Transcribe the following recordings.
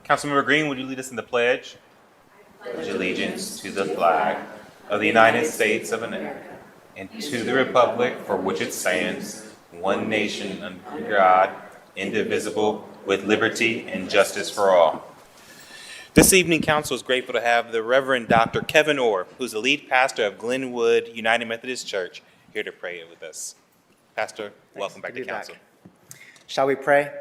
Councilmember Green, would you lead us in the pledge? Pledge allegiance to the flag of the United States of America and to the republic for which it stands, one nation under God, indivisible, with liberty and justice for all. This evening, Council is grateful to have the Reverend Dr. Kevin Orr, who's the lead pastor of Glenwood United Methodist Church, here to pray with us. Pastor, welcome back to Council. Shall we pray?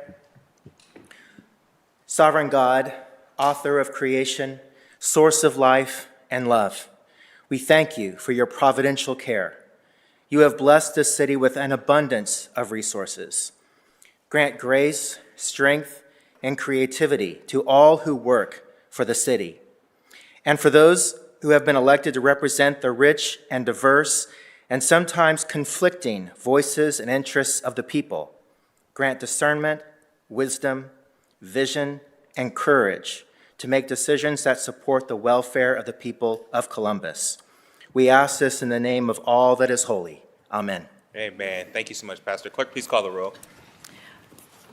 Sovereign God, author of creation, source of life and love, we thank you for your providential care. You have blessed this city with an abundance of resources. Grant grace, strength, and creativity to all who work for the city. And for those who have been elected to represent the rich and diverse and sometimes conflicting voices and interests of the people, grant discernment, wisdom, vision, and courage to make decisions that support the welfare of the people of Columbus. We ask this in the name of all that is holy. Amen. Amen. Thank you so much, Pastor. Clerk, please call the roll.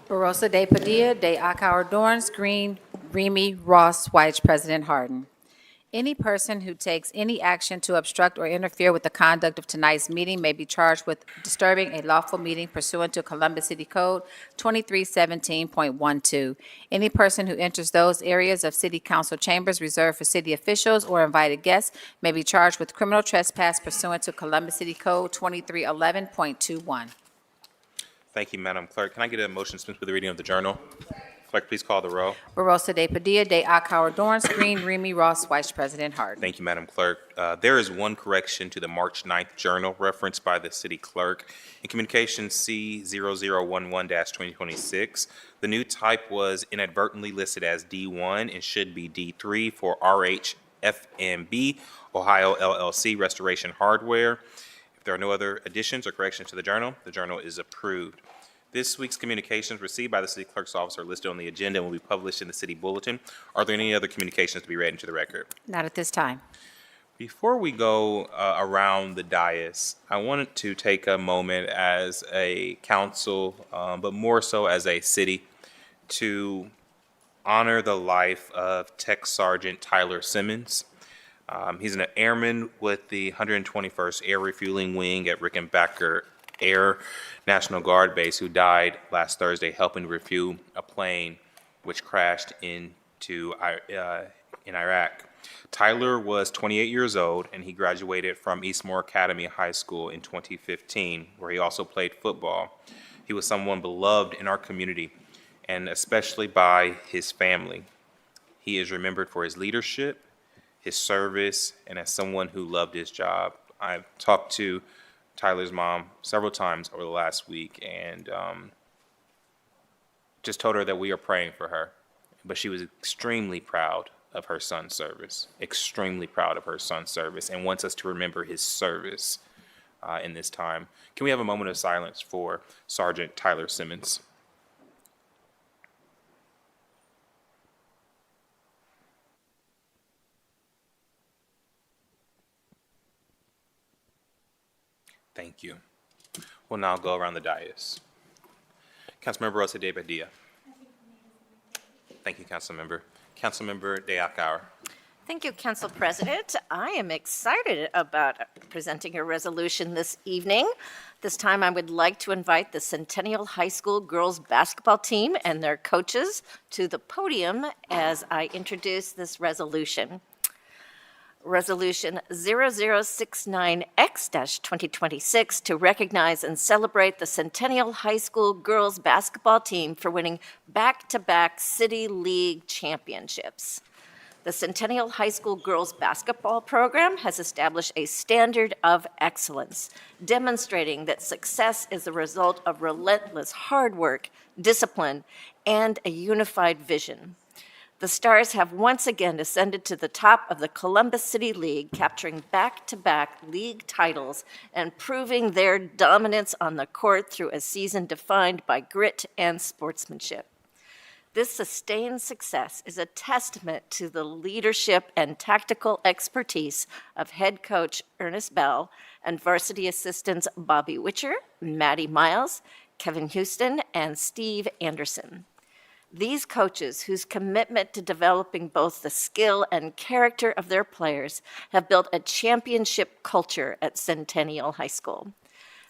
Barosa de Padilla, de Akauer, Dorns, Green, Remy, Ross, White, President Harden. Any person who takes any action to obstruct or interfere with the conduct of tonight's meeting may be charged with disturbing a lawful meeting pursuant to Columbus City Code 2317.12. Any person who enters those areas of city council chambers reserved for city officials or invited guests may be charged with criminal trespass pursuant to Columbus City Code 2311.21. Thank you, Madam Clerk. Can I get a motion to dispense with the reading of the journal? Clerk, please call the roll. Barosa de Padilla, de Akauer, Dorns, Green, Remy, Ross, Vice President Harden. Thank you, Madam Clerk. There is one correction to the March 9th journal referenced by the city clerk. In communication C0011-2026, the new type was inadvertently listed as D1 and should be D3 for RHFMB, Ohio LLC Restoration Hardware. If there are no other additions or corrections to the journal is approved. This week's communications received by the city clerk's office are listed on the agenda and will be published in the city bulletin. Are there any other communications to be read into the record? Not at this time. Before we go around the dais, I wanted to take a moment as a council, but more so as a city, to honor the life of Tech Sergeant Tyler Simmons. He's an airman with the 121st Air Refueling Wing at Rickenbacker Air National Guard Base, who died last Thursday helping refuel a plane which crashed in Iraq. Tyler was 28 years old, and he graduated from Eastmoor Academy High School in 2015, where he also played football. He was someone beloved in our community, and especially by his family. He is remembered for his leadership, his service, and as someone who loved his job. I've talked to Tyler's mom several times over the last week and just told her that we are praying for her. But she was extremely proud of her son's service, and wants us to remember his service in this time. Can we have a moment of silence for Sergeant Tyler Simmons? Thank you. We'll now go around the dais. Councilmember Rosa de Padilla. Thank you, Councilmember. Councilmember de Akauer. Thank you, Council President. I am excited about presenting a resolution this evening. This time I would like to invite the Centennial High School girls basketball team and their coaches to the podium as I introduce this resolution. Resolution 0069X-2026 to recognize and celebrate the Centennial High School girls basketball team for winning back-to-back City League championships. The Centennial High School girls basketball program has established a standard of excellence, demonstrating that success is the result of relentless hard work, discipline, and a unified vision. The Stars have once again ascended to the top of the Columbus City League, capturing back-to-back league titles and proving their dominance on the court through a season defined by grit and sportsmanship. This sustained success is a testament to the leadership and tactical expertise of head coach Ernest Bell and varsity assistants Bobby Witcher, Maddie Miles, Kevin Houston, and Steve Anderson. These coaches, whose commitment to developing both the skill and character of their players, have built a championship culture at Centennial High School.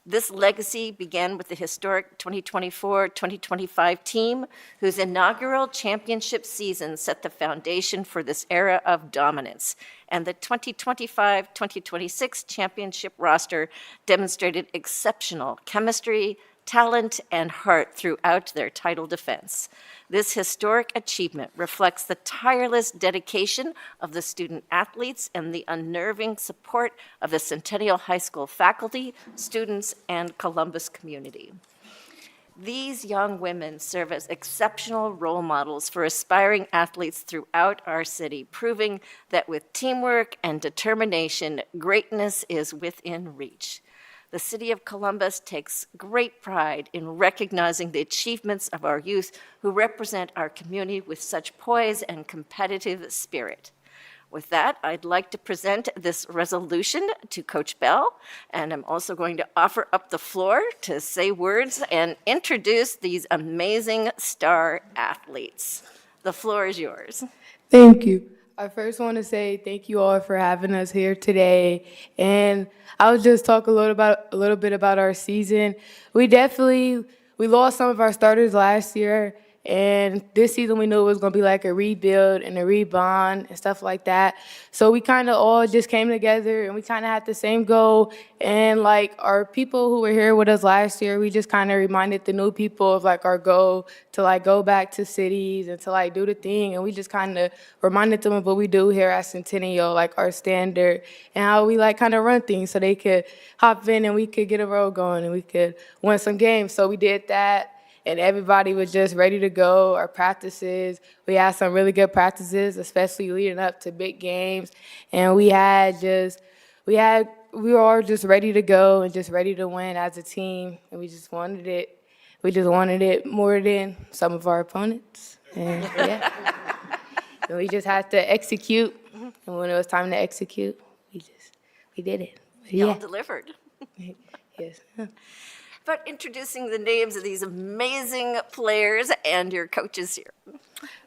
This legacy began with the historic 2024-2025 team, whose inaugural championship season set the foundation for this era of dominance. And the 2025-2026 championship roster demonstrated exceptional chemistry, talent, and heart throughout their title defense. This historic achievement reflects the tireless dedication of the student athletes and the unnerving support of the Centennial High School faculty, students, and Columbus community. These young women serve as exceptional role models for aspiring athletes throughout our city, proving that with teamwork and determination, greatness is within reach. The City of Columbus takes great pride in recognizing the achievements of our youth who represent our community with such poise and competitive spirit. With that, I'd like to present this resolution to Coach Bell, and I'm also going to offer up the floor to say words and introduce these amazing star athletes. The floor is yours. Thank you. I first want to say thank you all for having us here today. And I'll just talk a little bit about our season. We lost some of our starters last year, and this season we knew it was going to be like a rebuild and a rebond and stuff like that. So we kind of all just came together and we kind of had the same goal. And like our people who were here with us last year, we just kind of reminded the new people of like our goal to like go back to cities and to like do the thing. And we just kind of reminded them of what we do here at Centennial, like our standard and how we like kind of run things so they could hop in and we could get a road going and we could win some games. So we did that. And everybody was just ready to go. Our practices, we had some really good practices, especially leading up to big games. And we were all just ready to go and just ready to win as a team. And we just wanted it. We just wanted it more than some of our opponents. And yeah. And we just had to execute. And when it was time to execute, we did it. But Y'all yeah. delivered. Yes. But introducing the names of these amazing players and your coaches here.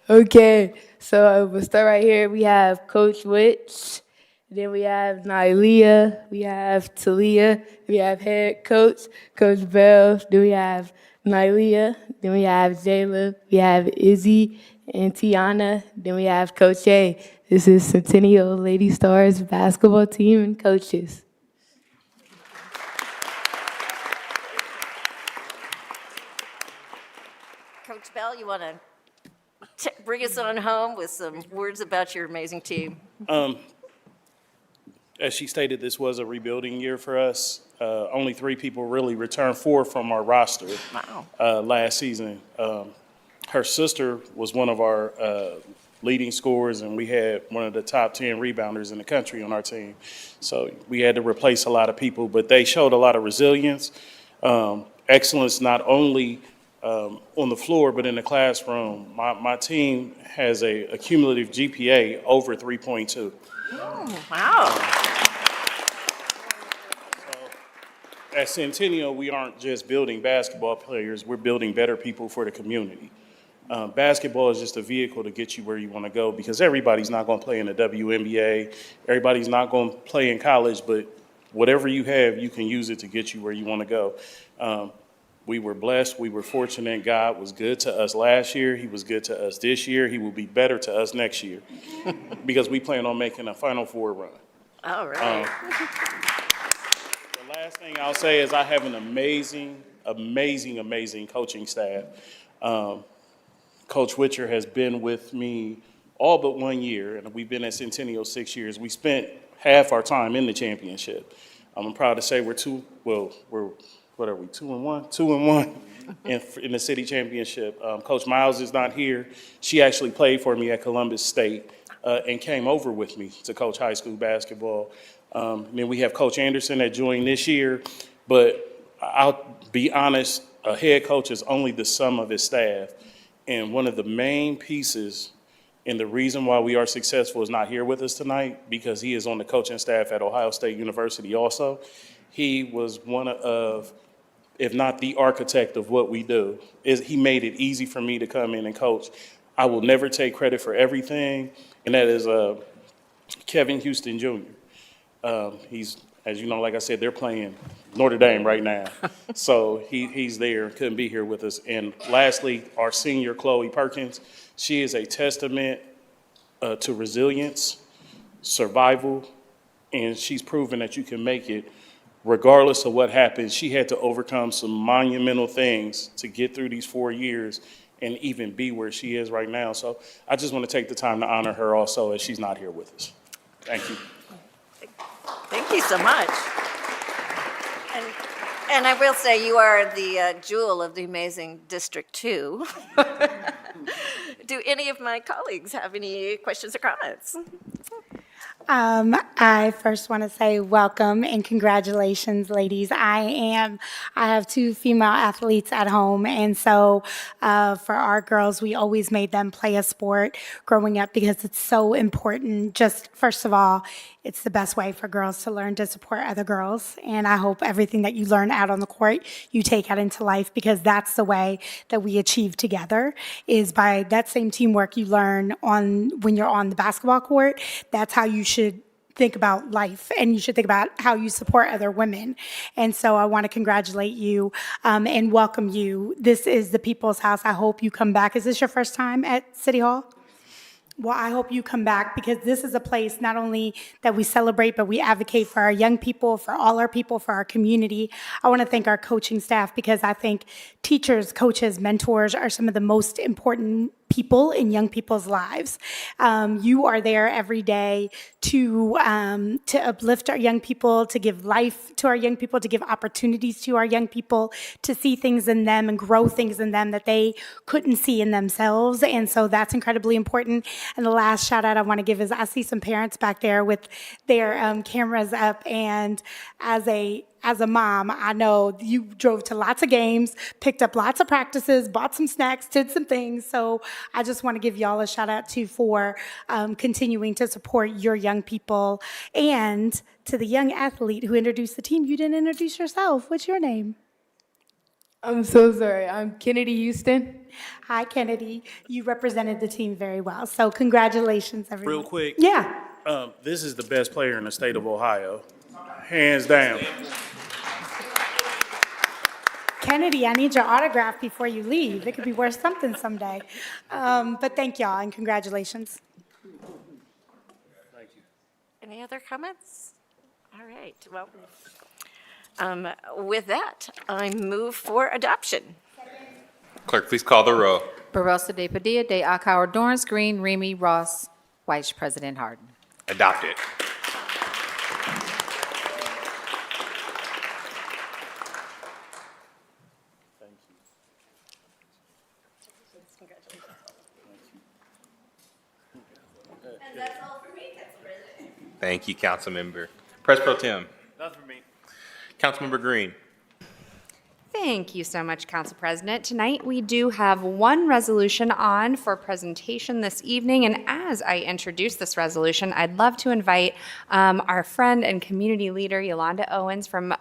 Okay, so we'll start right here. We have Coach Witch, then we have Nylia, we have Talia, we have head coach, Coach Bell, then we have Nylia, then we have Jayla, we have Izzy and Tiana, then we have Coach A. This is Centennial Lady Stars basketball team and coaches. Coach Bell, you want to bring us on home with some words about your amazing team? As she stated, this was a rebuilding year for us. Only 3 people really returned 4 from our roster last season. Her sister was one of our leading scorers, and we had one of the top 10 rebounders in the country on our team. So we had to replace a lot of people, but they showed a lot of resilience, excellence not only on the floor, but in the classroom. My team has a cumulative GPA over 3.2. Oh, wow. So, at Centennial, we aren't just building basketball players, we're building better people for the community. Basketball is just a vehicle to get you where you want to go because everybody's not going to play in the WNBA, everybody's not going to play in college, but whatever you have, you can use it to get you where you want to go. We were blessed. We were fortunate. God was good to us last year. He was good to us this year. He will be better to us next year because we plan on making a Final Four run. All right. The last thing I'll say is I have an amazing coaching staff. Coach Witcher has been with me all but 1 year, and we've been at Centennial 6 years. We spent half our time in the championship. I'm proud to say we're 2-1? 2-1 in the city championship. Coach Miles is not here. She actually played for me at Columbus State and came over with me to coach high school basketball. Then we have Coach Anderson that joined this year, but I'll be honest, a head coach is only the sum of his staff. And one of the main pieces and the reason why we are successful is not here with us tonight because he is on the coaching staff at Ohio State University also. He was one of if not the architect of what we do. He made it easy for me to come in and coach. I will never take credit for everything, and that is Kevin Houston Jr. He's, as you know, like I said, they're playing Notre Dame right now. So he's there, couldn't be here with us. And lastly, our senior, Chloe Perkins, she is a testament to resilience, survival, and she's proven that you can make it regardless of what happens. She had to overcome some monumental things to get through these 4 years and even be where she is right now. So I just want to take the time to honor her also, as she's not here with us. Thank you. Thank you so much. And I will say you are the jewel of the amazing District 2. Do any of my colleagues have any questions or comments? I first want to say welcome and congratulations, ladies. I have 2 female athletes at home, and so for our girls, we always made them play a sport growing up because it's so important. Just first of all, it's the best way for girls to learn to support other girls, and I hope everything that you learn out on the court, you take out into life, because that's the way that we achieve together, is by that same teamwork you learn when you're on the basketball court. That's how you should think about life, and you should think about how you support other women. And so I want to congratulate you and welcome you. This is the People's House. I hope you come back. Is this your first time at City Hall? Well, I hope you come back, because this is a place not only that we celebrate, but we advocate for our young people, for all our people, for our community. I want to thank our coaching staff, because I think teachers, coaches, mentors are some of the most important people in young people's lives. You are there every day to uplift our young people, to give life to our young people, to give opportunities to our young people, to see things in them and grow things in them that they couldn't see in themselves. And so that's incredibly important. And the last shout out I want to give is, I see some parents back there with their cameras up, and as a mom, I know you drove to lots of games, picked up lots of practices, bought some snacks, did some things. So I just want to give y'all a shout out too for continuing to support your young people. And to the young athlete who introduced the team, you didn't introduce yourself. What's your name? I'm so sorry. I'm Kennedy Houston. Hi, Kennedy. You represented the team very well. So congratulations, everyone. Real quick. Yeah. This is the best player in the state of Ohio, hands down. Kennedy, I need your autograph before you leave. It could be worth something someday. But thank y'all and congratulations. Thank you. Any other comments? All right. Well, with that, I move for adoption. Clerk, please call the row. Barosa de Padilla, de Akauer, Dorrance, Green, Remy, Ross, Vice President Harden. Adopted. Thank you, Councilmember. Press Pro Tem. Nothing for me. Councilmember Green. Thank you so much, Council President. Tonight, we do have one resolution on for presentation this evening, and as I introduce this resolution, I'd love to invite our friend and community leader, Yolanda Owens from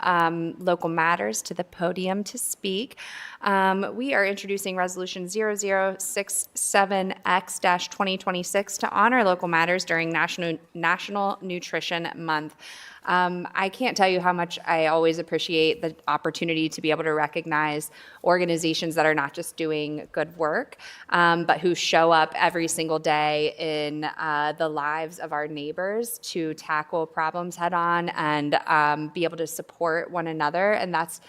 Local Matters, to the podium to speak. We are introducing Resolution 0067X-2026 to honor local matters during National Nutrition Month. I can't tell you how much I always appreciate the opportunity to be able to recognize organizations that are not just doing good work, but who show up every single day in the lives of our neighbors to tackle problems head on and be able to support one another. And that's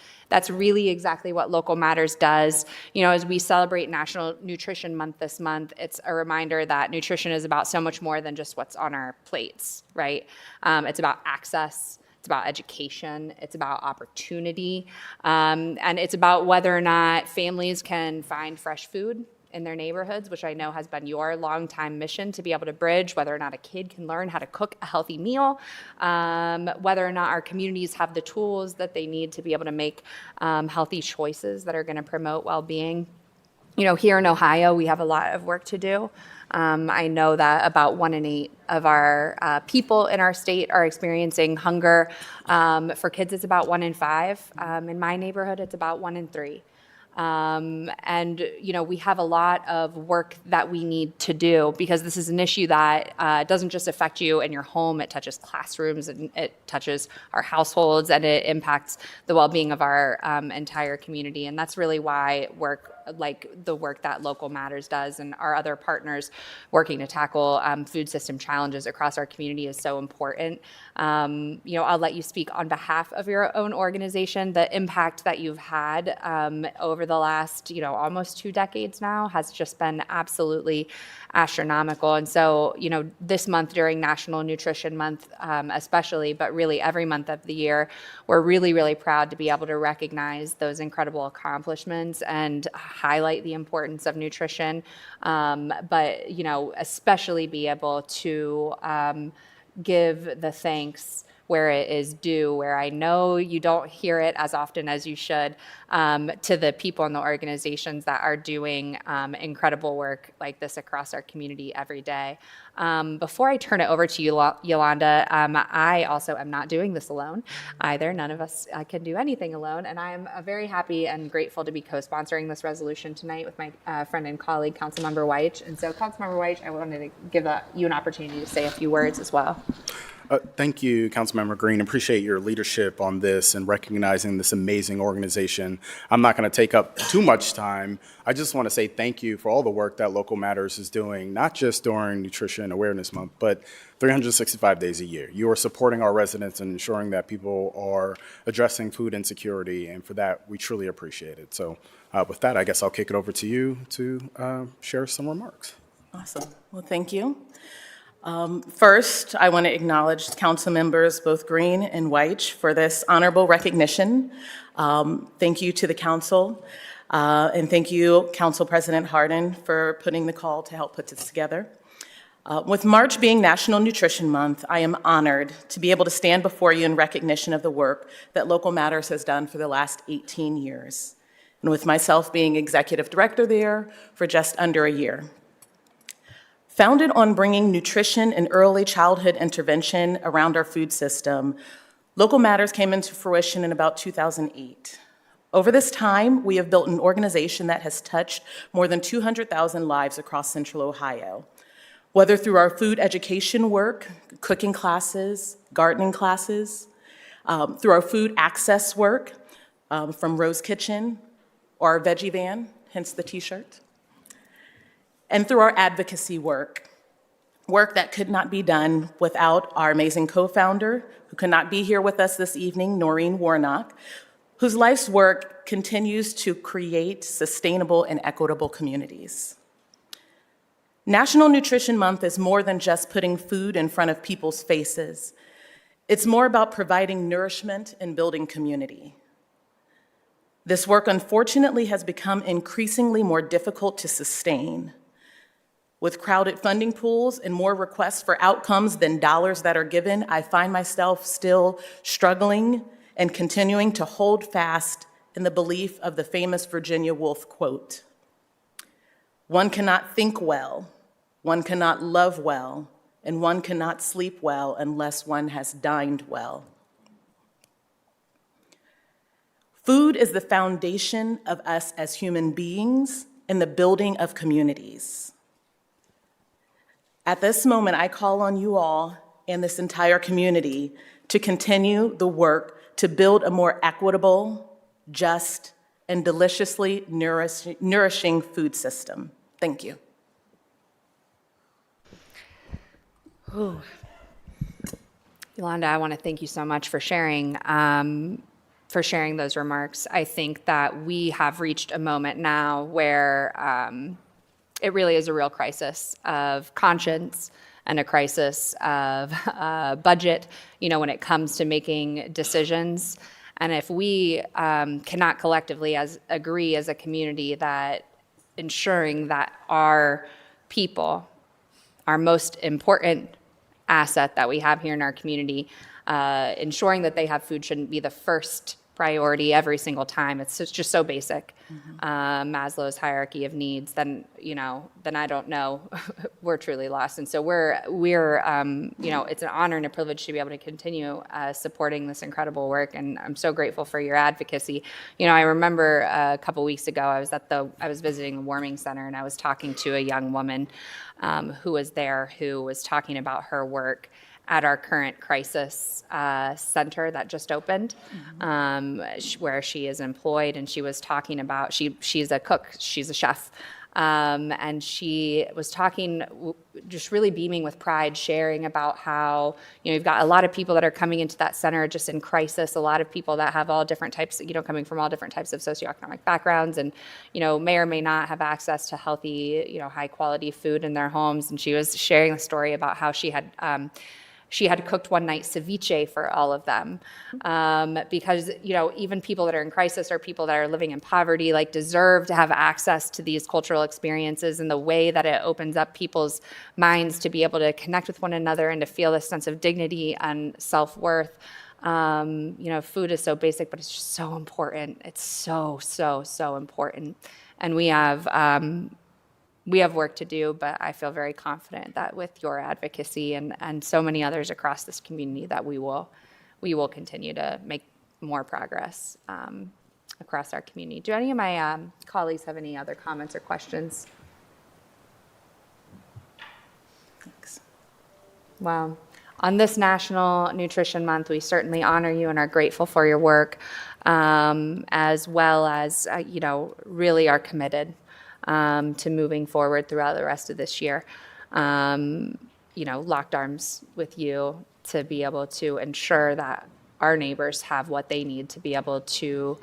really exactly what Local Matters does. You know, as we celebrate National Nutrition Month this month, it's a reminder that nutrition is about so much more than just what's on our plates, right? It's about access, it's about education, it's about opportunity, and it's about whether or not families can find fresh food in their neighborhoods, which I know has been your longtime mission to be able to bridge, whether or not a kid can learn how to cook a healthy meal, whether or not our communities have the tools that they need to be able to make healthy choices that are going to promote well-being. Here in Ohio, we have a lot of work to do. I know that about 1 in 8 of our people in our state are experiencing hunger. For kids, it's about 1 in 5. In my neighborhood, it's about 1 in 3. We have a lot of work that we need to do because this is an issue that doesn't just affect you in your home. It touches classrooms and it touches our households and it impacts the well-being of our entire community. And that's really why work like the work that Local Matters does and our other partners working to tackle food system challenges across our community is so important. I'll let you speak on behalf of your own organization. The impact that you've had over the last, almost 2 decades now has just been absolutely astronomical. And so, this month during National Nutrition Month, especially, but really every month of the year, we're really, really proud to be able to recognize those incredible accomplishments and highlight the importance of nutrition, but, especially be able to give the thanks where it is due, where I know you don't hear it as often as you should, to the people in the organizations that are doing incredible work like this across our community every day. Before I turn it over to you, Yolanda, I also am not doing this alone either. None of us can do anything alone, and I am very happy and grateful to be co-sponsoring this resolution tonight with my friend and colleague, Councilmember Weich. And so, Councilmember Weich, I wanted to give you an opportunity to say a few words as well. Thank you, Councilmember Green. Appreciate your leadership on this and recognizing this amazing organization. I'm not going to take up too much time. I just want to say thank you for all the work that Local Matters is doing, not just during Nutrition Awareness Month, but 365 days a year. You are supporting our residents and ensuring that people are addressing food insecurity, and for that, we truly appreciate it. So with that, I guess I'll kick it over to you to share some remarks. Awesome. Well, thank you. First, I want to acknowledge Council members, both Green and Weich, for this honorable recognition. Thank you to the Council, and thank you, Council President Hardin, for putting the call to help put this together. With March being National Nutrition Month, I am honored to be able to stand before you in recognition of the work that Local Matters has done for the last 18 years, and with myself being Executive Director there for just under a year. Founded on bringing nutrition and early childhood intervention around our food system, Local Matters came into fruition in about 2008. Over this time, we have built an organization that has touched more than 200,000 lives across Central Ohio, whether through our food education work, cooking classes, gardening classes, through our food access work from Rose Kitchen or our veggie van, hence the t-shirt, and through our advocacy work that could not be done without our amazing co-founder, who could not be here with us this evening, Noreen Warnock, whose life's work continues to create sustainable and equitable communities. National Nutrition Month is more than just putting food in front of people's faces. It's more about providing nourishment and building community. This work, unfortunately, has become increasingly more difficult to sustain. With crowded funding pools and more requests for outcomes than dollars that are given, I find myself still struggling and continuing to hold fast in the belief of the famous Virginia Woolf quote, "One cannot think well, one cannot love well, and one cannot sleep well unless one has dined well." Food is the foundation of us as human beings and the building of communities. At this moment, I call on you all and this entire community to continue the work to build a more equitable, just, and deliciously nourishing food system. Thank you. Ooh. Yolanda, I want to thank you so much for sharing those remarks. I think that we have reached a moment now where it really is a real crisis of conscience and a crisis of budget, when it comes to making decisions. And if we cannot collectively agree as a community that ensuring that our people, our most important asset that we have here in our community, ensuring that they have food shouldn't be the first priority every single time. It's just so basic. Maslow's hierarchy of needs, then I don't know. We're truly lost. And so we're it's an honor and a privilege to be able to continue supporting this incredible work. And I'm so grateful for your advocacy. I remember a couple weeks ago, I was visiting the warming center, and I was talking to a young woman who was there, who was talking about her work at our current crisis center that just opened, where she is employed, and she was talking about, she's a cook, she's a chef, and she was talking, just really beaming with pride, sharing about how, you've got a lot of people that are coming into that center just in crisis, a lot of people that have all different types, coming from all different types of socioeconomic backgrounds, and, may or may not have access to healthy, high quality food in their homes. And she was sharing the story about how she had cooked one night ceviche for all of them, because even people that are in crisis or people that are living in poverty deserve to have access to these cultural experiences, and the way that it opens up people's minds to be able to connect with one another and to feel this sense of dignity and self-worth. Food is so basic, but it's just so important. It's so, so, so important. And we have work to do, but I feel very confident that with your advocacy and so many others across this community, that we will continue to make more progress across our community. Do any of my colleagues have any other comments or questions? Thanks. Well, on this National Nutrition Month, we certainly honor you and are grateful for your work, as well as, really are committed to moving forward throughout the rest of this year. Locked arms with you to be able to ensure that our neighbors have what they need to be able to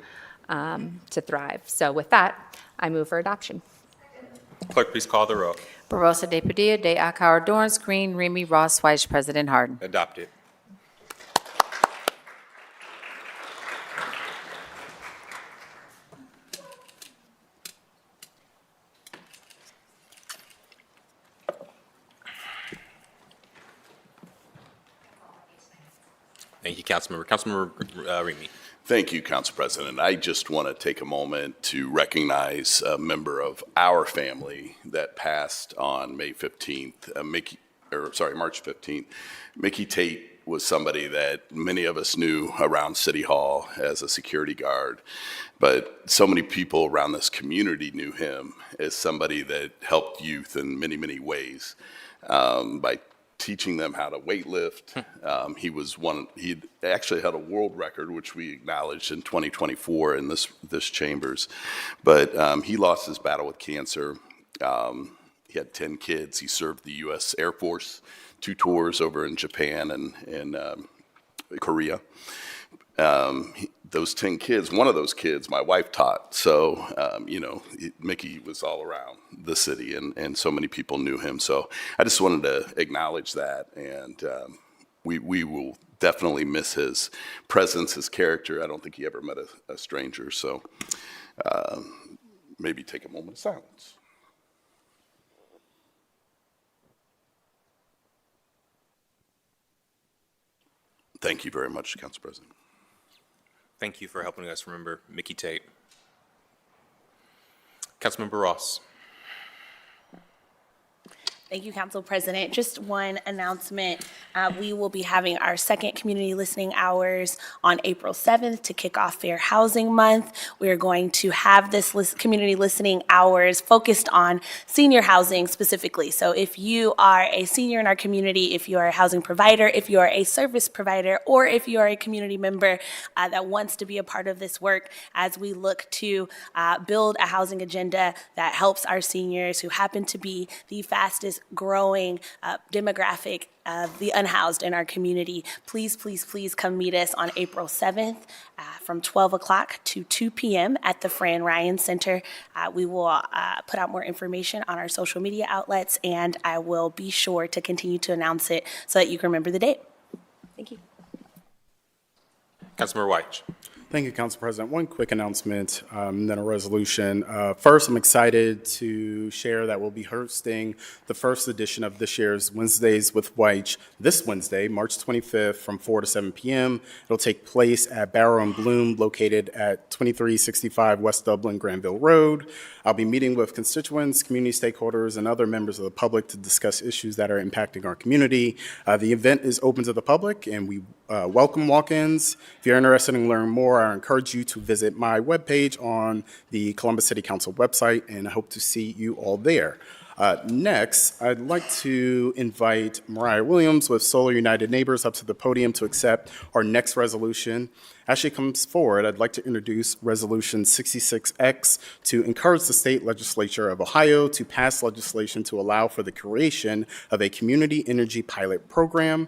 thrive. So with that, I move for adoption. Clerk, please call the roll. Barosa de Padilla, de Akauer, Dorance Green, Remy Ross White, President Harden. Adopted. Thank you, Councilmember. Councilmember Remy. Thank you, Council President. I just want to take a moment to recognize a member of our family that passed on March 15th. Mickey Tate was somebody that many of us knew around City Hall as a security guard, but so many people around this community knew him as somebody that helped youth in many, many ways by teaching them how to weight lift. He actually had a world record, which we acknowledged in 2024 in this chambers. But he lost his battle with cancer. He had 10 kids. He served the U.S. Air Force, 2 tours over in Japan and Korea. Those 10 kids, one of those kids, my wife taught. So, Mickey was all around the city, and so many people knew him. So I just wanted to acknowledge that. And we will definitely miss his presence, his character. I don't think he ever met a stranger. So maybe take a moment of silence. Thank you very much, Council President. Thank you for helping us remember Mickey Tate. Councilmember Ross. Thank you, Council President. Just one announcement. We will be having our second community listening hours on April 7th to kick off Fair Housing Month. We are going to have this community listening hours focused on senior housing specifically. So if you are a senior in our community, if you are a housing provider, if you are a service provider, or if you are a community member that wants to be a part of this work as we look to build a housing agenda that helps our seniors who happen to be the fastest growing demographic of the unhoused in our community. Please, please, please come meet us on April 7th from 12 o'clock to 2 p.m. at the Fran Ryan Center. We will put out more information on our social media outlets, and I will be sure to continue to announce it so that you can remember the date. Thank you. Councilmember White. Thank you, Council President. One quick announcement, then a resolution. First, I'm excited to share that we'll be hosting the first edition of this year's Wednesdays with White this Wednesday, March 25th, from 4 to 7 p.m. It'll take place at Barrow and Bloom, located at 2365 West Dublin Granville Road. I'll be meeting with constituents, community stakeholders, and other members of the public to discuss issues that are impacting our community. The event is open to the public, and we welcome walk-ins. If you're interested in learning more, I encourage you to visit my webpage on the Columbus City Council website, and I hope to see you all there. Next, I'd like to invite Mariah Williams with Solar United Neighbors up to the podium to accept our next resolution. As she comes forward, I'd like to introduce Resolution 66X to encourage the state legislature of Ohio to pass legislation to allow for the creation of a community energy pilot program.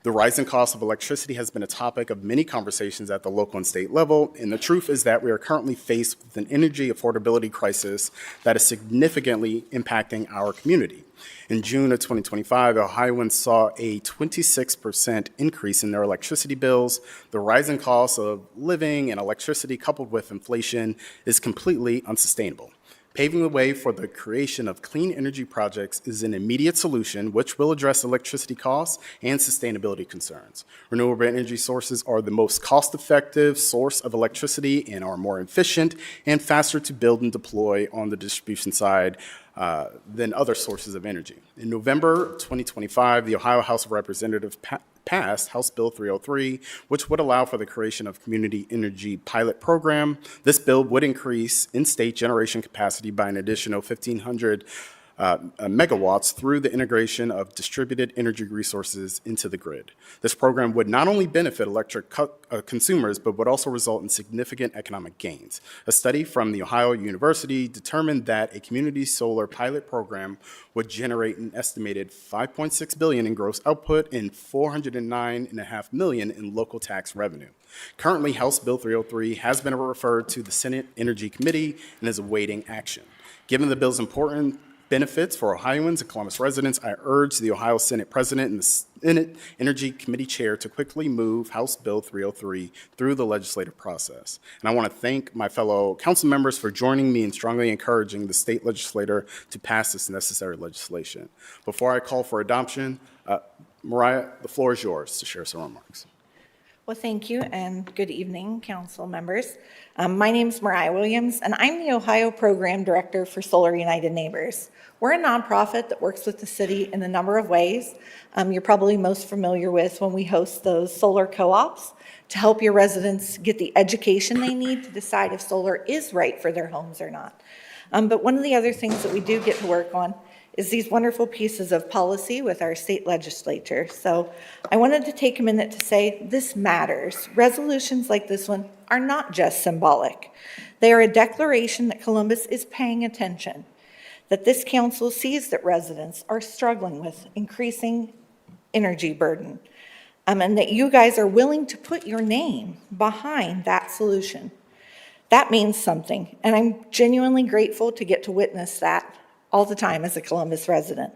The rising cost of electricity has been a topic of many conversations at the local and state level, and the truth is that we are currently faced with an energy affordability crisis that is significantly impacting our community. In June of 2025, Ohioans saw a 26% increase in their electricity bills. The rising cost of living and electricity coupled with inflation is completely unsustainable. Paving the way for the creation of clean energy projects is an immediate solution which will address electricity costs and sustainability concerns. Renewable energy sources are the most cost-effective source of electricity and are more efficient and faster to build and deploy on the distribution side than other sources of energy. In November 2025, the Ohio House of Representatives passed House Bill 303, which would allow for the creation of community energy pilot program. This bill would increase in-state generation capacity by an additional 1,500 megawatts through the integration of distributed energy resources into the grid. This program would not only benefit electric consumers, but would also result in significant economic gains. A study from the Ohio University determined that a community solar pilot program would generate an estimated $5.6 billion in gross output and $409.5 million in local tax revenue. Currently, House Bill 303 has been referred to the Senate Energy Committee and is awaiting action. Given the bill's important benefits for Ohioans and Columbus residents, I urge the Ohio Senate President and the Senate Energy Committee Chair to quickly move House Bill 303 through the legislative process. And I want to thank my fellow council members for joining me in strongly encouraging the state legislature to pass this necessary legislation. Before I call for adoption, Mariah, the floor is yours to share some remarks. Well, thank you, and good evening, council members. My name is Mariah Williams, and I'm the Ohio Program Director for Solar United Neighbors. We're a nonprofit that works with the city in a number of ways. You're probably most familiar with when we host those solar co-ops to help your residents get the education they need to decide if solar is right for their homes or not. But one of the other things that we do get to work on is these wonderful pieces of policy with our state legislature. So I wanted to take a minute to say this matters. Resolutions like this one are not just symbolic. They are a declaration that Columbus is paying attention, that this council sees that residents are struggling with increasing energy burden, and that you guys are willing to put your name behind that solution. That means something, and I'm genuinely grateful to get to witness that all the time as a Columbus resident.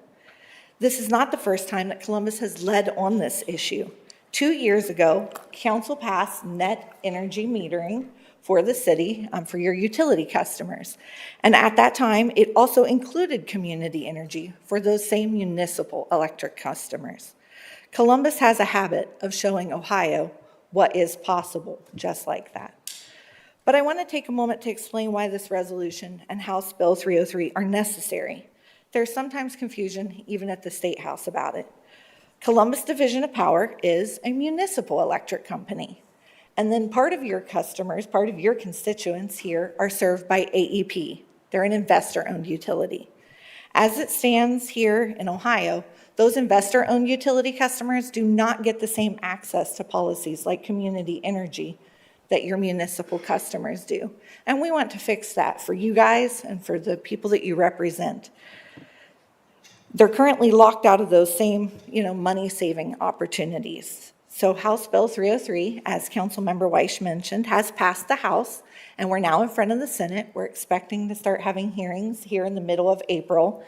This is not the first time that Columbus has led on this issue. 2 years ago, council passed net energy metering for the city, for your utility customers. And at that time, it also included community energy for those same municipal electric customers. Columbus has a habit of showing Ohio what is possible, just like that. But I want to take a moment to explain why this resolution and House Bill 303 are necessary. There's sometimes confusion, even at the State House, about it. Columbus Division of Power is a municipal electric company. And then part of your customers, part of your constituents here are served by AEP. They're an investor-owned utility. As it stands here in Ohio, those investor-owned utility customers do not get the same access to policies like community energy that your municipal customers do. And we want to fix that for you guys and for the people that you represent. They're currently locked out of those same, money-saving opportunities. So House Bill 303, as Councilmember Weish mentioned, has passed the House, and we're now in front of the Senate. We're expecting to start having hearings here in the middle of April.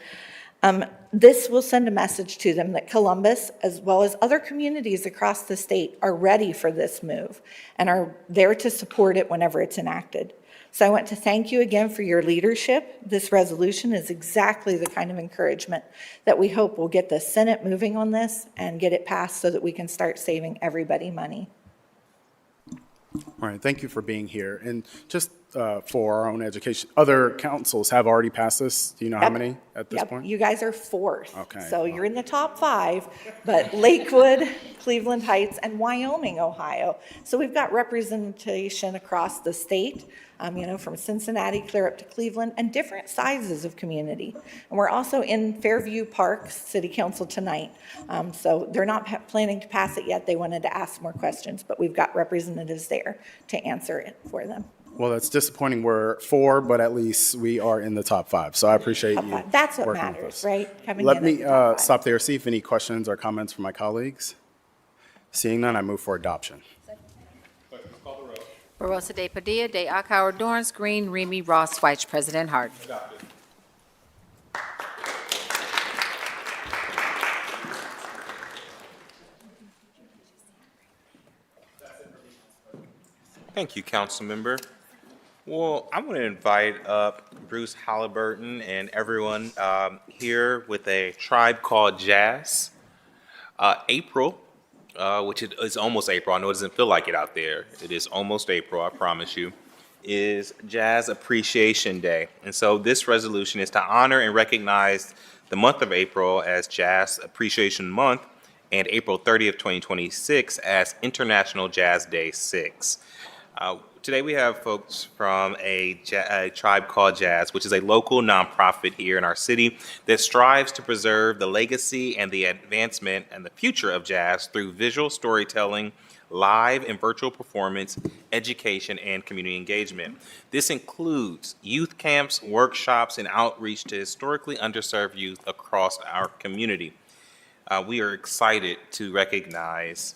This will send a message to them that Columbus, as well as other communities across the state, are ready for this move and are there to support it whenever it's enacted. So I want to thank you again for your leadership. This resolution is exactly the kind of encouragement that we hope will get the Senate moving on this and get it passed so that we can start saving everybody money. All right, thank you for being here. And just for our own education, other councils have already passed this. Do you know how many at this point? You guys are fourth. Okay. So you're in the top 5, but Lakewood, Cleveland Heights, and Wyoming, Ohio. So we've got representation across the state, from Cincinnati clear up to Cleveland, and different sizes of community. And we're also in Fairview Park City Council tonight. So they're not planning to pass it yet. They wanted to ask more questions, but we've got representatives there to answer it for them. Well, that's disappointing. We're 4, but at least we are in the top 5. So I appreciate you. That's what working with matters, us. right? Coming Let in me at the top 5. stop there, see if any questions or comments from my colleagues. Seeing none, I move for adoption. Barosa de Padilla, de Akauer, Dorrance Green, Remy Ross White, President Harden. Thank you, Councilmember. Well, I'm going to invite up Bruce Halliburton and everyone here with a tribe called Jazz. April, which is almost April. I know it doesn't feel like it out there. It is almost April, I promise you, is Jazz Appreciation Day. And so this resolution is to honor and recognize the month of April as Jazz Appreciation Month and April 30th, 2026 as International Jazz Day 6. Today we have folks from a tribe called Jazz, which is a local nonprofit here in our city that strives to preserve the legacy and the advancement and the future of jazz through visual storytelling, live and virtual performance, education, and community engagement. This includes youth camps, workshops, and outreach to historically underserved youth across our community. We are excited to recognize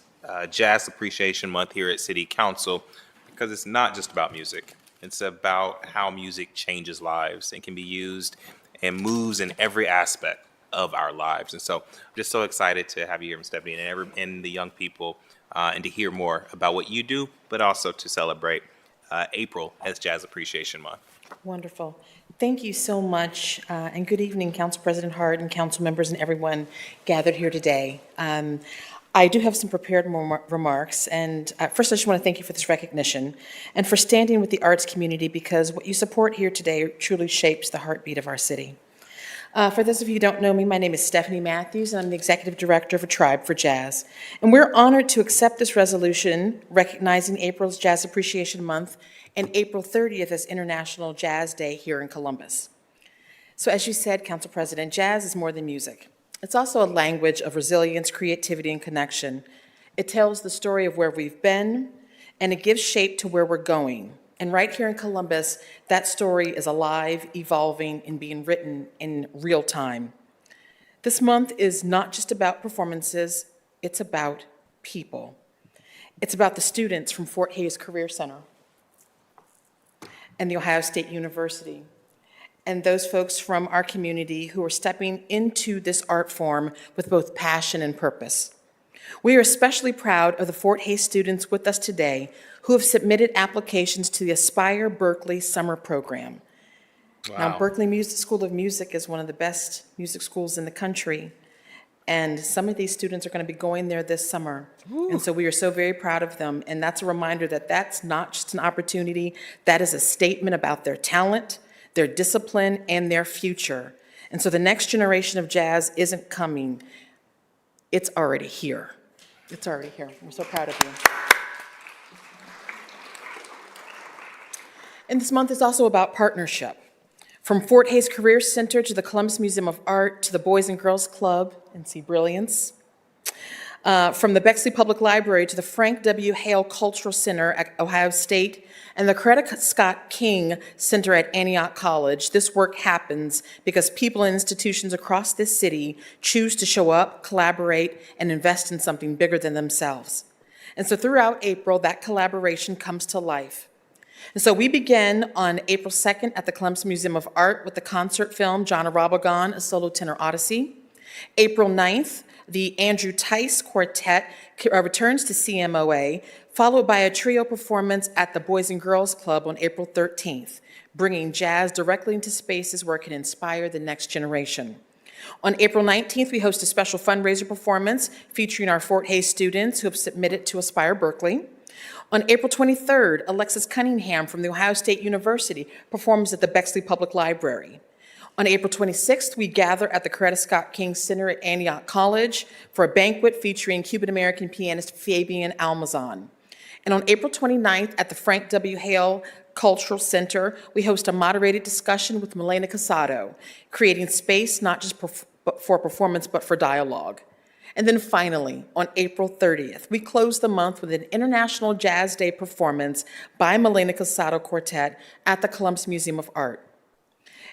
Jazz Appreciation Month here at City Council, because it's not just about music. It's about how music changes lives and can be used and moves in every aspect of our lives. And so I'm just so excited to have you here, Stephanie, and the young people, and to hear more about what you do, but also to celebrate April as Jazz Appreciation Month. Wonderful. Thank you so much, and good evening, Council President Hart and council members and everyone gathered here today. I do have some prepared remarks, and first I just want to thank you for this recognition and for standing with the arts community, because what you support here today truly shapes the heartbeat of our city. For those of you who don't know me, my name is Stephanie Matthews, and I'm the Executive Director of A Tribe for Jazz. And we're honored to accept this resolution recognizing April's Jazz Appreciation Month and April 30th as International Jazz Day here in Columbus. So as you said, Council President, jazz is more than music. It's also a language of resilience, creativity, and connection. It tells the story of where we've been, and it gives shape to where we're going. And right here in Columbus, that story is alive, evolving, and being written in real time. This month is not just about performances, it's about people. It's about the students from Fort Hays Career Center and the Ohio State University, and those folks from our community who are stepping into this art form with both passion and purpose. We are especially proud of the Fort Hays students with us today who have submitted applications to the Aspire Berkeley Summer Program. Wow. Now, Berkeley School of Music is one of the best music schools in the country, and some of these students are going to be going there this summer. And so we are so very proud of them, and that's a reminder that that's not just an opportunity, that is a statement about their talent, their discipline, and their future. And so the next generation of jazz isn't coming, it's already here. It's already here. We're so proud of you. And this month is also about partnership. From Fort Hays Career Center to the Columbus Museum of Art to the Boys and Girls Club and See Brilliance. From the Bexley Public Library to the Frank W. Hale Cultural Center at Ohio State and the Coretta Scott King Center at Antioch College, this work happens because people and institutions across this city choose to show up, collaborate, and invest in something bigger than themselves. And so throughout April, that collaboration comes to life. And so we begin on April 2nd at the Columbus Museum of Art with the concert film John Arabagon, A Solo Tenor Odyssey. April 9th, the Andrew Tice Quartet returns to CMOA, followed by a trio performance at the Boys and Girls Club on April 13th, bringing jazz directly into spaces where it can inspire the next generation. On April 19th, we host a special fundraiser performance featuring our Fort Hays students who have submitted to Aspire Berkeley. On April 23rd, Alexis Cunningham from The Ohio State University performs at the Bexley Public Library. On April 26th, we gather at the Coretta Scott King Center at Antioch College for a banquet featuring Cuban-American pianist Fabian Almazan. And on April 29th, at the Frank W. Hale Cultural Center, we host a moderated discussion with Milena Casado, creating space not just for performance, but for dialogue. And then finally, on April 30th, we close the month with an International Jazz Day performance by Milena Casado Quartet at the Columbus Museum of Art.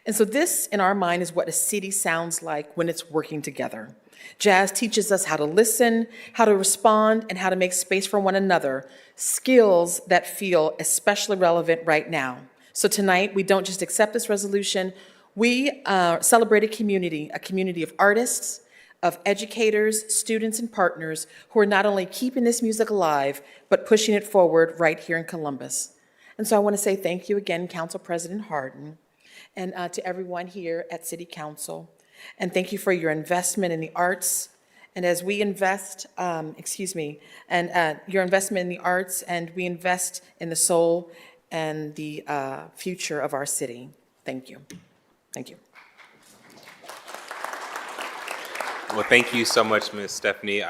And so this, in our mind, is what a city sounds like when it's working together. Jazz teaches us how to listen, how to respond, and how to make space for one another, skills that feel especially relevant right now. So tonight, we don't just accept this resolution, we celebrate a community of artists, of educators, students, and partners who are not only keeping this music alive, but pushing it forward right here in Columbus. And so I want to say thank you again, Council President Hardin, and to everyone here at City Council. And thank you for your investment in the arts. And as we invest, your investment in the arts, and we invest in the soul and the future of our city. Thank you. Thank you. Well, thank you so much, Ms. Stephanie.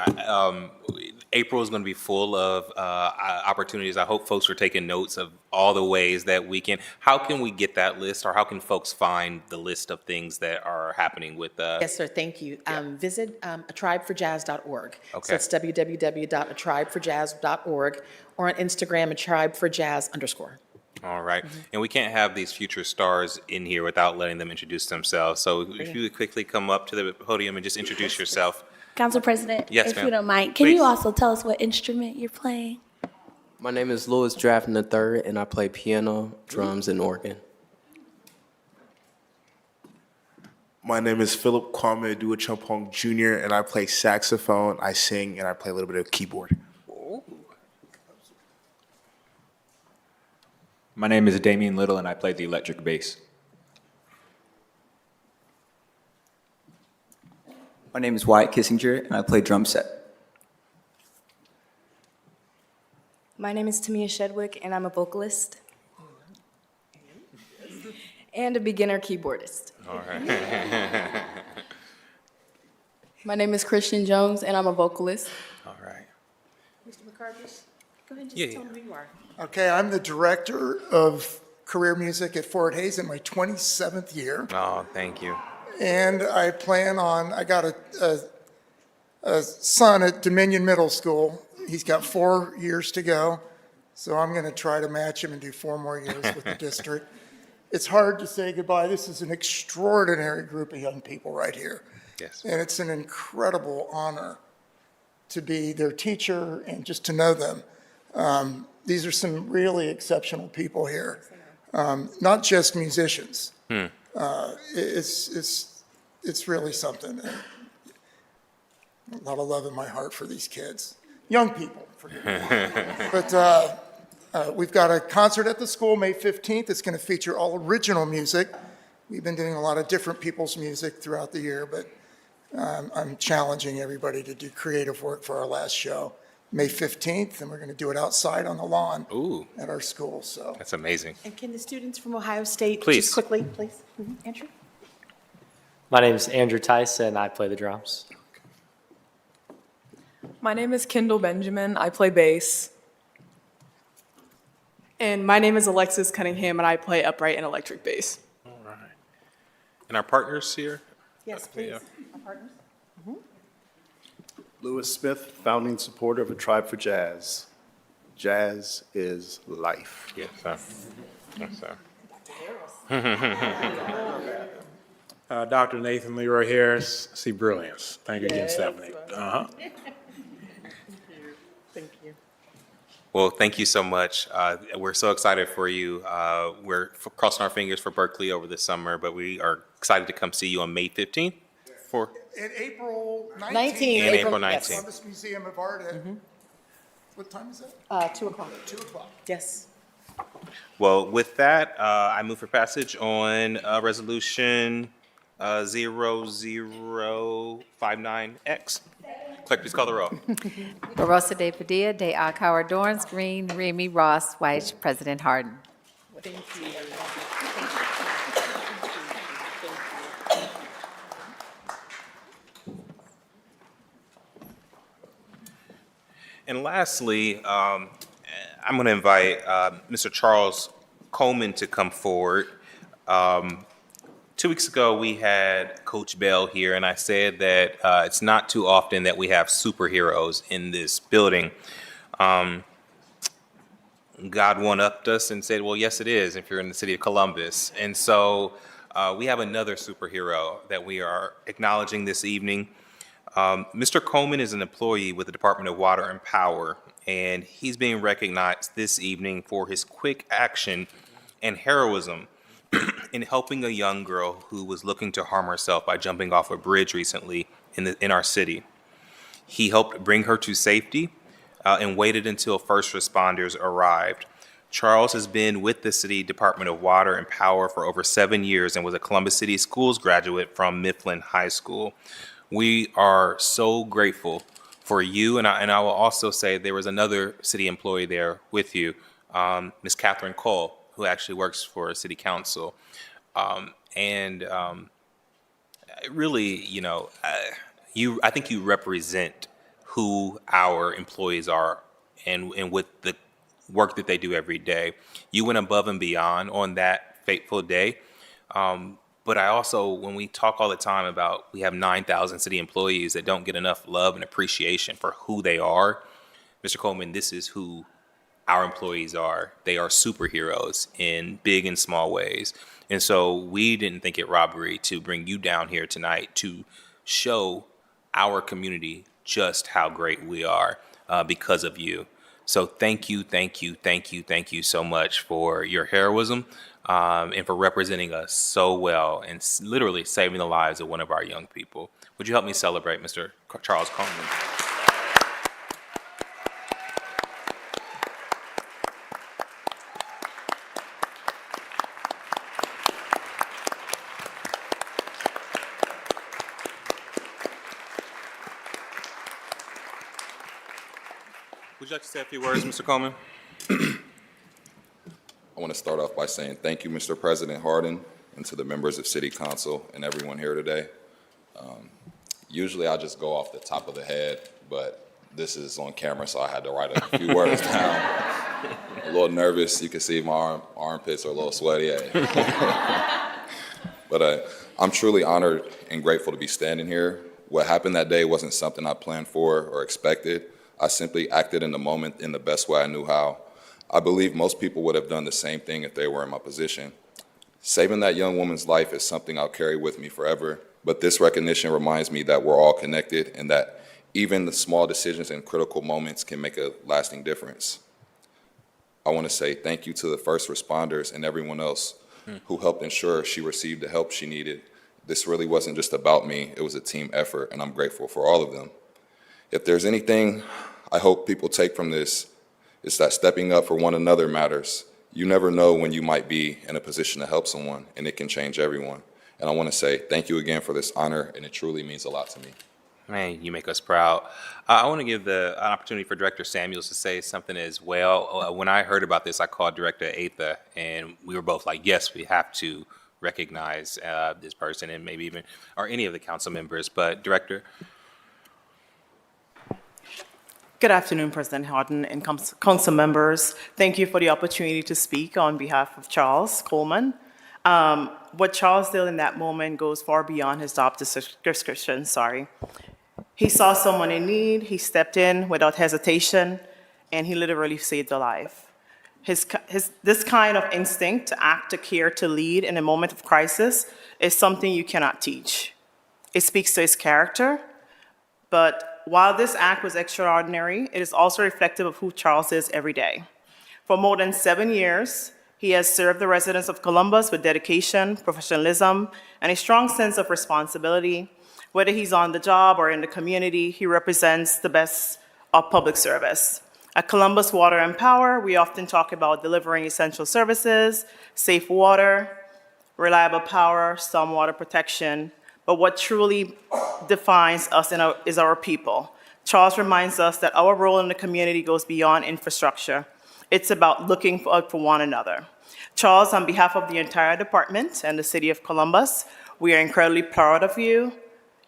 April is going to be full of opportunities. I hope folks are taking notes of all the ways that we can. How can we get that list, or how can folks find the list of things that are happening with? Yes, sir. Thank you. Visit atribeforjazz.org. Okay. So it's www.atribeforjazz.org, or on Instagram, @atribeforjazz_. All right. And we can't have these future stars in here without letting them introduce themselves. So if you would quickly come up to the podium and just introduce yourself. Council President, Yes, if ma'am. you don't mind, can Please. you also tell us what instrument you're playing? My name is Louis Drafton III, and I play piano, drums, and organ. My name is Philip Kwame Duachampong Jr., and I play saxophone, I sing, and I play a little bit of keyboard. My name is Damian Little, and I play the electric bass. My name is Wyatt Kissinger, and I play drum set. My name is Tamia Shedwick, and I'm a vocalist and a beginner keyboardist. All right. My name is Christian Jones, and I'm a vocalist. All right. Mr. McCarthy, go ahead and just Yeah, tell me who you are. Okay, I'm the director of career music at Fort Hays in my 27th year. Oh, thank you. And I got a son at Dominion Middle School. He's got 4 years to go. So I'm going to try to match him and do 4 more years with the district. It's hard to say goodbye. This is an extraordinary group of young people right here. Yes. And it's an incredible honor to be their teacher and just to know them. These are some really exceptional people here, not just musicians. It's really something. A lot of love in my heart for these kids, young people. Forgive me. But we've got a concert at the school May 15th. It's going to feature all original music. We've been doing a lot of different people's music throughout the year, but I'm challenging everybody to do creative work for our last show. May 15th, and we're going to do it outside on the lawn at our school. So That's amazing. And can the students from Ohio State Please. just quickly, please? Andrew? My name is Andrew Tice, and I play the drums. My name is Kendall Benjamin. I play bass. And my name is Alexis Cunningham, and I play upright and electric bass. All right. And our partners here? Yes, please. Yeah. Our partners? Lewis Smith, founding supporter of A Tribe for Jazz. Jazz is life. Yes, sir. Yes, sir. Dr. Nathan Leroy Harris, see brilliance. Thank you again, Stephanie. Thank you. Well, thank you so much. We're so excited for you. We're crossing our fingers for Berkeley over the summer, but we are excited to come see you on May 15th for In April 19th. 19th. and April Yes. 19th. Columbus Museum of Art at, what time is that? 2 o'clock. 2 o'clock. Yes. Well, with that, I move for passage on resolution 0059X. Clerk, please call the roll. Barosa de Padilla, de Alcala Dorns, Green, Remy, Ross, White, President Harden. Thank you. And lastly, I'm going to invite Mr. Charles Coleman to come forward. 2 weeks ago, we had Coach Bell here, and I said that it's not too often that we have superheroes in this building. God one-upped us and said, well, yes, it is, if you're in the city of Columbus. And so we have another superhero that we are acknowledging this evening. Mr. Coleman is an employee with the Department of Water and Power, and he's being recognized this evening for his quick action and heroism in helping a young girl who was looking to harm herself by jumping off a bridge recently in our city. He helped bring her to safety and waited until first responders arrived. Charles has been with the City Department of Water and Power for over 7 years and was a Columbus City Schools graduate from Mifflin High School. We are so grateful for you, and I will also say there was another city employee there with you, Ms. Catherine Cole, who actually works for City Council. Really, I think you represent who our employees are and with the work that they do every day. You went above and beyond on that fateful day. But I also, when we talk all the time about we have 9,000 city employees that don't get enough love and appreciation for who they are, Mr. Coleman, this is who our employees are. They are superheroes in big and small ways. And so we didn't think it robbery to bring you down here tonight to show our community just how great we are because of you. So thank you so much for your heroism and for representing us so well and literally saving the lives of one of our young people. Would you help me celebrate Mr. Charles Coleman? Would you like to say a few words, Mr. Coleman? I want to start off by saying thank you, Mr. President Harden, and to the members of City Council and everyone here today. Usually I just go off the top of the head, but this is on camera, so I had to write a few words down. A little nervous. You can see my armpits are a little sweaty. But I'm truly honored and grateful to be standing here. What happened that day wasn't something I planned for or expected. I simply acted in the moment in the best way I knew how. I believe most people would have done the same thing if they were in my position. Saving that young woman's life is something I'll carry with me forever, but this recognition reminds me that we're all connected and that even the small decisions and critical moments can make a lasting difference. I want to say thank you to the first responders and everyone else who helped ensure she received the help she needed. This really wasn't just about me, it was a team effort, and I'm grateful for all of them. If there's anything I hope people take from this, it's that stepping up for one another matters. You never know when you might be in a position to help someone, and it can change everyone. And I want to say thank you again for this honor, and it truly means a lot to me. Man, you make us proud. I want to give an opportunity for Director Samuels to say something as well. When I heard about this, I called Director Atha, and we were both like, yes, we have to recognize this person, and maybe even, or any of the council members. But Director? Good afternoon, President Harden and council members. Thank you for the opportunity to speak on behalf of Charles Coleman. What Charles did in that moment goes far beyond his job description, He saw someone in need, he stepped in without hesitation, and he literally saved a life. This kind of instinct to act, to care, to lead in a moment of crisis is something you cannot teach. It speaks to his character, but while this act was extraordinary, it is also reflective of who Charles is every day. For more than 7 years, he has served the residents of Columbus with dedication, professionalism, and a strong sense of responsibility. Whether he's on the job or in the community, he represents the best of public service. At Columbus Water and Power, we often talk about delivering essential services, safe water, reliable power, stormwater protection, but what truly defines us is our people. Charles reminds us that our role in the community goes beyond infrastructure. It's about looking out for one another. Charles, on behalf of the entire department and the city of Columbus, we are incredibly proud of you.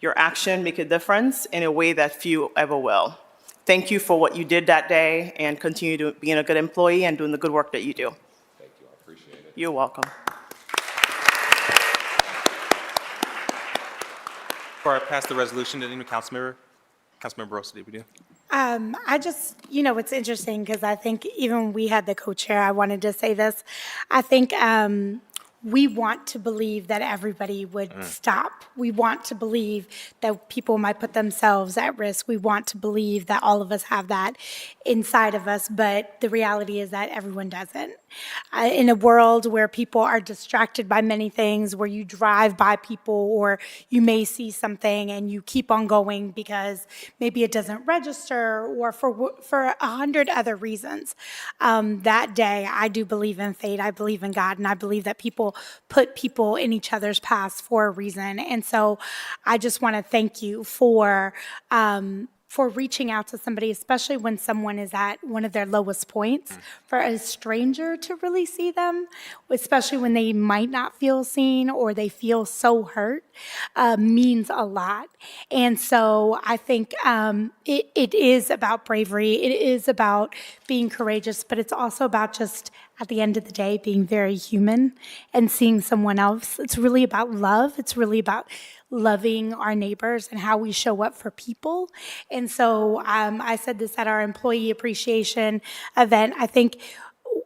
Your action make a difference in a way that few ever will. Thank you for what you did that day, and continue being a good employee and doing the good work that you do. Thank you, I appreciate it. You're welcome. Before I pass the resolution, did any Councilmember Rosa, did we do? I just, it's interesting because I think even we had the co-chair, I wanted to say this. I think we want to believe that everybody would stop. We want to believe that people might put themselves at risk. We want to believe that all of us have that inside of us, but the reality is that everyone doesn't. In a world where people are distracted by many things, where you drive by people or you may see something and you keep on going because maybe it doesn't register or for 100 other reasons. That day, I do believe in fate. I believe in God, and I believe that people put people in each other's paths for a reason. And so I just want to thank you for reaching out to somebody, especially when someone is at one of their lowest points, for a stranger to really see them, especially when they might not feel seen or they feel so hurt, means a lot. And so I think it is about bravery. It is about being courageous, but it's also about just, at the end of the day, being very human and seeing someone else. It's really about love. It's really about loving our neighbors and how we show up for people. And so I said this at our employee appreciation event. I think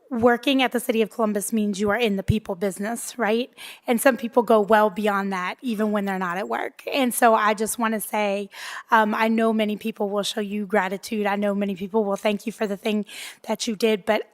working at the City of Columbus means you are in the people business, right? And some people go well beyond that, even when they're not at work. And so I just want to say, I know many people will show you gratitude. I know many people will thank you for the thing that you did, but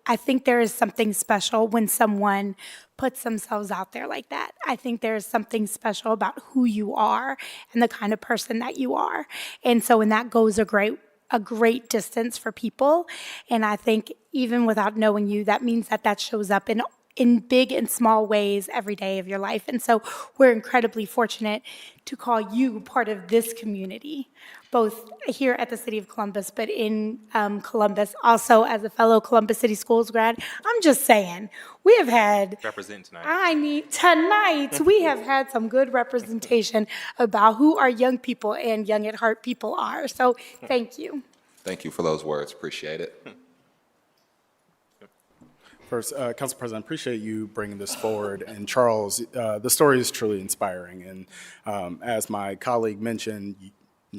I think there is something special when someone puts themselves out there like that. I think there is something special about who you are and the kind of person that you are. And so, and that goes a great distance for people. And I think even without knowing you, that means that shows up in big and small ways every day of your life. And so we're incredibly fortunate to call you part of this community, both here at the City of Columbus, but in Columbus, also as a fellow Columbus City Schools grad. I'm just saying, we have had... Represent tonight. Tonight, we have had some good representation about who our young people and young at heart people are. So thank you. Thank you for those words, appreciate it. First, Council President, I appreciate you bringing this forward. And Charles, the story is truly inspiring. And as my colleague mentioned,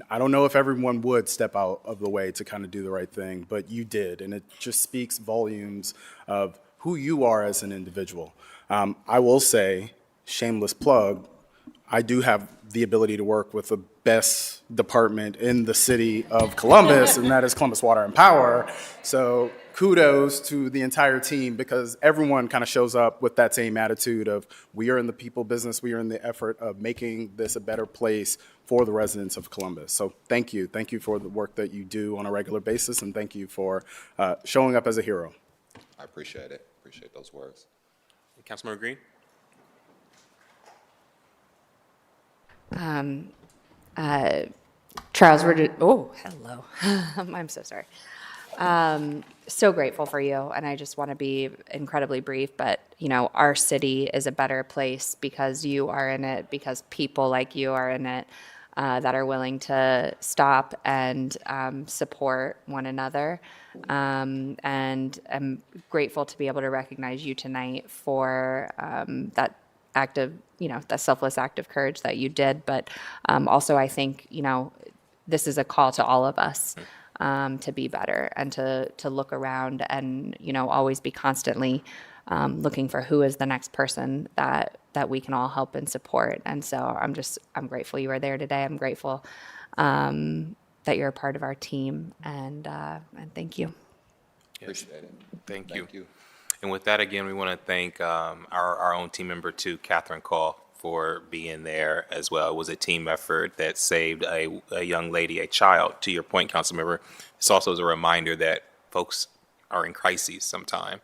I don't know if everyone would step out of the way to kind of do the right thing, but you did. And it just speaks volumes of who you are as an individual. I will say, shameless plug, I do have the ability to work with the best department in the city of Columbus, and that is Columbus Water and Power. So kudos to the entire team, because everyone kind of shows up with that same attitude of, we are in the people business, we are in the effort of making this a better place for the residents of Columbus. So thank you. Thank you for the work that you do on a regular basis, and thank you for showing up as a hero. I appreciate it. Appreciate those words. Councilmember Green? Charles, hello. I'm so sorry. So grateful for you, and I just want to be incredibly brief, but our city is a better place because you are in it, because people like you are in it, that are willing to stop and support one another. And I'm grateful to be able to recognize you tonight for that act of, that selfless act of courage that you did. But also, I think, this is a call to all of us to be better and to look around and, always be constantly looking for who is the next person that we can all help and support. And so I'm grateful you were there today. I'm grateful that you're a part of our team, and thank you. Appreciate it. Thank you. And with that, again, we want to thank our own team member too, Catherine Call, for being there as well. It was a team effort that saved a young lady, a child. To your point, Councilmember, this also is a reminder that folks are in crises sometime.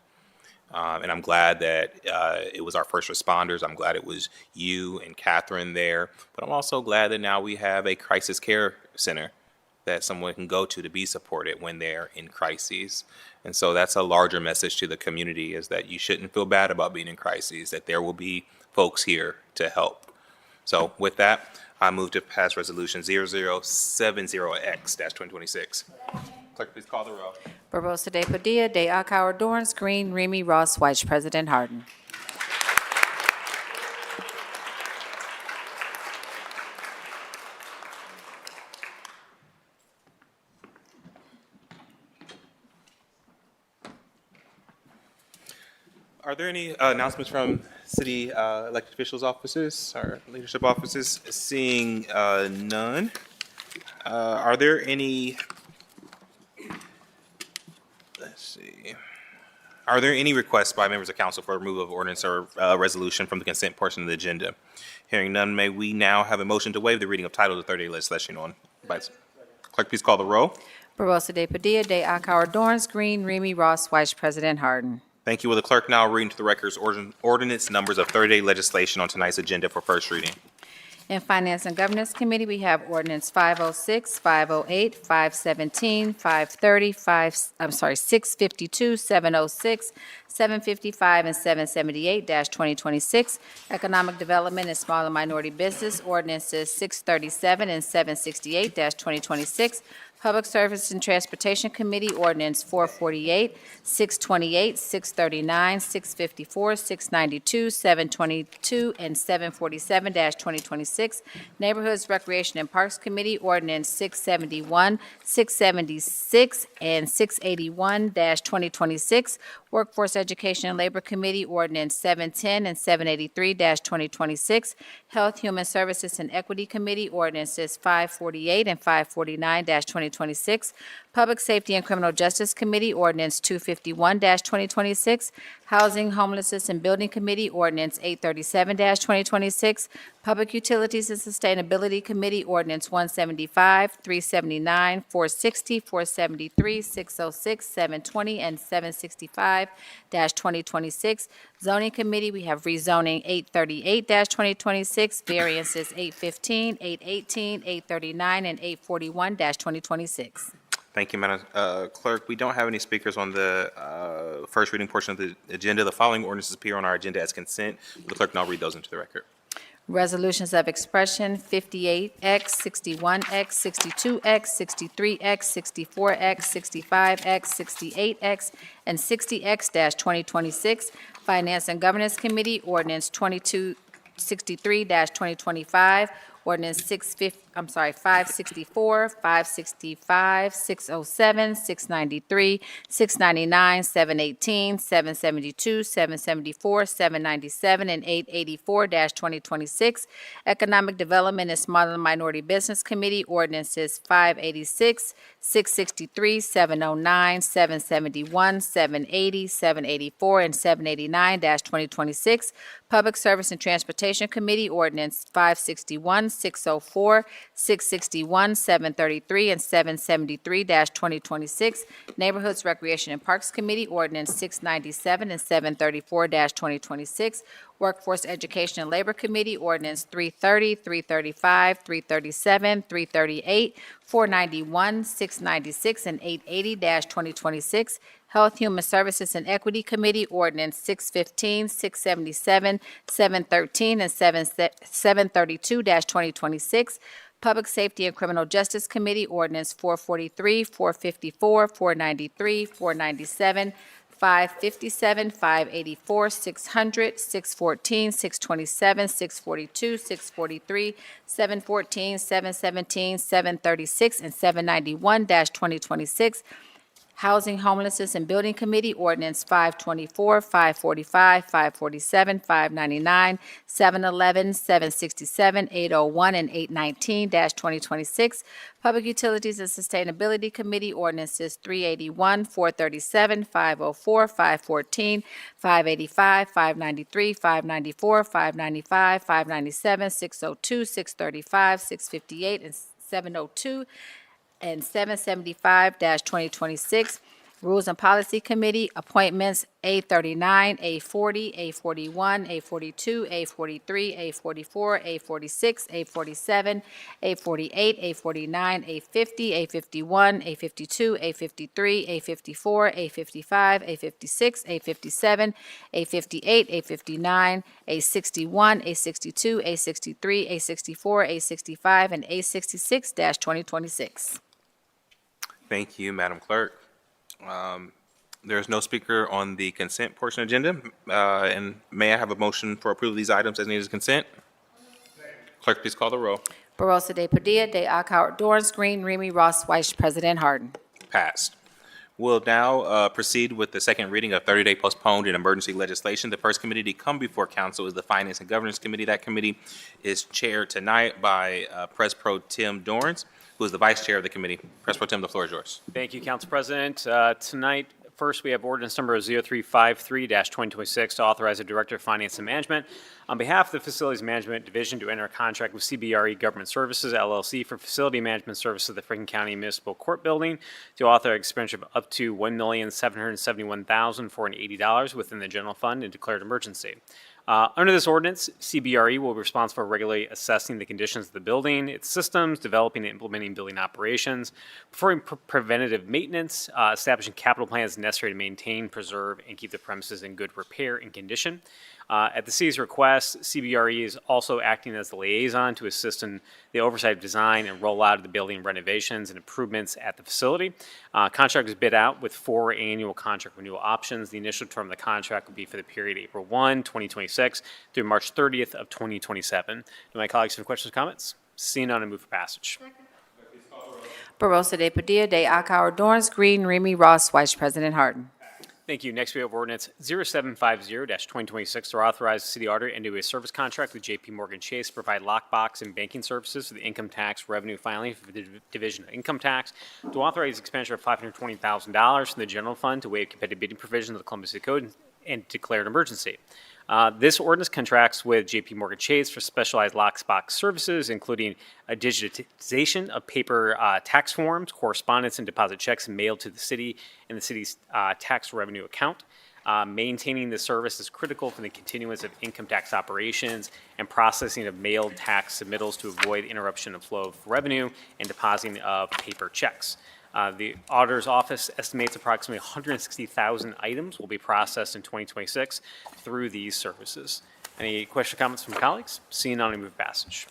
And I'm glad that it was our first responders. I'm glad it was you and Catherine there. But I'm also glad that now we have a crisis care center that someone can go to be supported when they're in crises. And so that's a larger message to the community, is that you shouldn't feel bad about being in crises, that there will be folks here to help. So with that, I move to pass resolution 0070X-2026. Clerk, please call the roll. Barosa de Padilla, de Akauer, Dorrance Green, Remy Ross, Vice President Harden. Are there any announcements from city elected officials' offices or leadership offices? Seeing none. Are there any, let's see. Are there any requests by members of council for removal of ordinance or resolution from the consent portion of the agenda? Hearing none, may we now have a motion to waive the reading of title of the third day legislation on. Clerk, please call the roll. Barosa de Padilla, de Akauer, Dorrance Green, Remy Ross, Vice President Harden. Thank you. Will the clerk now read into the records ordinance numbers of third day legislation on tonight's agenda for first reading? In Finance and Governance Committee, we have ordinance 506, 508, 517, 530, 652, 706, 755, and 778-2026. Economic Development and Small and Minority Business, ordinances 637 and 768-2026. Public Service and Transportation Committee, ordinance 448, 628, 639, 654, 692, 722, and 747-2026. Neighborhoods, Recreation, and Parks Committee, ordinance 671, 676, and 681-2026. Workforce Education and Labor Committee, ordinance 710 and 783-2026. Health, Human Services, and Equity Committee, ordinances 548 and 549-2026. Public Safety and Criminal Justice Committee, ordinance 251-2026. Housing, Homelessness, and Building Committee, ordinance 837-2026. Public Utilities and Sustainability Committee, ordinance 175, 379, 460, 473, 606, 720, and 765-2026. Zoning Committee, we have rezoning 838-2026, variances 815, 818, 839, and 841-2026. Thank you, Madam Clerk. We don't have any speakers on the first reading portion of the agenda. The following ordinances appear on our agenda as consent. Will the clerk now read those into the record? Resolutions of expression 58X, 61X, 62X, 63X, 64X, 65X, 68X, and 60X-2026. Finance and Governance Committee, ordinance 2263-2025. Ordinance 564, 565, 607, 693, 699, 718, 772, 774, 797, and 884-2026. Economic Development and Small and Minority Business Committee, ordinances 586, 663, 709, 771, 780, 784, and 789-2026. Public Service and Transportation Committee, ordinance 561, 604, 661, 733, and 773-2026. Neighborhoods, Recreation, and Parks Committee, ordinance 697 and 734-2026. Workforce Education and Labor Committee, ordinance 330, 335, 337, 338, 491, 696, and 880-2026. Health, Human Services, and Equity Committee, ordinance 615, 677, 713, and 732-2026. Public Safety and Criminal Justice Committee, ordinance 443, 454, 493, 497, 557, 584, 600, 614, 627, 642, 643, 714, 717, 736, and 791-2026. Housing, Homelessness, and Building Committee, Ordinance 524, 545, 547, 599, 711, 767, 801, and 819-2026. Public Utilities and Sustainability Committee, Ordinances 381, 437, 504, 514, 585, 593, 594, 595, 597, 602, 635, 658, and 702, and 775-2026. Rules and Policy Committee, appointments A39, A40, A41, A42, A43, A44, A46, A47, A48, A49, A50, A51, A52, A53, A54, A55, A56, A57, A58, A59, A61, A62, A63, A64, A65, and A66-2026. Thank you, Madam Clerk. There's no speaker on the consent portion of the agenda. And may I have a motion for approval of these items as needed as consent? Clerk, please call the roll. Barosa de Padilla, de Alcott, Dorance Green, Remy Ross, Vice President Harden. Passed. We'll now proceed with the second reading of 30-day postponed and emergency legislation. The first committee to come before council is the Finance and Governance Committee. That committee is chaired tonight by Pres Pro Tem Dorance, who is the vice chair of the committee. Pres Pro Tem, the floor is yours. Thank you, Council President. Tonight, first, we have ordinance number 0353-2026 to authorize the Director of Finance and Management on behalf of the Facilities Management Division to enter a contract with CBRE Government Services, LLC, for facility management services of the Franklin County Municipal Court Building to authorize expenditure of up to $1,771,480 within the general fund and declared emergency. Under this ordinance, CBRE will be responsible for regularly assessing the conditions of the building, its systems, developing and implementing building operations, performing preventative maintenance, establishing capital plans necessary to maintain, preserve, and keep the premises in good repair and condition. At the city's request, CBRE is also acting as the liaison to assist in the oversight of design and rollout of the building renovations and improvements at the facility. Contract is bid out with 4 annual contract renewal options. The initial term of the contract will be for the period April 1, 2026 through March 30th of 2027. Do my colleagues have questions or comments? Seeing none, I move for passage. Barosa de Padilla, de Alcott, Dorance Green, Remy Ross, Vice President Harden. Thank you. Next, we have ordinance 0750-2026 to authorize the city auditor into a service contract with J.P. Morgan Chase to provide lockbox and banking services for the income tax revenue filing for the Division of Income Tax, to authorize expenditure of $520,000 from the general fund to waive competitive bidding provisions of the Columbus City Code and declare an emergency. This ordinance contracts with J.P. Morgan Chase for specialized lockbox services, including a digitization of paper tax forms, correspondence, and deposit checks mailed to the city and the city's tax revenue account. Maintaining the service is critical for the continuance of income tax operations and processing of mailed tax submittals to avoid interruption of flow of revenue and depositing of paper checks. The auditor's office estimates approximately 160,000 items will be processed in 2026 through these services. Any questions or comments from colleagues? Seeing none, I move passage.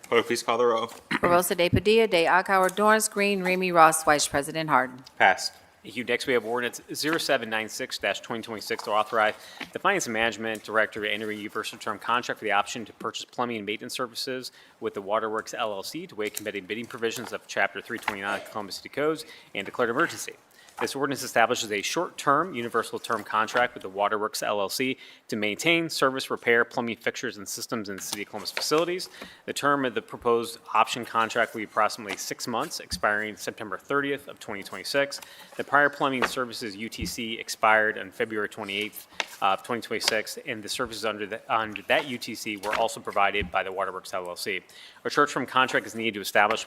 Clerk, please call the roll. Barosa de Padilla, de Alcott, Dorance Green, Remy Ross, Vice President Harden. Passed. Thank you. Next, we have ordinance 0796-2026 to authorize the Finance and Management Director to enter a universal term contract for the option to purchase plumbing and maintenance services with the Waterworks LLC to waive competitive bidding provisions of Chapter 329 of the Columbus City Codes and declared emergency. This ordinance establishes a short-term, universal term contract with the Waterworks LLC to maintain, service, repair plumbing fixtures and systems in the City of Columbus facilities. The term of the proposed option contract will be approximately 6 months, expiring September 30th of 2026. The prior plumbing services UTC expired on February 28th of 2026, and the services under that UTC were also provided by the Waterworks LLC. A short-term contract is needed to establish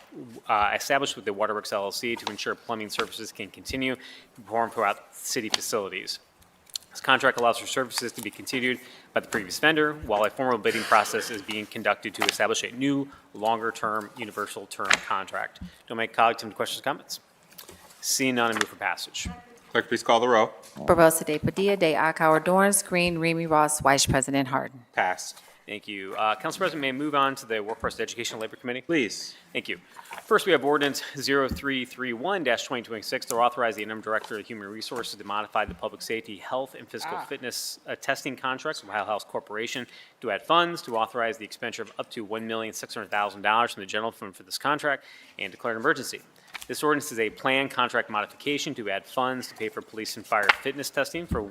with the Waterworks LLC to ensure plumbing services can continue to perform throughout city facilities. This contract allows for services to be continued by the previous vendor while a formal bidding process is being conducted to establish a new, longer-term, universal term contract. Do my colleagues have any questions or comments? Seeing none, I move for passage. Clerk, please call the roll. Barosa de Padilla, de Alcott, Dorance Green, Remy Ross, Vice President Harden. Passed. Thank you. Council President, may I move on to the Workforce Education and Labor Committee? Please. Thank you. First, we have ordinance 0331-2026 to authorize the interim director of Human Resources to modify the public safety, health, and physical fitness testing contracts with Ohio House Corporation to add funds, to authorize the expenditure of up to $1,600,000 from the general fund for this contract, and declare an emergency. This ordinance is a planned contract modification to add funds to pay for police and fire fitness testing for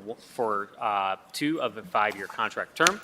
2 of a 5-year contract term.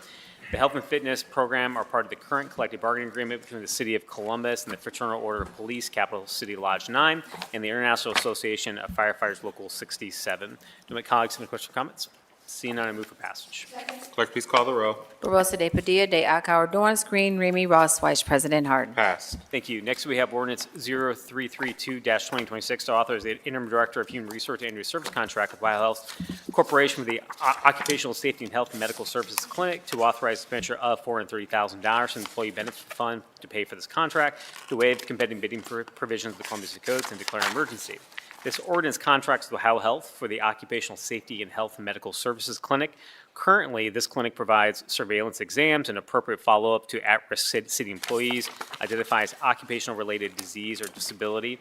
The health and fitness program are part of the current collective bargaining agreement between the City of Columbus and the Fraternal Order of Police, Capital City Lodge 9, and the International Association of Firefighters Local 67. Do my colleagues have any questions or comments? Seeing none, I move for passage. Clerk, please call the row. Barosa de Padilla, de Akauer, Dorance Green, Remy Ross, Vice President Harden. Passed. Thank you. Next, we have ordinance 0332-2026 to authorize the interim director of human resource and service contract with BioHealth Corporation with the Occupational Safety and Health and Medical Services Clinic to authorize expenditure of $430,000 from the Employee Benefit Fund to pay for this contract, to waive competitive bidding provisions of the Columbus City Codes, and declare an emergency. This ordinance contracts with Ohio Health for the Occupational Safety and Health and Medical Services Clinic. Currently, this clinic provides surveillance exams and appropriate follow-up to at-risk city employees, identifies occupational-related disease or disability,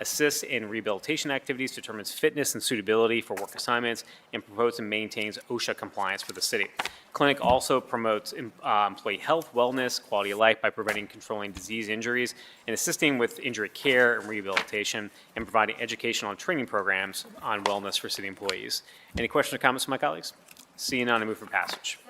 assists in rehabilitation activities, determines fitness and suitability for work assignments, and promotes and maintains OSHA compliance for the city. Clinic also promotes employee health, wellness, quality of life by preventing and controlling disease injuries, and assisting with injury care and rehabilitation, and providing educational and training programs on wellness for city employees. Any questions or comments from my colleagues? Seeing none, I move for passage.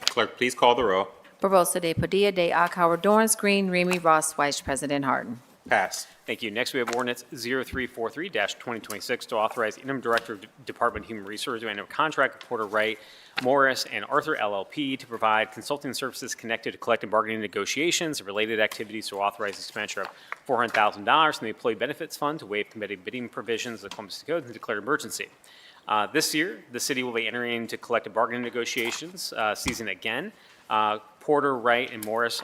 Clerk, please call the row. Barosa de Padilla, de Akauer, Dorance Green, Remy Ross, Vice President Harden. Passed. Thank you. Next, we have ordinance 0343-2026 to authorize interim director of Department of Human Resources to enter a contract with Porter Wright, Morris, and Arthur LLP to provide consulting services connected to collective bargaining negotiations and related activities to authorize expenditure of $400,000 from the Employee Benefits Fund to waive competitive bidding provisions of the Columbus City Code and declare an emergency. This year, the city will be entering into collective bargaining negotiations season again. Porter, Wright, and Morris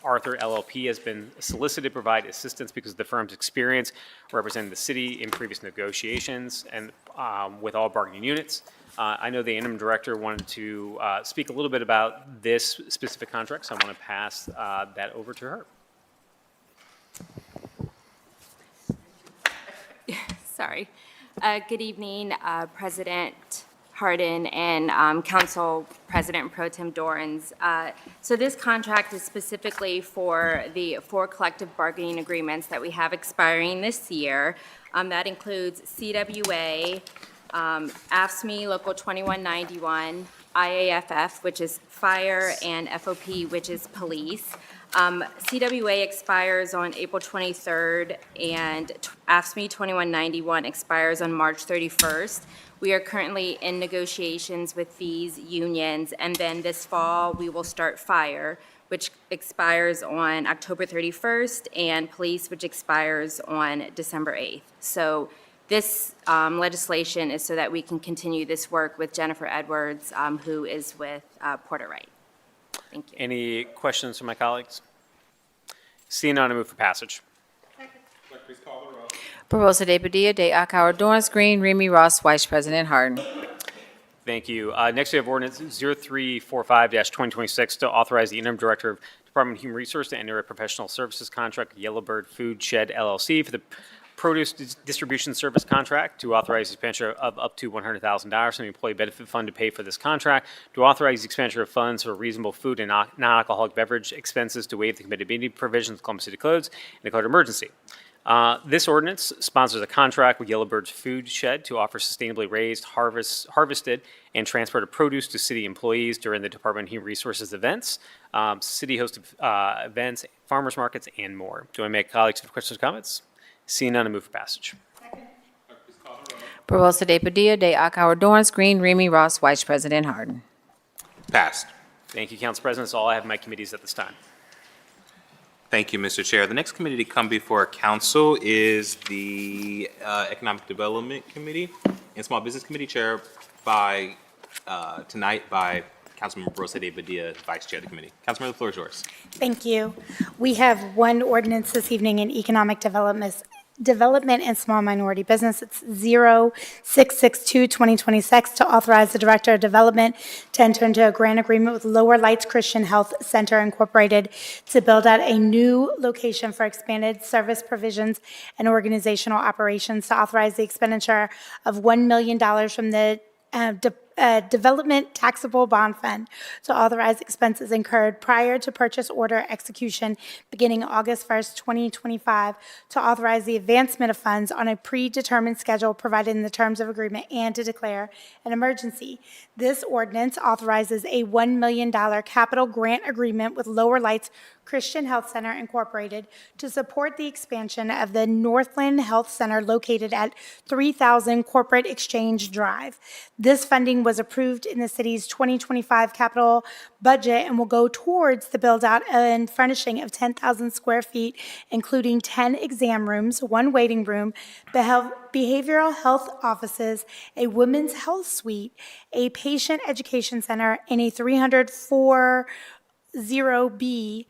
Arthur LLP has been solicited to provide assistance because of the firm's experience representing the city in previous negotiations and with all bargaining units. I know the interim director wanted to speak a little bit about this specific contract, so I want to pass that over to her. Sorry. Good evening, President Harden and Council President Pro Tem Dorans. So this contract is specifically for the 4 collective bargaining agreements that we have expiring this year. That includes CWA, AFSCME Local 2191, IAFF, which is fire, and FOP, which is police. CWA expires on April 23rd, and AFSCME 2191 expires on March 31st. We are currently in negotiations with these unions, and then this fall, we will start fire, which expires on October 31st, and police, which expires on December 8th. So this legislation is so that we can continue this work with Jennifer Edwards, who is with Porter Wright. Thank you. Any questions from my colleagues? Seeing none, I move for passage. Clerk, please call the row. Barosa de Padilla, de Akauer, Dorance Green, Remy Ross, Vice President Harden. Thank you. Next, we have ordinance 0345-2026 to authorize the interim director of Department of Human Resources to enter a professional services contract with Yellowbird Food Shed LLC for the produce distribution service contract, to authorize the expenditure of up to $100,000 from the Employee Benefit Fund to pay for this contract, to authorize the expenditure of funds for reasonable food and non-alcoholic beverage expenses, to waive the committed bidding provisions of the Columbus City Codes, and declare an emergency. This ordinance sponsors a contract with Yellowbird's Food Shed to offer sustainably raised, harvested, and transported produce to city employees during the Department of Human Resources events, city-hosted events, farmers markets, and more. Do I make colleagues have questions or comments? Seeing none, I move for passage. Barosa de Padilla, de Akauer, Dorance Green, Remy Ross, Vice President Harden. Passed. Thank you, Council President. That's all I have in my committees at this time. Thank you, Mr. Chair. The next committee to come before council is the Economic Development Committee and Small Business Committee, chaired by tonight by Councilmember Barosa de Padilla, Vice Chair of the committee. Councilmember, the floor is yours. Thank you. We have one ordinance this evening in economic development and small minority business. It's 0662-2026 to authorize the Director of Development to enter into a grant agreement with Lower Lights Christian Health Center Incorporated to build out a new location for expanded service provisions and organizational operations, to authorize the expenditure of $1 million from the Development Taxable Bond Fund to authorize expenses incurred prior to purchase order execution beginning August 1st, 2025, to authorize the advancement of funds on a predetermined schedule provided in the terms of agreement and to declare an emergency. This ordinance authorizes a $1 million capital grant agreement with Lower Lights Christian Health Center Incorporated to support the expansion of the Northland Health Center located at 3000 Corporate Exchange Drive. This funding was approved in the city's 2025 capital budget and will go towards the build-out and furnishing of 10,000 square feet, including 10 exam rooms, 1 waiting room, behavioral health offices, a women's health suite, a patient education center, and a 340B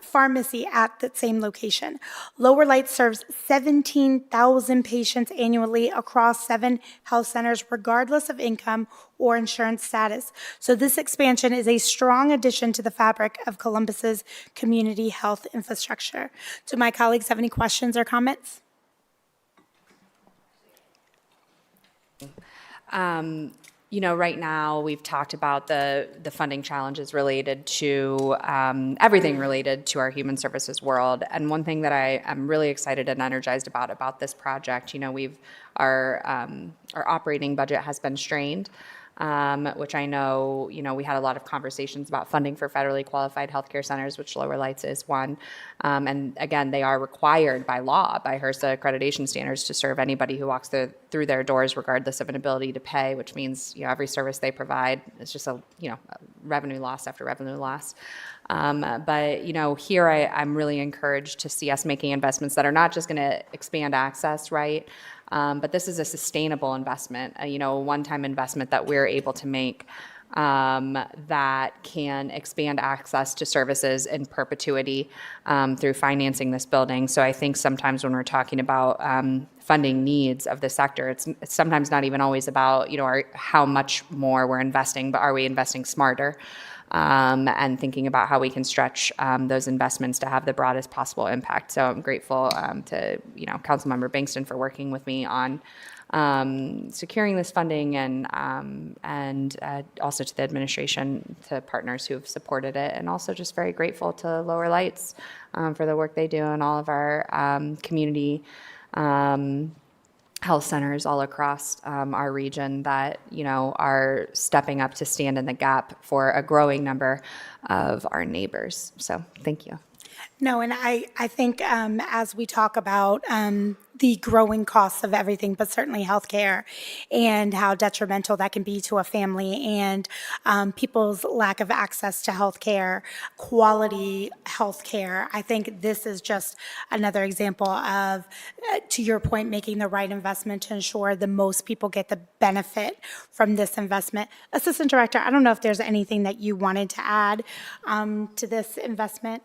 pharmacy at that same location. Lower Lights serves 17,000 patients annually across 7 health centers, regardless of income or insurance status. So this expansion is a strong addition to the fabric of Columbus's community health infrastructure. Do my colleagues have any questions or comments? Right now, we've talked about the funding challenges related to everything related to our human services world. And one thing that I am really excited and energized about this project, our operating budget has been strained, which I know, we had a lot of conversations about funding for federally qualified healthcare centers, which Lower Lights is one. And again, they are required by law, by HRSA accreditation standards, to serve anybody who walks through their doors, regardless of an ability to pay, which means, every service they provide is just a revenue loss after revenue loss. But here I'm really encouraged to see us making investments that are not just going to expand access, right? But this is a sustainable investment, a one-time investment that we're able to make that can expand access to services in perpetuity through financing this building. So I think sometimes when we're talking about funding needs of the sector, it's sometimes not even always about how much more we're investing, but are we investing smarter? And thinking about how we can stretch those investments to have the broadest possible impact. So I'm grateful to Councilmember Bankston for working with me on securing this funding, and also to the administration, to partners who have supported it, and also just very grateful to Lower Lights for the work they do and all of our community health centers all across our region that are stepping up to stand in the gap for a growing number of our neighbors. So thank you. No, and I think as we talk about the growing costs of everything, but certainly healthcare, and how detrimental that can be to a family, and people's lack of access to healthcare, quality healthcare, I think this is just another example of, to your point, making the right investment to ensure the most people get the benefit from this investment. Assistant Director, I don't know if there's anything that you wanted to add to this investment.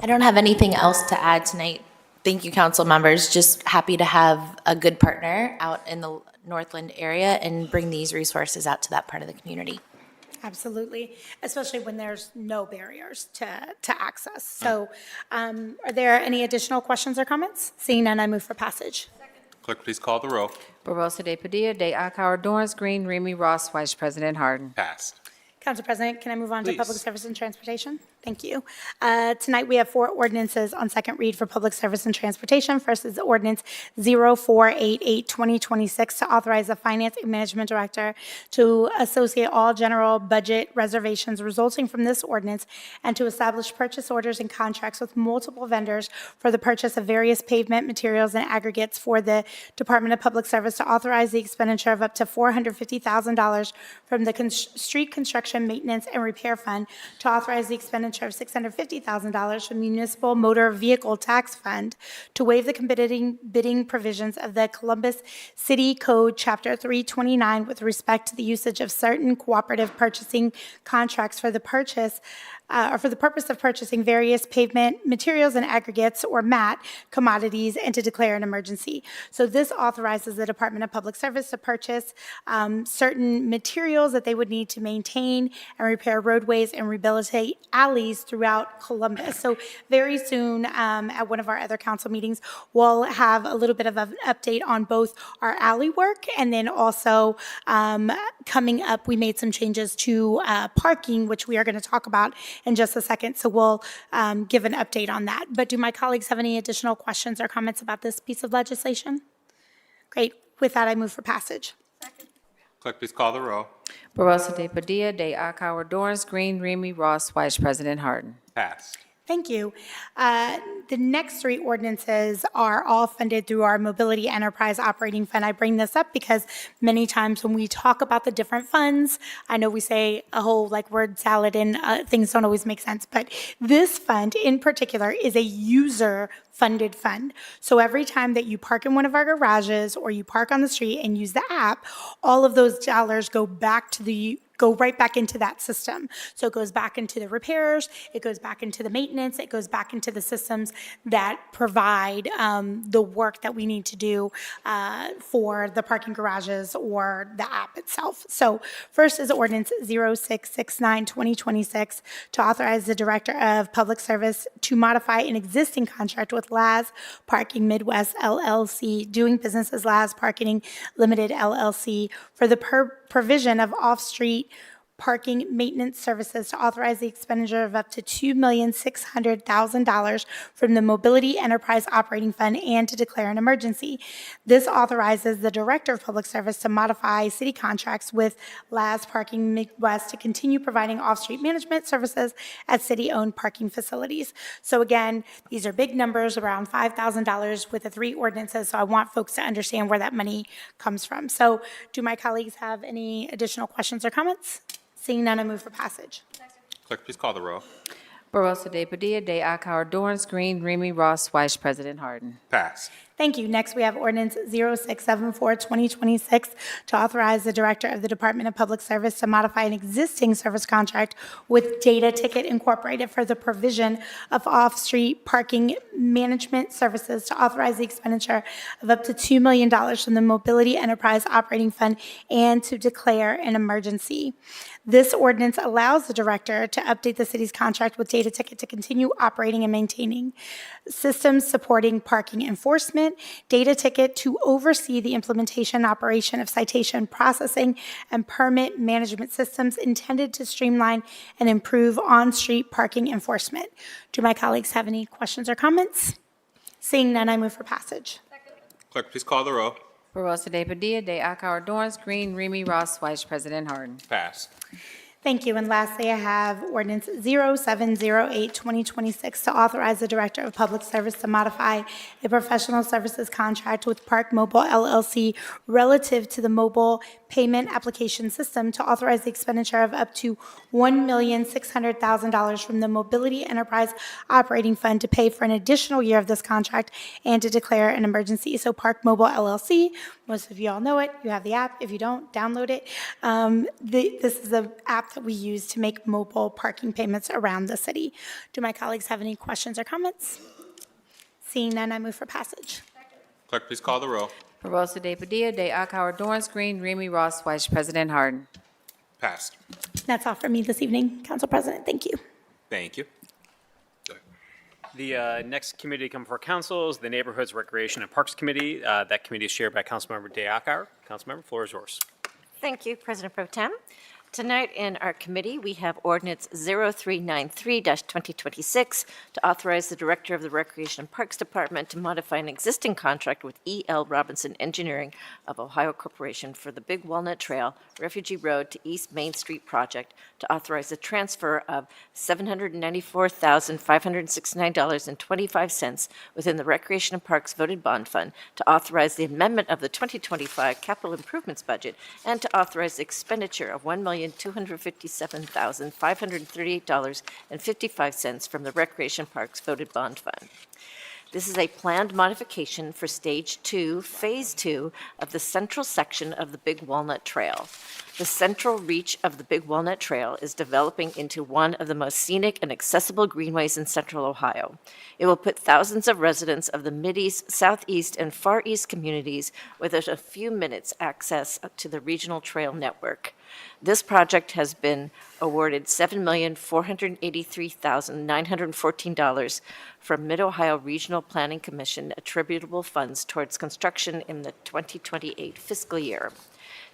I don't have anything else to add tonight. Thank you, council members. Just happy to have a good partner out in the Northland area and bring these resources out to that part of the community. Absolutely, especially when there's no barriers to access. So are there any additional questions or comments? Seeing none, I move for passage. Clerk, please call the row. Barosa de Padilla, de Akauer, Dorrance Green, Remy Ross, Vice President Harden. Passed. Council President, can I move on Please. to Public Service and Transportation? Thank you. Tonight, we have 4 ordinances on second read for Public Service and Transportation. First is Ordinance 0488-2026 to authorize the Finance and Management Director to associate all general budget reservations resulting from this ordinance and to establish purchase orders and contracts with multiple vendors for the purchase of various pavement materials and aggregates for the Department of Public Service, to authorize the expenditure of up to $450,000 from the Street Construction Maintenance and Repair Fund, to authorize the expenditure of $650,000 from Municipal Motor Vehicle Tax Fund, to waive the competing bidding provisions of the Columbus City Code Chapter 329 with respect to the usage of certain cooperative purchasing contracts for the purchase or for the purpose of purchasing various pavement materials and aggregates, or MAT, commodities, and to declare an emergency. So this authorizes the Department of Public Service to purchase certain materials that they would need to maintain and repair roadways and rehabilitate alleys throughout Columbus. So very soon, at one of our other council meetings, we'll have a little bit of an update on both our alley work, and then also coming up, we made some changes to parking, which we are going to talk about in just a second. So we'll give an update on that. But do my colleagues have any additional questions or comments about this piece of legislation? Great. With that, I move for passage. Clerk, please call the row. Barosa de Padilla, de Akauer, Dorrance, Green, Remy, Ross, Vice President Harden. Passed. Thank you. The next three ordinances are all funded through our Mobility Enterprise Operating Fund. I bring this up because many times when we talk about the different funds, I know we say a whole word salad and things don't always make sense, but this fund in particular is a user-funded fund. So every time that you park in one of our garages or you park on the street and use the app, all of those dollars go right back into that system. So it goes back into the repairs, it goes back into the maintenance, it goes back into the systems that provide the work that we need to do for the parking garages or the app itself. So first is ordinance 0669-2026 to authorize the Director of Public Service to modify an existing contract with Laz Parking Midwest LLC, doing business as Laz Parking Limited LLC, for the provision of off-street parking maintenance services to authorize the expenditure of up to $2,600,000 from the Mobility Enterprise Operating Fund and to declare an emergency. This authorizes the Director of Public Service to modify city contracts with Laz Parking Midwest to continue providing off-street management services at city-owned parking facilities. So again, these are big numbers, around $5,000 with the three ordinances, so I want folks to understand where that money comes from. So do my colleagues have any additional questions or comments? Seeing none, I move for passage. Clerk, please call the row. Barosa de Padilla, de Akauer, Dorrance, Green, Remy, Ross, Vice President Harden. Passed. Thank you. Next, we have ordinance 0674-2026 to authorize the Director of the Department of Public Service to modify an existing service contract with Data Ticket Incorporated for the provision of off-street parking management services to authorize the expenditure of up to $2 million from the Mobility Enterprise Operating Fund and to declare an emergency. This ordinance allows the Director to update the city's contract with Data Ticket to continue operating and maintaining systems supporting parking enforcement, Data Ticket to oversee the implementation and operation of citation processing and permit management systems intended to streamline and improve on-street parking enforcement. Do my colleagues have any questions or comments? Seeing none, I move for passage. Clerk, please call the row. Barosa de Padilla, de Akauer, Dorrance, Green, Remy, Ross, Vice President Harden. Passed. Thank you. And lastly, I have ordinance 0708-2026 to authorize the Director of Public Service to modify a professional services contract with Park Mobile LLC relative to the mobile payment application system to authorize the expenditure of up to $1,600,000 from the Mobility Enterprise Operating Fund to pay for an additional year of this contract and to declare an emergency. So Park Mobile LLC, most of you all know it. You have the app. If you don't, download it. This is an app that we use to make mobile parking payments around the city. Do my colleagues have any questions or comments? Seeing none, I move for passage. Clerk, please call the row. Barosa de Padilla, de Akauer, Dorrance, Green, Remy, Ross, Vice President Harden. Passed. That's all for me this evening, Council President. Thank you. Thank you. The next committee to come before council is the Neighborhoods, Recreation, and Parks Committee. That committee is chaired by Councilmember De Akauer. Councilmember, floor is yours. Thank you, President Pro Tem. Tonight in our committee, we have ordinance 0393-2026 to authorize the Director of the Recreation and Parks Department to modify an existing contract with E.L. Robinson Engineering of Ohio Corporation for the Big Walnut Trail, Refugee Road to East Main Street project to authorize the transfer of $794,569.25 within the Recreation and Parks voted bond fund, to authorize the amendment of the 2025 capital improvements budget, and to authorize the expenditure of $1,257,538.55 from the Recreation Parks voted bond fund. This is a planned modification for Stage 2, Phase 2 of the central section of the Big Walnut Trail. The central reach of the Big Walnut Trail is developing into one of the most scenic and accessible greenways in central Ohio. It will put thousands of residents of the Mideast, Southeast, and Far East communities within a few minutes access to the regional trail network. This project has been awarded $7,483,914 from Mid-Ohio Regional Planning Commission attributable funds towards construction in the 2028 fiscal year.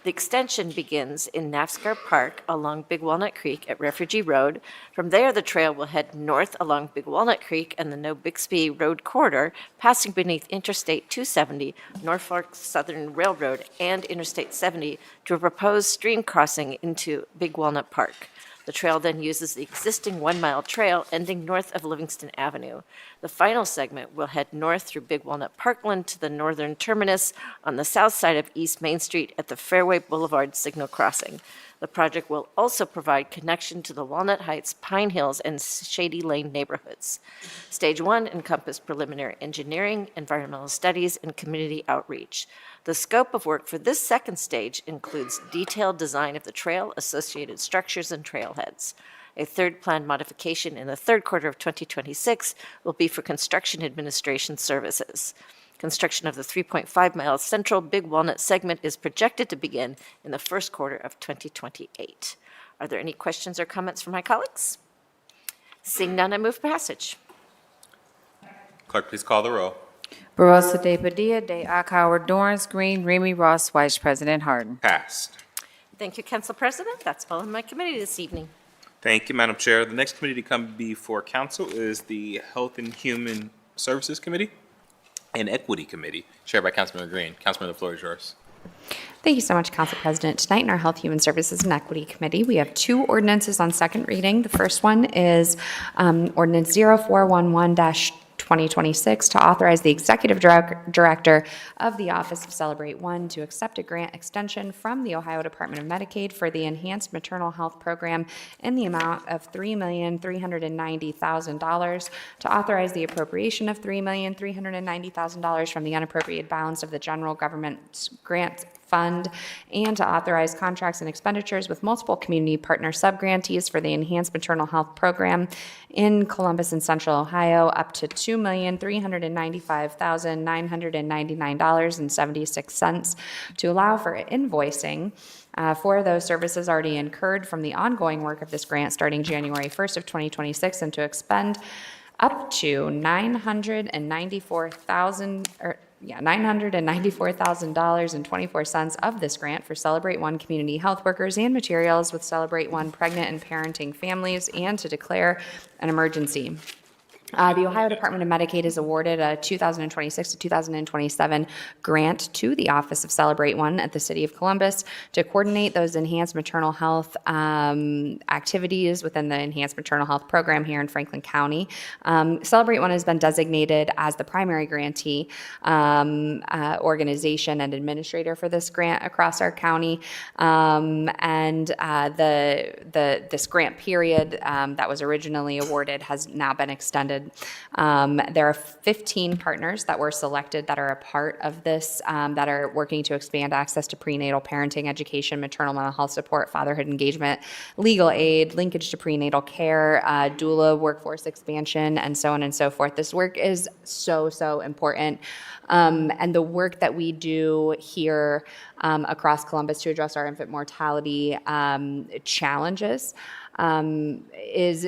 The extension begins in Nafsgar Park along Big Walnut Creek at Refugee Road. From there, the trail will head north along Big Walnut Creek and the No-Bixby Road corridor, passing beneath Interstate 270, Norfolk Southern Railroad, and Interstate 70 to a proposed stream crossing into Big Walnut Park. The trail then uses the existing 1-mile trail ending north of Livingston Avenue. The final segment will head north through Big Walnut Parkland to the northern terminus on the south side of East Main Street at the Fairway Boulevard signal crossing. The project will also provide connection to the Walnut Heights, Pine Hills, and Shady Lane neighborhoods. Stage 1 encompassed preliminary engineering, environmental studies, and community outreach. The scope of work for this second stage includes detailed design of the trail, associated structures, and trailheads. A third planned modification in the third quarter of 2026 will be for construction administration services. Construction of the 3.5-mile central Big Walnut segment is projected to begin in the first quarter of 2028. Are there any questions or comments from my colleagues? Seeing none, I move for passage. Clerk, please call the row. Barosa de Padilla, de Akauer, Dorrance, Green, Remy, Ross, Vice President Harden. Passed. Thank you, Council President. That's all in my committee this evening. Thank you, Madam Chair. The next committee to come before council is the Health and Human Services Committee and Equity Committee, chaired by Councilmember Green. Councilmember, the floor is yours. Thank you so much, Council President. Tonight in our Health, Human Services, and Equity Committee, we have 2 ordinances on second reading. The first one is Ordinance 0411-2026 to authorize the Executive Director of the Office of Celebrate One to accept a grant extension from the Ohio Department of Medicaid for the Enhanced Maternal Health Program in the amount of $3,390,000, to authorize the appropriation of $3,390,000 from the unappropriated balance of the general government grant fund, and to authorize contracts and expenditures with multiple community partner subgrantees for the Enhanced Maternal Health Program in Columbus and Central Ohio up to $2,395,999.76 to allow for invoicing for those services already incurred from the ongoing work of this grant starting January 1st of 2026, and to expend up to $994,024 of this grant for Celebrate One community health workers and materials with Celebrate One pregnant and parenting families, and to declare an emergency. The Ohio Department of Medicaid has awarded a 2026 to 2027 grant to the Office of Celebrate One at the City of Columbus to coordinate those enhanced maternal health activities within the Enhanced Maternal Health Program here in Franklin County. Celebrate One has been designated as the primary grantee organization and administrator for this grant across our county. This grant period that was originally awarded has now been extended. There are 15 partners that were selected that are a part of this, that are working to expand access to prenatal parenting, education, maternal mental health support, fatherhood engagement, legal aid, linkage to prenatal care, doula, workforce expansion, and so on and so forth. This work is so important. And the work that we do here across Columbus to address our infant mortality challenges is,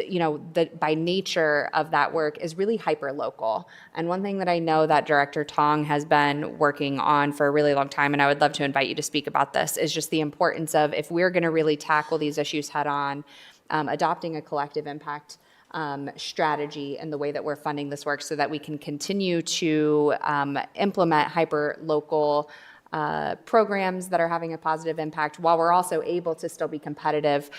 by nature of that work is really hyper-local. And one thing that I know that Director Tong has been working on for a really long time, and I would love to invite you to speak about this, is just the importance of, if we're going to really tackle these issues head-on, adopting a collective impact strategy in the way that we're funding this work so that we can continue to implement hyper-local programs that are having a positive impact while we're also able to still be competitive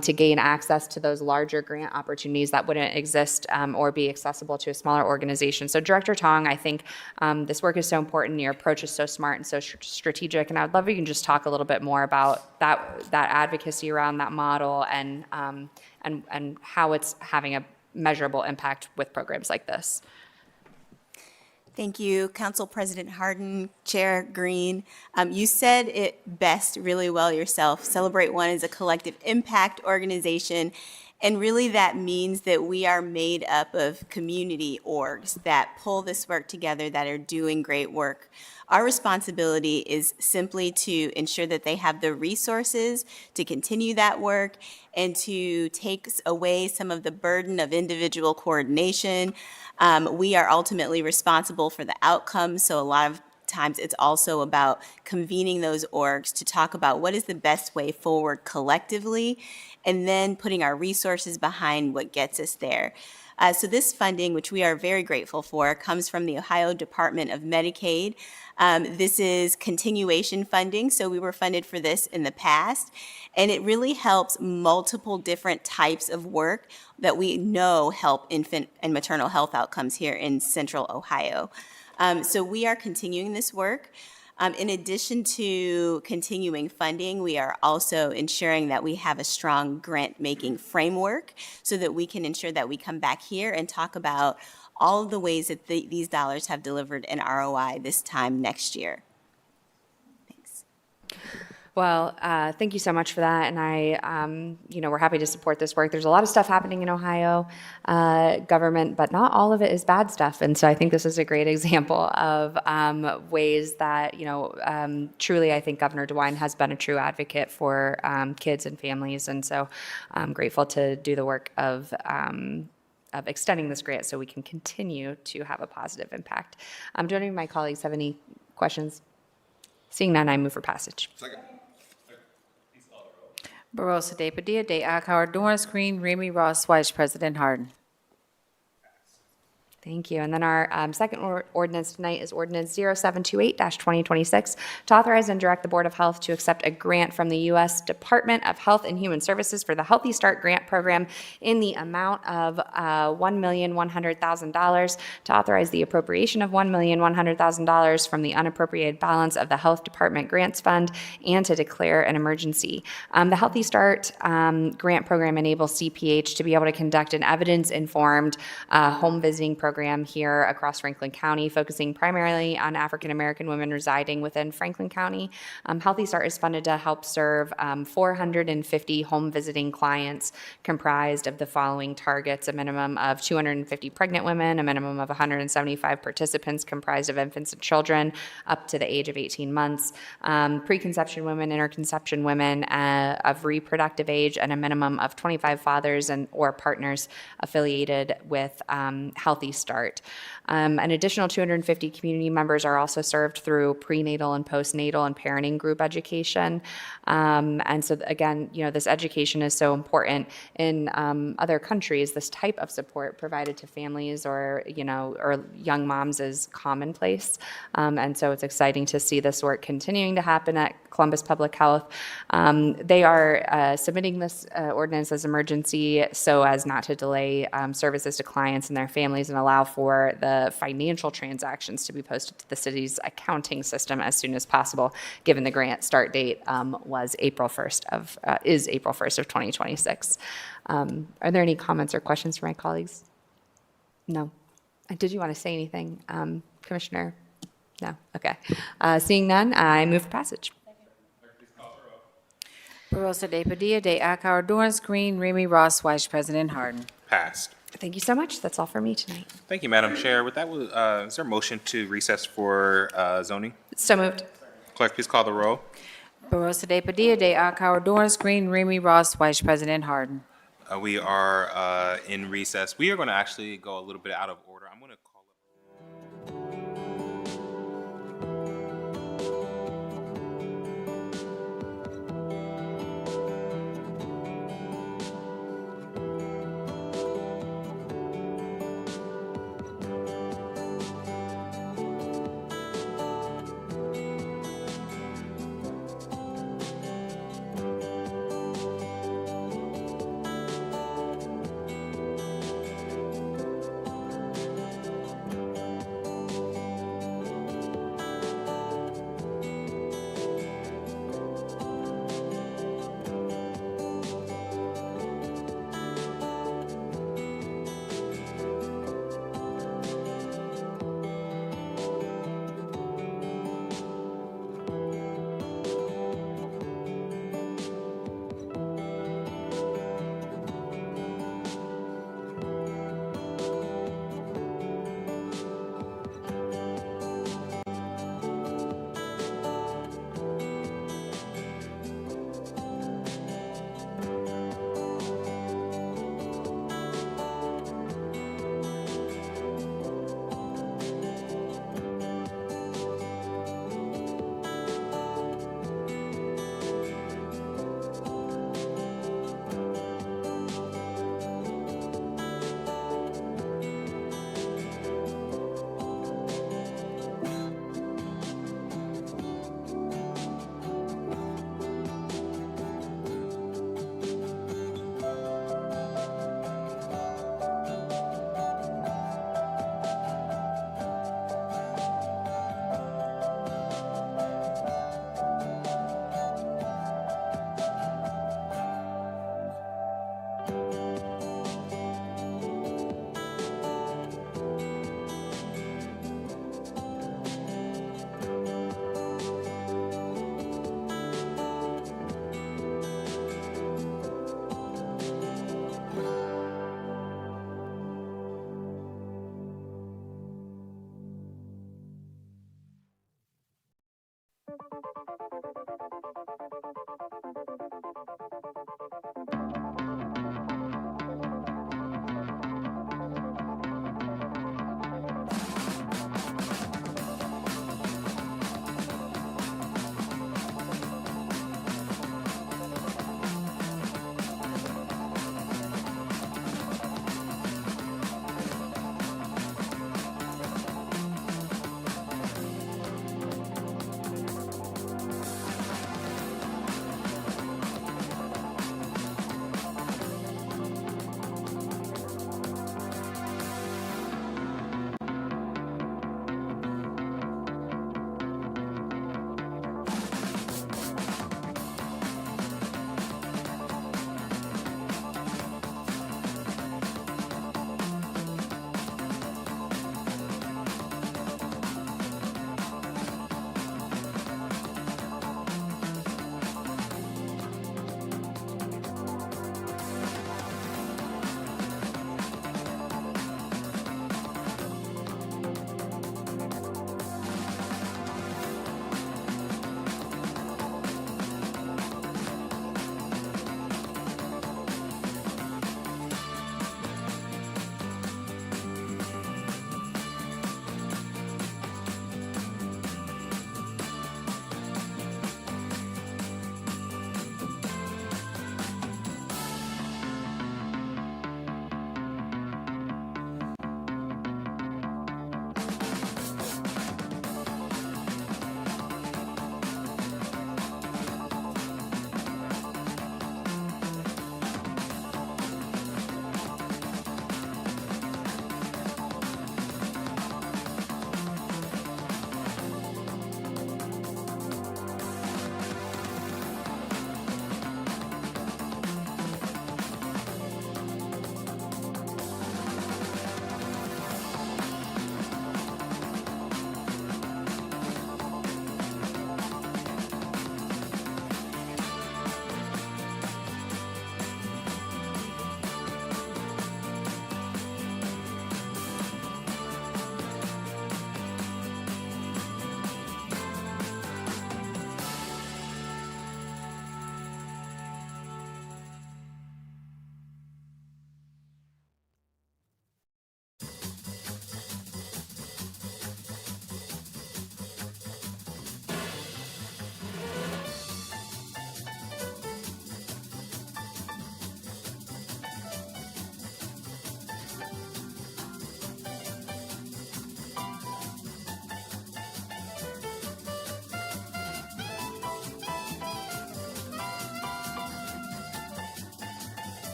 to gain access to those larger grant opportunities that wouldn't exist or be accessible to a smaller organization. So Director Tong, I think this work is so important, your approach is so smart and so strategic, and I would love if you can just talk a little bit more about that advocacy around that model and how it's having a measurable impact with programs like this. Thank you, Council President Harden, Chair Green. You said it best really well yourself. Celebrate One is a collective impact organization, and really that means that we are made up of community orgs that pull this work together, that are doing great work. Our responsibility is simply to ensure that they have the resources to continue that work and to take away some of the burden of individual coordination. We are ultimately responsible for the outcomes, so a lot of times it's also about convening those orgs to talk about what is the best way forward collectively, and then putting our resources behind what gets us there. So this funding, which we are very grateful for, comes from the Ohio Department of Medicaid. This is continuation funding, so we were funded for this in the past, and it really helps multiple different types of work that we know help infant and maternal health outcomes here in Central Ohio. So we are continuing this work. In addition to continuing funding, we are also ensuring that we have a strong grant-making framework so that we can ensure that we come back here and talk about all of the ways that these dollars have delivered an ROI this time next year. Thanks. Well, thank you so much for that, and we're happy to support this work. There's a lot of stuff happening in Ohio government, but not all of it is bad stuff, and so I think this is a great example of ways that, truly I think Governor DeWine has been a true advocate for kids and families, and so I'm grateful to do the work of extending this grant so we can continue to have a positive impact. Do any of my colleagues have any questions? Seeing none, I move for passage. Second. Barosa de Padilla, de Akauer, Dorance Green, Remy Ross, Vice President Harden. Thank you. And then our second ordinance tonight is Ordinance 0728-2026 to authorize and direct the Board of Health to accept a grant from the U.S. Department of Health and Human Services for the Healthy Start Grant Program in the amount of $1,100,000, to authorize the appropriation of $1,100,000 from the unappropriated balance of the Health Department Grants Fund, and to declare an emergency. The Healthy Start Grant Program enables CPH to be able to conduct an evidence-informed home visiting program here across Franklin County, focusing primarily on African American women residing within Franklin County. Healthy Start is funded to help serve 450 home visiting clients comprised of the following targets: a minimum of 250 pregnant women, a minimum of 175 participants comprised of infants and children up to the age of 18 months, preconception women, interconception women of reproductive age, and a minimum of 25 fathers and or partners affiliated with Healthy Start. An additional 250 community members are also served through prenatal and postnatal and parenting group education. And so again, this education is so important in other countries. This type of support provided to families or young moms is commonplace. And so it's exciting to see this work continuing to happen at Columbus Public Health. They are submitting this ordinance as emergency so as not to delay services to clients and their families, and allow for the financial transactions to be posted to the city's accounting system as soon as possible, given the grant start date is April 1st of 2026. Are there any comments or questions from my colleagues? No. Did you want to say anything, Commissioner? No. Okay. Seeing none, I move for passage. Barosa de Padilla, de Akauer, Dorance Green, Remy Ross, Vice President Harden. Passed. Thank you so much. That's all for me tonight. Thank you, Madam Chair. With that, is there a motion to recess for zoning? So moved. Clerk, please call the roll. Barosa de Padilla, de Akauer, Dorance Green, Remy Ross, Vice President Harden. We are in recess. We are going to actually go a little bit out of order. I'm going to call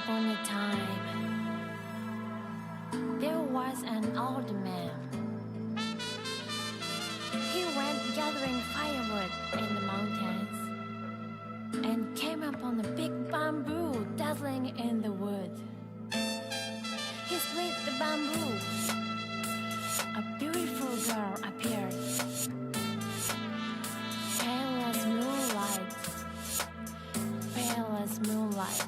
upon a time, there was an old man. He went gathering firewood in the mountains and came upon a big bamboo dazzling in the wood. He split the bamboo. A beautiful girl appeared. Pale as moonlight, pale as moonlight.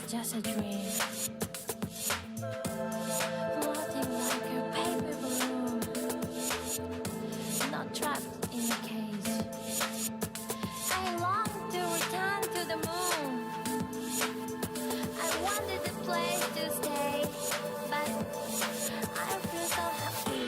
Just a dream, floating like a paper balloon, not trapped in a cage. I long to return to the moon. I wanted a place to stay, but I feel so happy.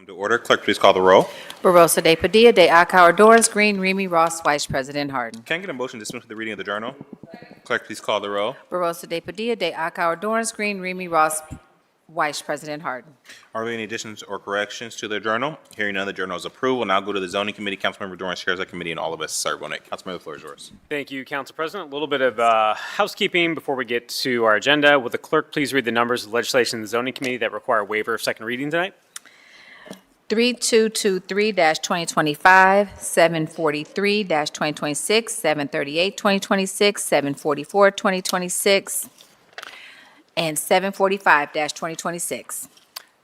Come to order. Clerk, please call the roll. Barosa de Padilla, de Akauer, Dorance Green, Remy Ross, Vice President Harden. Can I get a motion to dismiss with the reading of the journal? Clerk, please call the roll. Barosa de Padilla, de Akauer, Dorance Green, Remy Ross, Vice President Harden. Are there any additions or corrections to the journal? Hearing none, the journal is approved. We'll now go to the zoning committee. Councilmember Dorance chairs that committee, and all of us serve on it. Councilmember, the floor is yours. Thank you, Council President. A little bit of housekeeping before we get to our agenda. Will the clerk please read the numbers of legislation in the zoning committee that require waiver of second reading tonight? 3223-2025, 743-2026, 738-2026, 744-2026, and 745-2026.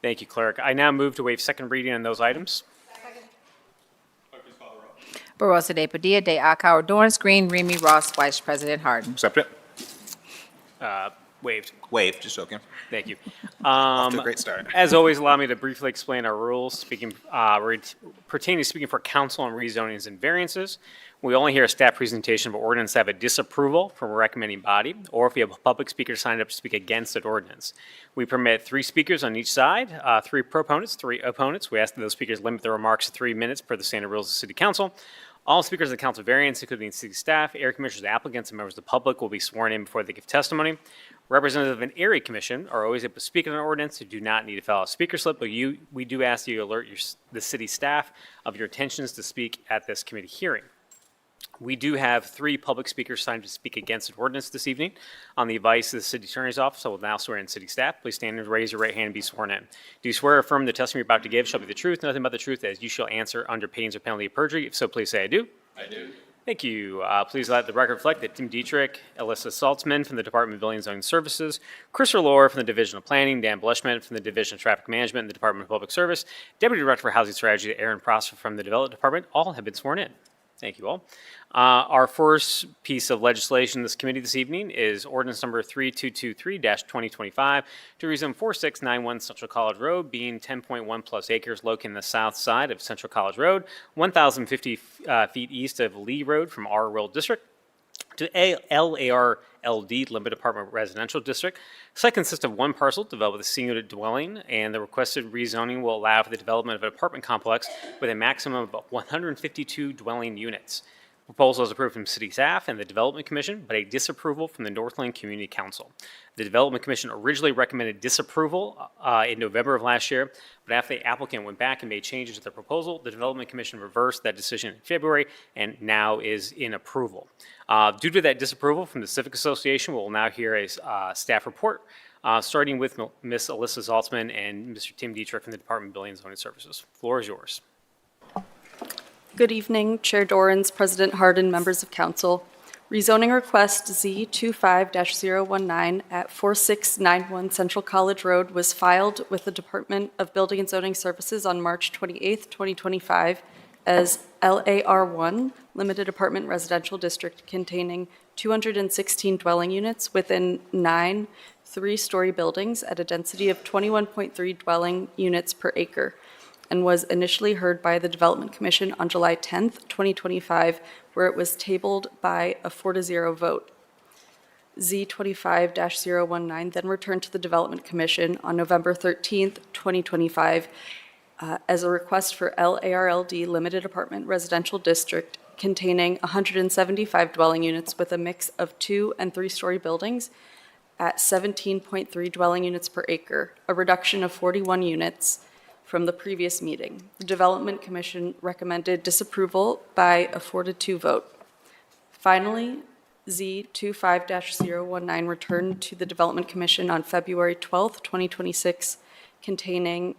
Thank you, clerk. I now move to waive second reading on those items. Barosa de Padilla, de Akauer, Dorance Green, Remy Ross, Vice President Harden. Accept it. Waived. Waived, just joking. Thank you. Off to a great start. As always, allow me to briefly explain our rules pertaining to speaking for council on rezonings and variances. We only hear a staff presentation of ordinance that have a disapproval from a recommending body, or if we have a public speaker signed up to speak against that ordinance. We permit 3 speakers on each side, 3 proponents, 3 opponents. We ask that those speakers limit their remarks to 3 minutes per the standard rules of City Council. All speakers of the council variance, including city staff, area commissioners, applicants, and members of the public, will be sworn in before they give testimony. Representatives of an area commission are always able to speak on an ordinance who do not need to fill out a speaker slip, but we do ask that you alert the city staff of your intentions to speak at this committee hearing. We do have 3 public speakers signed to speak against an ordinance this evening. On the advice of the city attorney's office, I will now swear in city staff. Please stand and raise your right hand and be sworn in. Do you swear or affirm the testimony you're about to give shall be the truth, nothing but the truth, as you shall answer under pains or penalty of perjury? If so, please say I do. I do. Thank you. Please let the record reflect that Tim Dietrich, Alyssa Saltzman from the Department of Building and Zoning Services, Chris Orlor from the Division of Planning, Dan Bleschman from the Division of Traffic Management in the Department of Public Service, Deputy Director for Housing Strategy, Aaron Prosper from the Development Department, all have been sworn in. Thank you all. Our first piece of legislation in this committee this evening is ordinance number 3223-2025 to rezone 4691 Central College Road, being 10.1 plus acres located in the south side of Central College Road, 1,050 feet east of Lee Road from R Rural District to LARLD Limited Apartment Residential District. Site consists of 1 parcel developed with a single-unit dwelling, and the requested rezoning will allow for the development of an apartment complex with a maximum of 152 dwelling units. Proposal is approved from City staff and the Development Commission, but a disapproval from the Northland Community Council. The Development Commission originally recommended disapproval in November of last year, but after the applicant went back and made changes to the proposal, the Development Commission reversed that decision in February and now is in approval. Due to that disapproval from the Civic Association, we'll now hear a staff report, starting with Ms. Alyssa Saltzman and Mr. Tim Dietrich from the Department of Building and Zoning Services. The floor is yours. Good evening, Chair Dorans, President Harden, members of council. Rezoning request Z25-019 at 4691 Central College Road was filed with the Department of Building and Zoning Services on March 28, 2025 as LAR1, Limited Apartment Residential District, containing 216 dwelling units within 9 3-story buildings at a density of 21.3 dwelling units per acre, and was initially heard by the Development Commission on July 10, 2025, where it was tabled by a 4-0 vote. Z25-019 then returned to the Development Commission on November 13, 2025, as a request for LARLD Limited Apartment Residential District containing 175 dwelling units with a mix of 2- and 3-story buildings at 17.3 dwelling units per acre, a reduction of 41 units from the previous meeting. The Development Commission recommended disapproval by a 4-2 vote. Finally, Z25-019 returned to the Development Commission on February 12, 2026, containing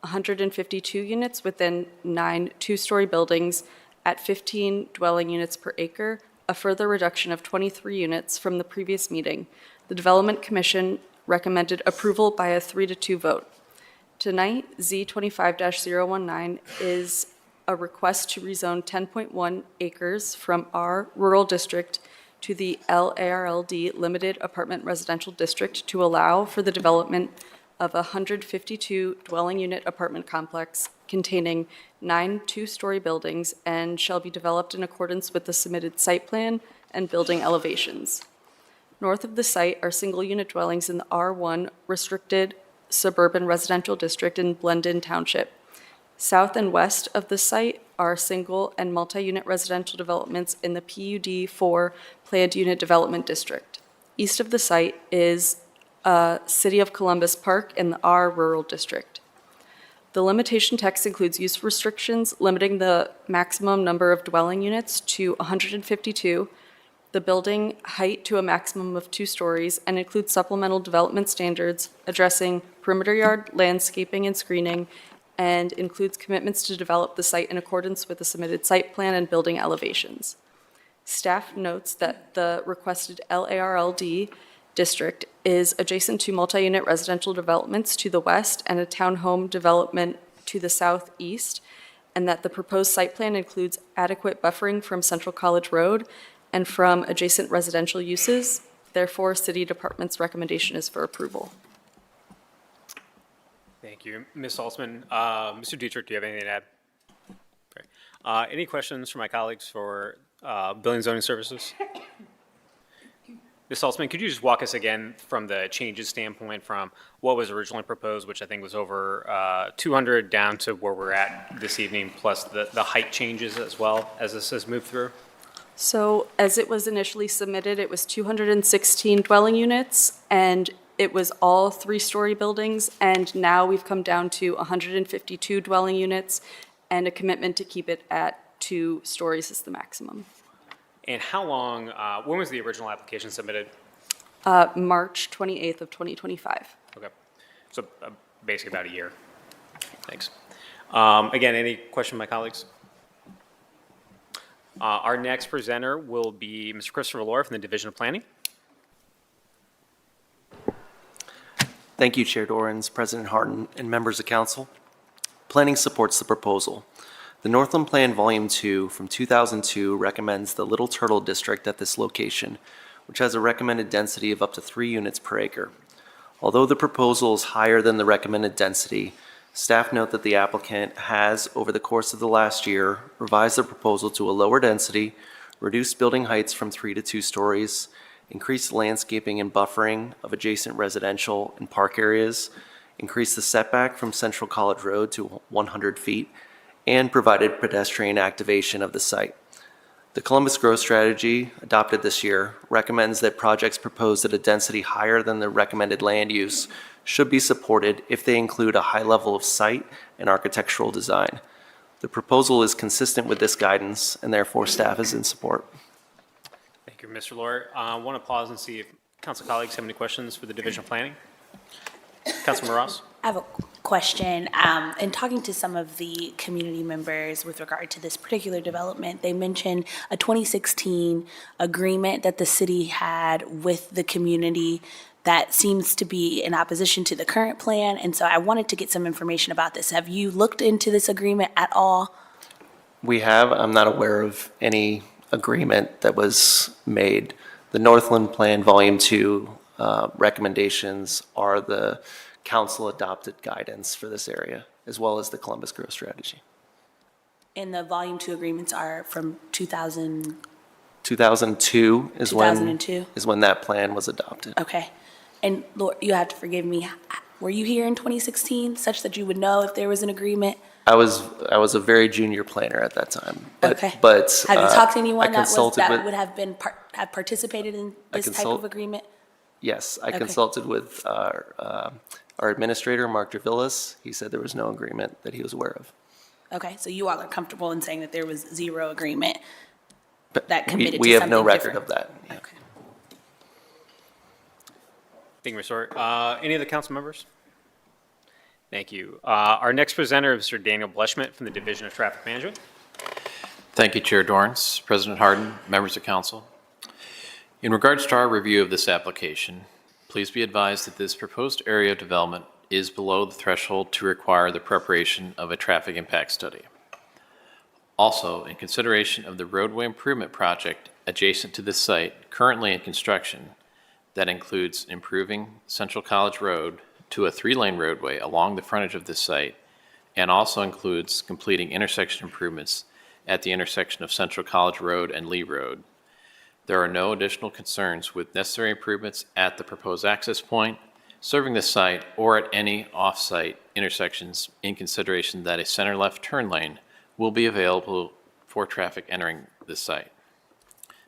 152 units within 9 2-story buildings at 15 dwelling units per acre, a further reduction of 23 units from the previous meeting. The Development Commission recommended approval by a 3-2 vote. Tonight, Z25-019 is a request to rezone 10.1 acres from R Rural District to the LARLD Limited Apartment Residential District to allow for the development of a 152 dwelling unit apartment complex containing 9 2-story buildings and shall be developed in accordance with the submitted site plan and building elevations. North of the site are single-unit dwellings in the R1 restricted suburban residential district in Blendon Township. South and west of the site are single and multi-unit residential developments in the PUD 4 Planned Unit Development District. East of the site is City of Columbus Park in the R Rural District. The limitation text includes use restrictions limiting the maximum number of dwelling units to 152, the building height to a maximum of 2 stories, and includes supplemental development standards addressing perimeter yard, landscaping, and screening, and includes commitments to develop the site in accordance with the submitted site plan and building elevations. Staff notes that the requested LARLD district is adjacent to multi-unit residential developments to the west and a townhome development to the southeast, and that the proposed site plan includes adequate buffering from Central College Road and from adjacent residential uses. Therefore, City Department's recommendation is for approval. Thank you. Ms. Saltzman. Mr. Dietrich, do you have anything to add? Okay. Any questions from my colleagues for Building and Zoning Services? Ms. Saltzman, could you just walk us again from the changes standpoint from what was originally proposed, which I think was over 200, down to where we're at this evening, plus the height changes as well as this has moved through? So as it was initially submitted, it was 216 dwelling units, and it was all 3-story buildings, and now we've come down to 152 dwelling units and a commitment to keep it at 2 stories is the maximum. And how long, when was the original application submitted? March 28th of 2025. Okay. So basically about a year. Thanks. Again, any question, my colleagues? Our next presenter will be Mr. Christopher Lohr from the Division of Planning. Thank you, Chair Dorans, President Harden, and members of council. Planning supports the proposal. The Northland Plan Volume 2 from 2002 recommends the Little Turtle District at this location, which has a recommended density of up to 3 units per acre. Although the proposal is higher than the recommended density, staff note that the applicant has, over the course of the last year, revised the proposal to a lower density, reduced building heights from 3 to 2 stories, increased landscaping and buffering of adjacent residential and park areas, increased the setback from Central College Road to 100 feet, and provided pedestrian activation of the site. The Columbus Growth Strategy, adopted this year, recommends that projects proposed at a density higher than the recommended land use should be supported if they include a high level of site and architectural design. The proposal is consistent with this guidance, and therefore staff is in support. Thank you, Mr. Lohr. I want to pause and see if council colleagues have any questions for the Division of Planning. Councilman Ross? I have a question. In talking to some of the community members with regard to this particular development, they mentioned a 2016 agreement that the city had with the community that seems to be in opposition to the current plan. And so I wanted to get some information about this. Have you looked into this agreement at all? We have. I'm not aware of any agreement that was made. The Northland Plan Volume 2 recommendations are the council-adopted guidance for this area, as well as the Columbus Growth Strategy. And the Volume 2 agreements are from 2000? 2002 is 2002? when that plan was adopted. Okay. And Lord, you have to forgive me. Were you here in 2016, such that you would know if there was an agreement? I was a very junior planner at that time. But, Okay. But Have you talked to anyone that with, would have been have participated in this type of agreement? Yes, I Okay. consulted with our administrator, Mark Dravilis. He said there was no agreement that he was aware of. Okay, so you all are comfortable in saying that there was zero agreement But that committed we to have something no record different? of that. Yeah. Okay. Thank you, Mr. Lohr. Any of the council members? Thank you. Our next presenter is Mr. Daniel Bleschmidt from the Division of Traffic Management. Thank you, Chair Dorrance, President Harden, members of council. In regards to our review of this application, please be advised that this proposed area of development is below the threshold to require the preparation of a traffic impact study. Also, in consideration of the roadway improvement project adjacent to this site currently in construction that includes improving Central College Road to a 3-lane roadway along the frontage of this site, and also includes completing intersection improvements at the intersection of Central College Road and Lee Road. There are no additional concerns with necessary improvements at the proposed access point, serving the site or at any off-site intersections in consideration that a center left turn lane will be available for traffic entering the site.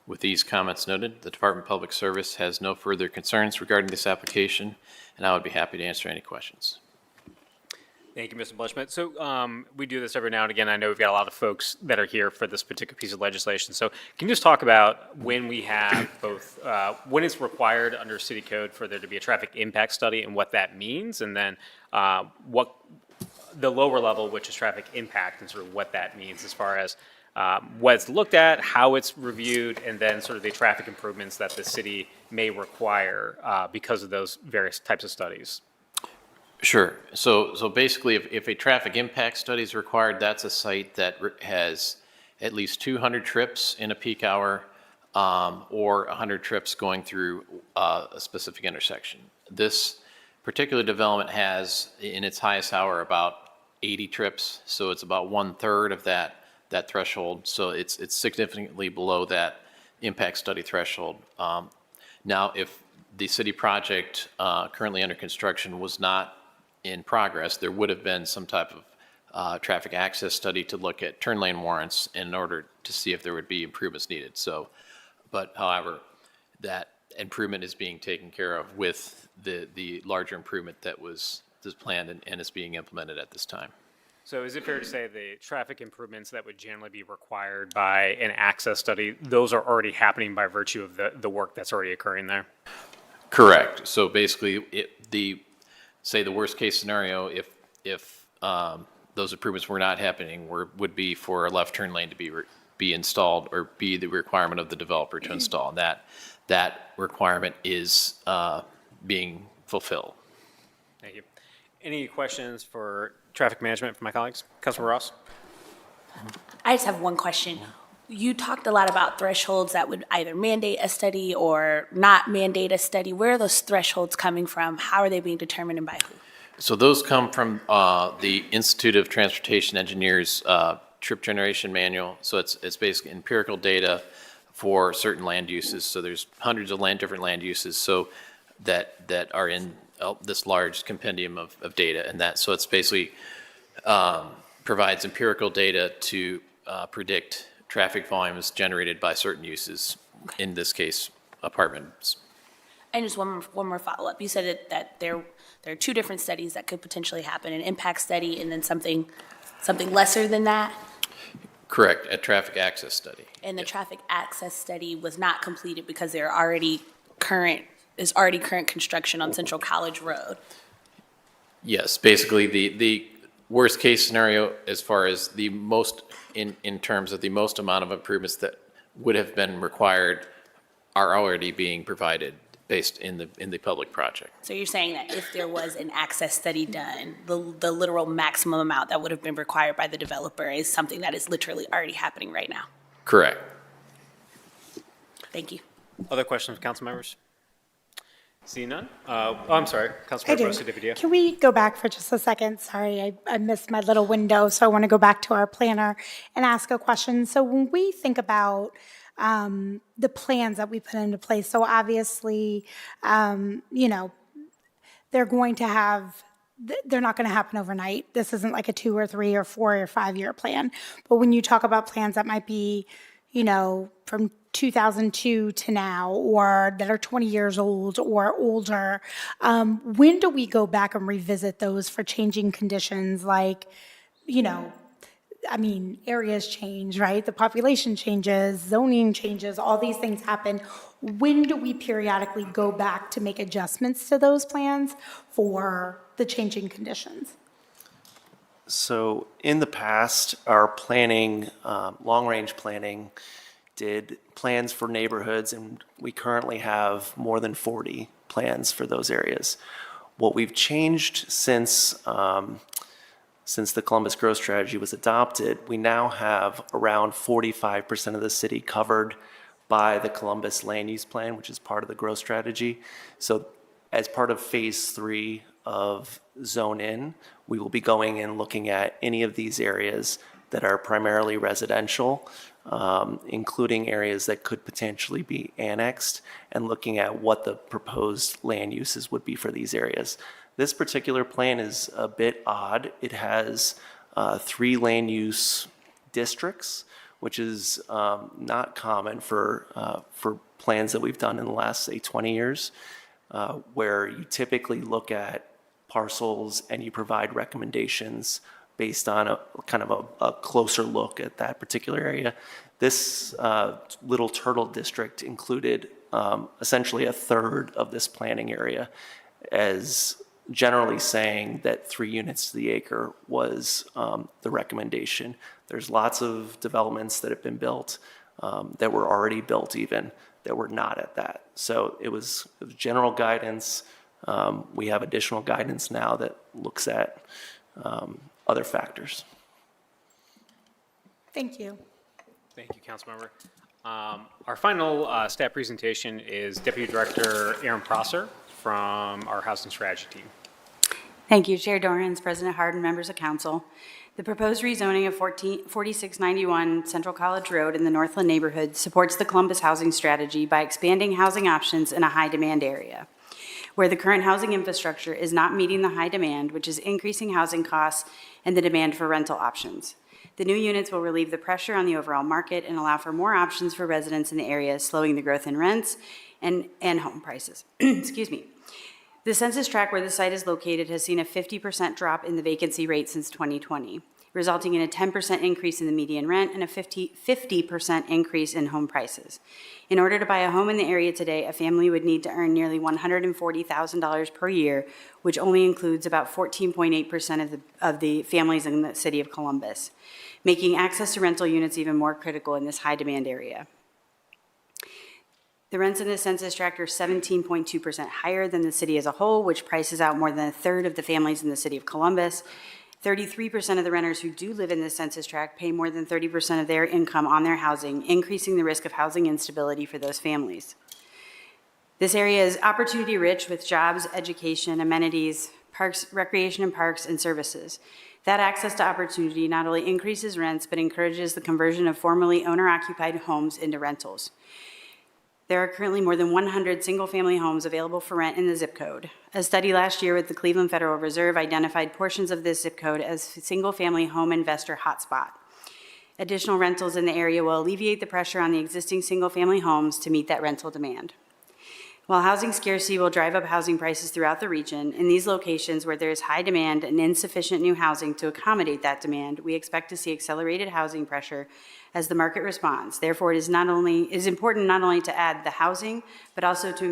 With these comments noted, the Department of Public Service has no further concerns regarding this application, and I would be happy to answer any questions. Thank you, Mr. Bleshman. So we do this every now and again. I know we've got a lot of folks that are here for this particular piece of legislation. So can you just talk about when we have both, when it's required under city code for there to be a traffic impact study and what that means, and then what the lower level, which is traffic impact, and sort of what that means as far as what it's looked at, how it's reviewed, and then sort of the traffic improvements that the city may require because of those various types of studies. Sure. So basically, if a traffic impact study is required, that's a site that has at least 200 trips in a peak hour or 100 trips going through a specific intersection. This particular development has, in its highest hour, about 80 trips, so it's about 1/3 of that threshold. So it's significantly below that impact study threshold. Now, if the city project currently under construction was not in progress, there would have been some type of traffic access study to look at turn lane warrants in order to see if there would be improvements needed. So, but however, that improvement is being taken care of with the larger improvement that was planned and is being implemented at this time. So is it fair to say the traffic improvements that would generally be required by an access study, those are already happening by virtue of the work that's already occurring there? Correct. So basically, say the worst case scenario, if those improvements were not happening, would be for a left turn lane to be installed, or be the requirement of the developer to install. And that requirement is being fulfilled. Thank you. Any questions for traffic management from my colleagues? Councilman Ross? I just have one question. You talked a lot about thresholds that would either mandate a study or not mandate a study. Where are those thresholds coming from? How are they being determined and by who? So those come from the Institute of Transportation Engineers trip generation manual. So it's basically empirical data for certain land uses. So there's hundreds of different land uses so that are in this large compendium of data, and so it's basically provides empirical data to predict traffic volumes generated by certain uses, in this case, apartments. And just one more follow-up. You said that there are two different studies that could potentially happen, an impact study and then something lesser than that? Correct, a traffic access study. And the traffic access study was not completed because there already current construction on Central College Road. Yes, basically the worst case scenario as far as the most, in terms of the most amount of improvements that would have been required are already being provided based in the public project. So you're saying that if there was an access study done, the literal maximum amount that would have been required by the developer is something that is literally already happening right now? Correct. Thank you. Other questions from council members? See none? I'm sorry, Councilmember Rosa DePadilla. Can we go back for just a second? Sorry, I missed my little window, so I want to go back to our planner and ask a question. So when we think about the plans that we put into place, so obviously, they're going to have, they're not going to happen overnight. This isn't like a 2 or 3 or 4 or 5 year plan. But when you talk about plans that might be, from 2002 to now, or that are 20 years old or older, when do we go back and revisit those for changing conditions? Like, areas change, right? The population changes, zoning changes, all these things happen. When do we periodically go back to make adjustments to those plans for the changing conditions? So in the past, our planning, long-range planning, did plans for neighborhoods, and we currently have more than 40 plans for those areas. What we've changed since the Columbus Growth Strategy was adopted, we now have around 45% of the city covered by the Columbus Land Use Plan, which is part of the growth strategy. So as part of phase 3 of Zone In, we will be going and looking at any of these areas that are primarily residential including areas that could potentially be annexed and looking at what the proposed land uses would be for these areas. This particular plan is a bit odd. It has 3 land use districts, which is not common for plans that we've done in the last, say, 20 years, where you typically look at parcels and you provide recommendations based on a kind of a closer look at that particular area. This Little Turtle District included essentially a third of this planning area, as generally saying that 3 units to the acre was the recommendation. There's lots of developments that have been built that were already built even that were not at that. So it was general guidance. We have additional guidance now that looks at other factors. Thank you. Thank you, Councilmember. Our final staff presentation is Deputy Director Aaron Prosser from our Housing Strategy team. Thank you, Chair Dorans, President Hardin, members of council. The proposed rezoning of 4691 Central College Road in the Northland neighborhood supports the Columbus housing strategy by expanding housing options in a high-demand area, where the current housing infrastructure is not meeting the high demand, which is increasing housing costs and the demand for rental options. The new units will relieve the pressure on the overall market and allow for more options for residents in the area, slowing the growth in rents and home prices. Excuse me. The census tract where the site is located has seen a 50% drop in the vacancy rate since 2020, resulting in a 10% increase in the median rent and a 50% increase in home prices. In order to buy a home in the area today, a family would need to earn nearly $140,000 per year, which only includes about 14.8% of the families in the city of Columbus, making access to rental units even more critical in this high-demand area. The rents in the census tract are 17.2% higher than the city as a whole, which prices out more than a third of the families in the city of Columbus. 33% of the renters who do live in the census tract pay more than 30% of their income on their housing, increasing the risk of housing instability for those families. This area is opportunity rich with jobs, education, amenities, parks, recreation and parks, and services. That access to opportunity not only increases rents, but encourages the conversion of formerly owner-occupied homes into rentals. There are currently more than 100 single-family homes available for rent in the zip code. A study last year with the Cleveland Federal Reserve identified portions of this zip code as single-family home investor hotspot. Additional rentals in the area will alleviate the pressure on the existing single-family homes to meet that rental demand. While housing scarcity will drive up housing prices throughout the region, in these locations where there is high demand and insufficient new housing to accommodate that demand, we expect to see accelerated housing pressure as the market responds. Therefore, it is important not only to add the housing, but also to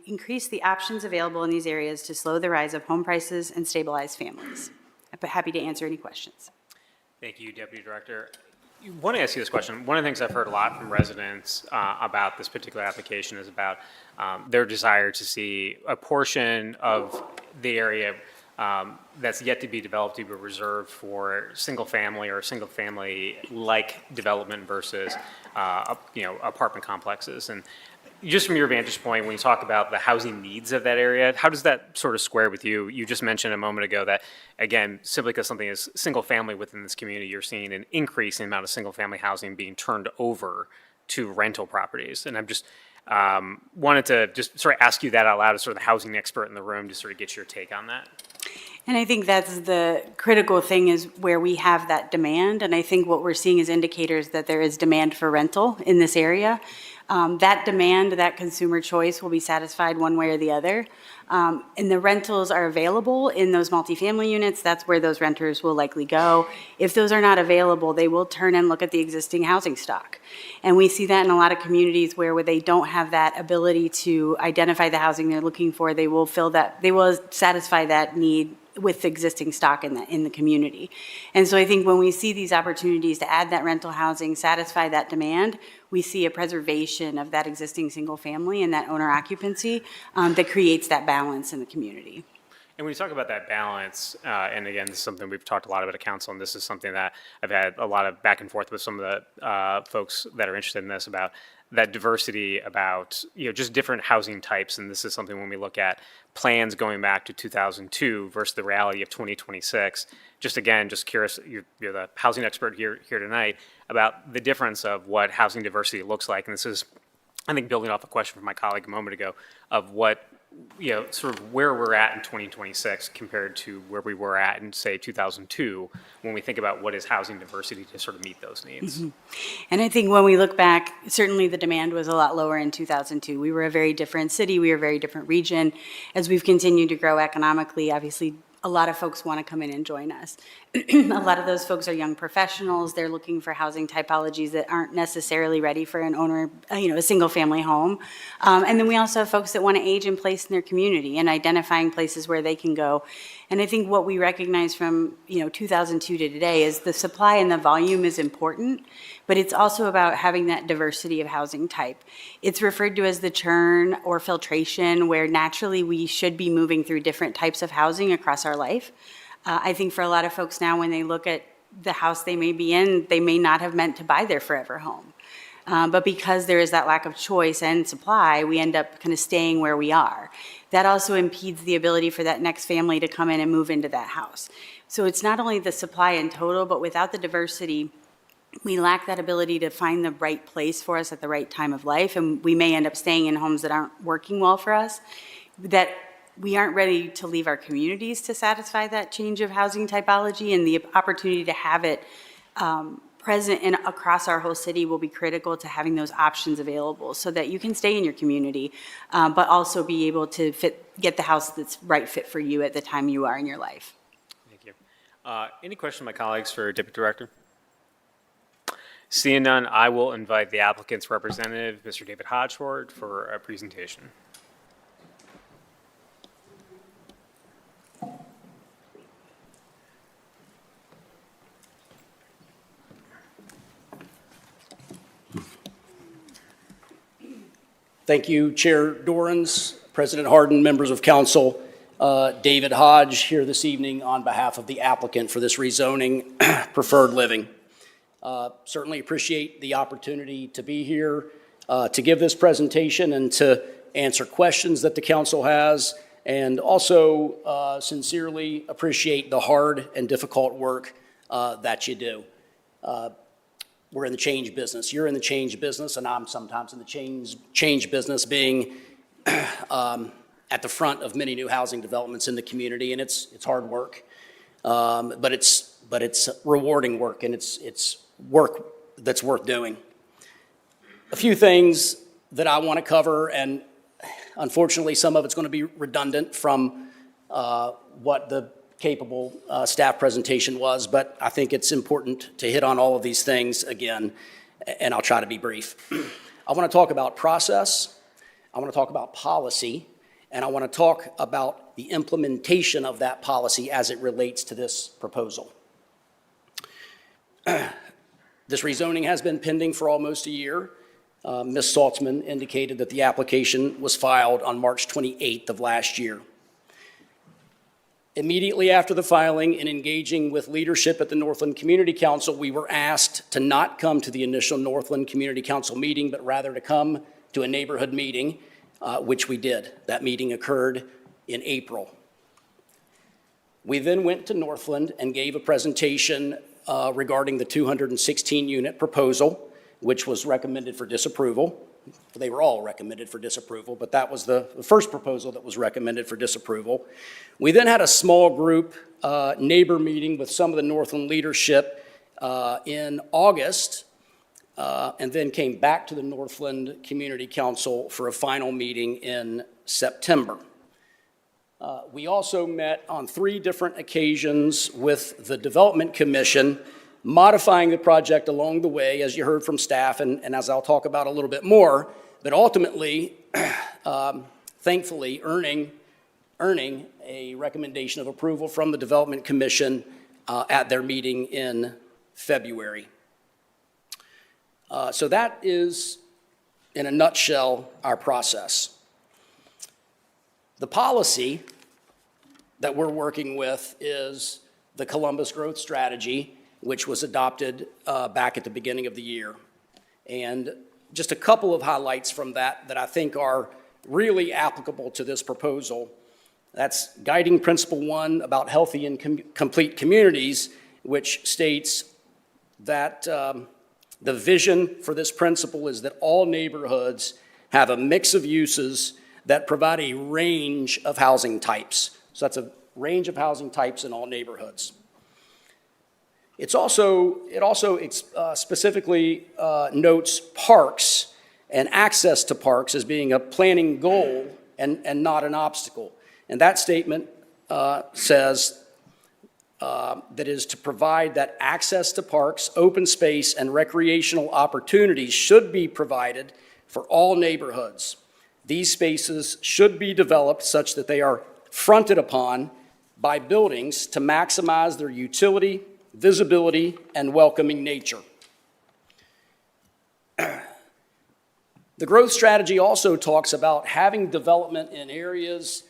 increase the options available in these areas to slow the rise of home prices and stabilize families. I'm happy to answer any questions. Thank you, Deputy Director. I want to ask you this question. One of the things I've heard a lot from residents about this particular application is about their desire to see a portion of the area that's yet to be developed to be reserved for single family or single family like development versus apartment complexes. And just from your vantage point, when you talk about the housing needs of that area, how does that sort of square with you? You just mentioned a moment ago that, again, simply because something is single family within this community, you're seeing an increase in the amount of single family housing being turned over to rental properties. And I'm just wanted to just sort of ask you that out loud as sort of the housing expert in the room to sort of get your take on that. And I think that's the critical thing, is where we have that demand. And I think what we're seeing is indicators that there is demand for rental in this area. That demand, that consumer choice will be satisfied one way or the other. And the rentals are available in those multifamily units. That's where those renters will likely go. If those are not available, they will turn and look at the existing housing stock. And we see that in a lot of communities where they don't have that ability to identify the housing they're looking for. They will satisfy that need with existing stock in the community. And so I think when we see these opportunities to add that rental housing, satisfy that demand, we see a preservation of that existing single family and that owner occupancy that creates that balance in the community. And when you talk about that balance, and again, this is something we've talked a lot about at council, and this is something that I've had a lot of back and forth with some of the folks that are interested in this about that diversity about, just different housing types. And this is something when we look at plans going back to 2002 versus the reality of 2026. Just curious, you're the housing expert here tonight, about the difference of what housing diversity looks like. And this is, I think, building off a question from my colleague a moment ago of what, sort of where we're at in 2026 compared to where we were at in, say, 2002, when we think about what is housing diversity to sort of meet those needs. Mhm. And I think when we look back, certainly the demand was a lot lower in 2002. We were a very different city, we were a very different region. As we've continued to grow economically, obviously, a lot of folks want to come in and join us. A lot of those folks are young professionals. They're looking for housing typologies that aren't necessarily ready for an owner, a single-family home. And then we also have folks that want to age in place in their community and identifying places where they can go. And I think what we recognize from 2002 to today is the supply and the volume is important, but it's also about having that diversity of housing type. It's referred to as the churn or filtration, where naturally we should be moving through different types of housing across our life. I think for a lot of folks now, when they look at the house they may be in, they may not have meant to buy their forever home. But because there is that lack of choice and supply, we end up kind of staying where we are. That also impedes the ability for that next family to come in and move into that house. So it's not only the supply in total, but without the diversity, we lack that ability to find the right place for us at the right time of life, and we may end up staying in homes that aren't working well for us, that we aren't ready to leave our communities to satisfy that change of housing typology, and the opportunity to have it present and across our whole city will be critical to having those options available so that you can stay in your community, but also be able to get the house that's right fit for you at the time you are in your life. Thank you. Any questions, my colleagues, for Deputy Director? Seeing none, I will invite the applicant's representative, Mr. David Hodgford, for a presentation. Thank you, Chair Dorans, President Hardin, members of council. David Hodge here this evening on behalf of the applicant for this rezoning preferred living. Certainly appreciate the opportunity to be here to give this presentation and to answer questions that the council has, and also sincerely appreciate the hard and difficult work that you do. We're in the change business. You're in the change business, and I'm sometimes in the change business, being at the front of many new housing developments in the community, and it's hard work, but it's rewarding work, and it's work that's worth doing. A few things that I want to cover, and unfortunately, some of it's going to be redundant from what the capable staff presentation was, but I think it's important to hit on all of these things again, and I'll try to be brief. I want to talk about process, I want to talk about policy, and I want to talk about the implementation of that policy as it relates to this proposal. This rezoning has been pending for almost a year. Ms. Saltzman indicated that the application was filed on March 28th of last year. Immediately after the filing and engaging with leadership at the Northland Community Council, we were asked to not come to the initial Northland Community Council meeting, but rather to come to a neighborhood meeting, which we did. That meeting occurred in April. We then went to Northland and gave a presentation regarding the 216-unit proposal, which was recommended for disapproval. They were all recommended for disapproval, but that was the first proposal that was recommended for disapproval. We then had a small group neighbor meeting with some of the Northland leadership in August, and then came back to the Northland Community Council for a final meeting in September. We also met on 3 different occasions with the Development Commission, modifying the project along the way, as you heard from staff, and as I'll talk about a little bit more, but ultimately, thankfully, earning a recommendation of approval from the Development Commission at their meeting in February. So that is, in a nutshell, our process. The policy that we're working with is the Columbus Growth Strategy, which was adopted back at the beginning of the year. And just a couple of highlights from that I think are really applicable to this proposal. That's guiding principle 1 about healthy and complete communities, which states that the vision for this principle is that all neighborhoods have a mix of uses that provide a range of housing types. So that's a range of housing types in all neighborhoods. It also specifically notes parks and access to parks as being a planning goal and not an obstacle. And that statement says that is to provide that access to parks, open space, and recreational opportunities should be provided for all neighborhoods. These spaces should be developed such that they are fronted upon by buildings to maximize their utility, visibility, and welcoming nature. The growth strategy also talks about having development in areas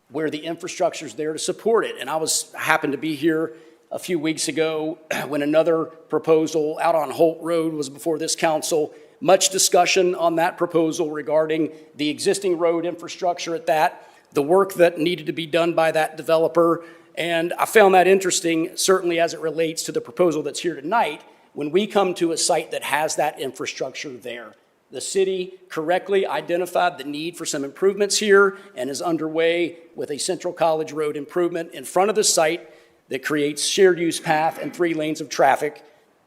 where the infrastructure is there to support it. And I happened to be here a few weeks ago when another proposal out on Holt Road was before this council. Much discussion on that proposal regarding the existing road infrastructure at that, the work that needed to be done by that developer. And I found that interesting, certainly as it relates to the proposal that's here tonight, when we come to a site that has that infrastructure there. The city correctly identified the need for some improvements here and is underway with a Central College Road improvement in front of the site that creates shared use path and 3 lanes of traffic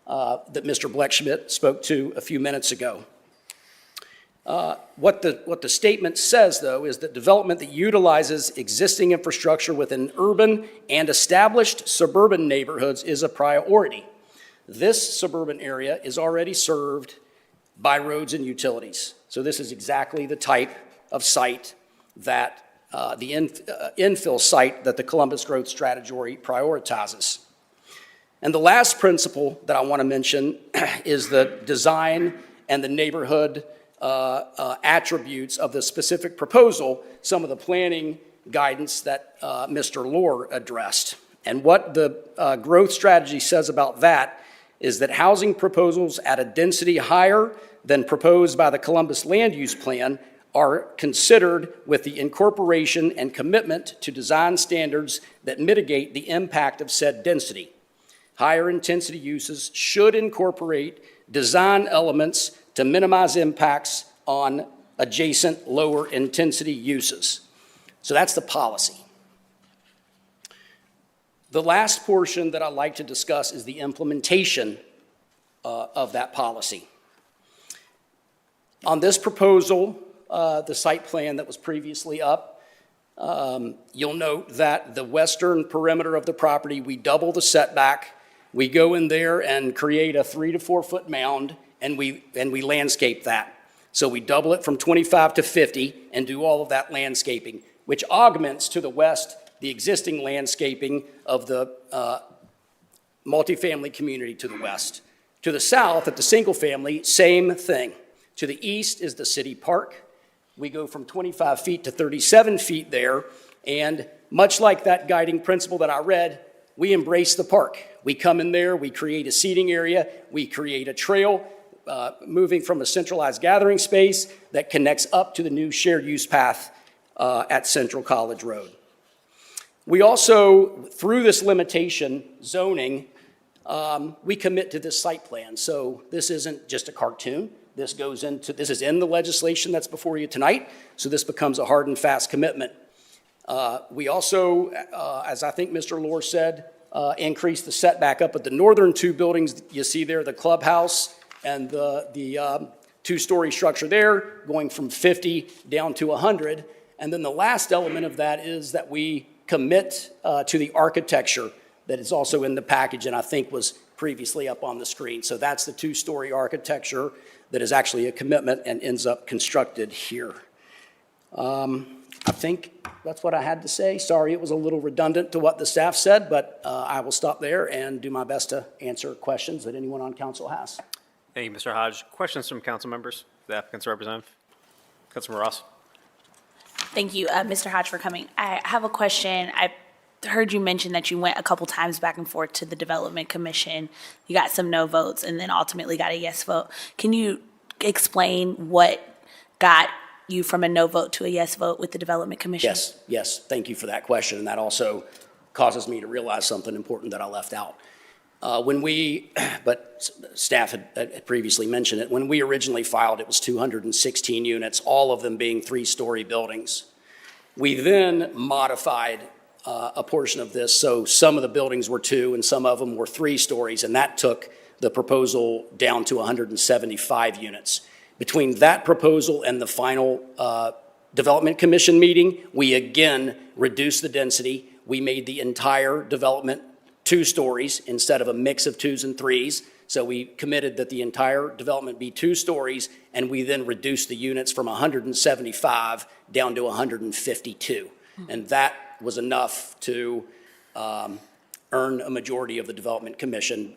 that Mr. Blechschmidt spoke to a few minutes ago. What the statement says, though, is that development that utilizes existing infrastructure within urban and established suburban neighborhoods is a priority. This suburban area is already served by roads and utilities. So this is exactly the type of site that the infill site that the Columbus Growth Strategy prioritizes. And the last principle that I want to mention is the design and the neighborhood attributes of the specific proposal, some of the planning guidance that Mr. Lohr addressed. And what the growth strategy says about that is that housing proposals at a density higher than proposed by the Columbus Land Use Plan are considered with the incorporation and commitment to design standards that mitigate the impact of said density. Higher intensity uses should incorporate design elements to minimize impacts on adjacent lower intensity uses. So that's the policy. The last portion that I'd like to discuss is the implementation of that policy. On this proposal, the site plan that was previously up, you'll note that the western perimeter of the property, we double the setback. We go in there and create a 3 to 4 foot mound, and we landscape that. So we double it from 25 to 50 and do all of that landscaping, which augments to the west the existing landscaping of the multifamily community to the west. To the south, at the single family, same thing. To the east is the city park. We go from 25 feet to 37 feet there, and much like that guiding principle that I read, we embrace the park. We come in there, we create a seating area, we create a trail, moving from a centralized gathering space that connects up to the new shared use path at Central College Road. We also, through this limitation zoning, we commit to this site plan. So this isn't just a cartoon. This is in the legislation that's before you tonight, so this becomes a hard and fast commitment. We also, as I think Mr. Lohr said, increase the setback up at the northern 2 buildings. You see there the clubhouse and the 2-story structure there, going from 50 down to 100. And then the last element of that is that we commit to the architecture that is also in the package and I think was previously up on the screen. So that's the 2-story architecture that is actually a commitment and ends up constructed here. I think that's what I had to say. Sorry, it was a little redundant to what the staff said, but I will stop there and do my best to answer questions that anyone on council has. Thank you, Mr. Hodge. Questions from council members, the applicant's representative? Councilman Ross. Thank you, Mr. Hodge, for coming. I have a question. I heard you mention that you went a couple times back and forth to the Development Commission. You got some no votes and then ultimately got a yes vote. Can you explain what got you from a no vote to a yes vote with the Development Commission? Yes, thank you for that question, and that also causes me to realize something important that I left out. But staff had previously mentioned it, when we originally filed, it was 216 units, all of them being three-story buildings. We then modified a portion of this, so some of the buildings were 2 and some of them were 3 stories, and that took the proposal down to 175 units. Between that proposal and the final Development Commission meeting, we again reduced the density. We made the entire development 2 stories instead of a mix of 2s and 3s. So we committed that the entire development be 2 stories, and we then reduced the units from 175 down to 152. And that was enough to earn a majority of the Development Commission,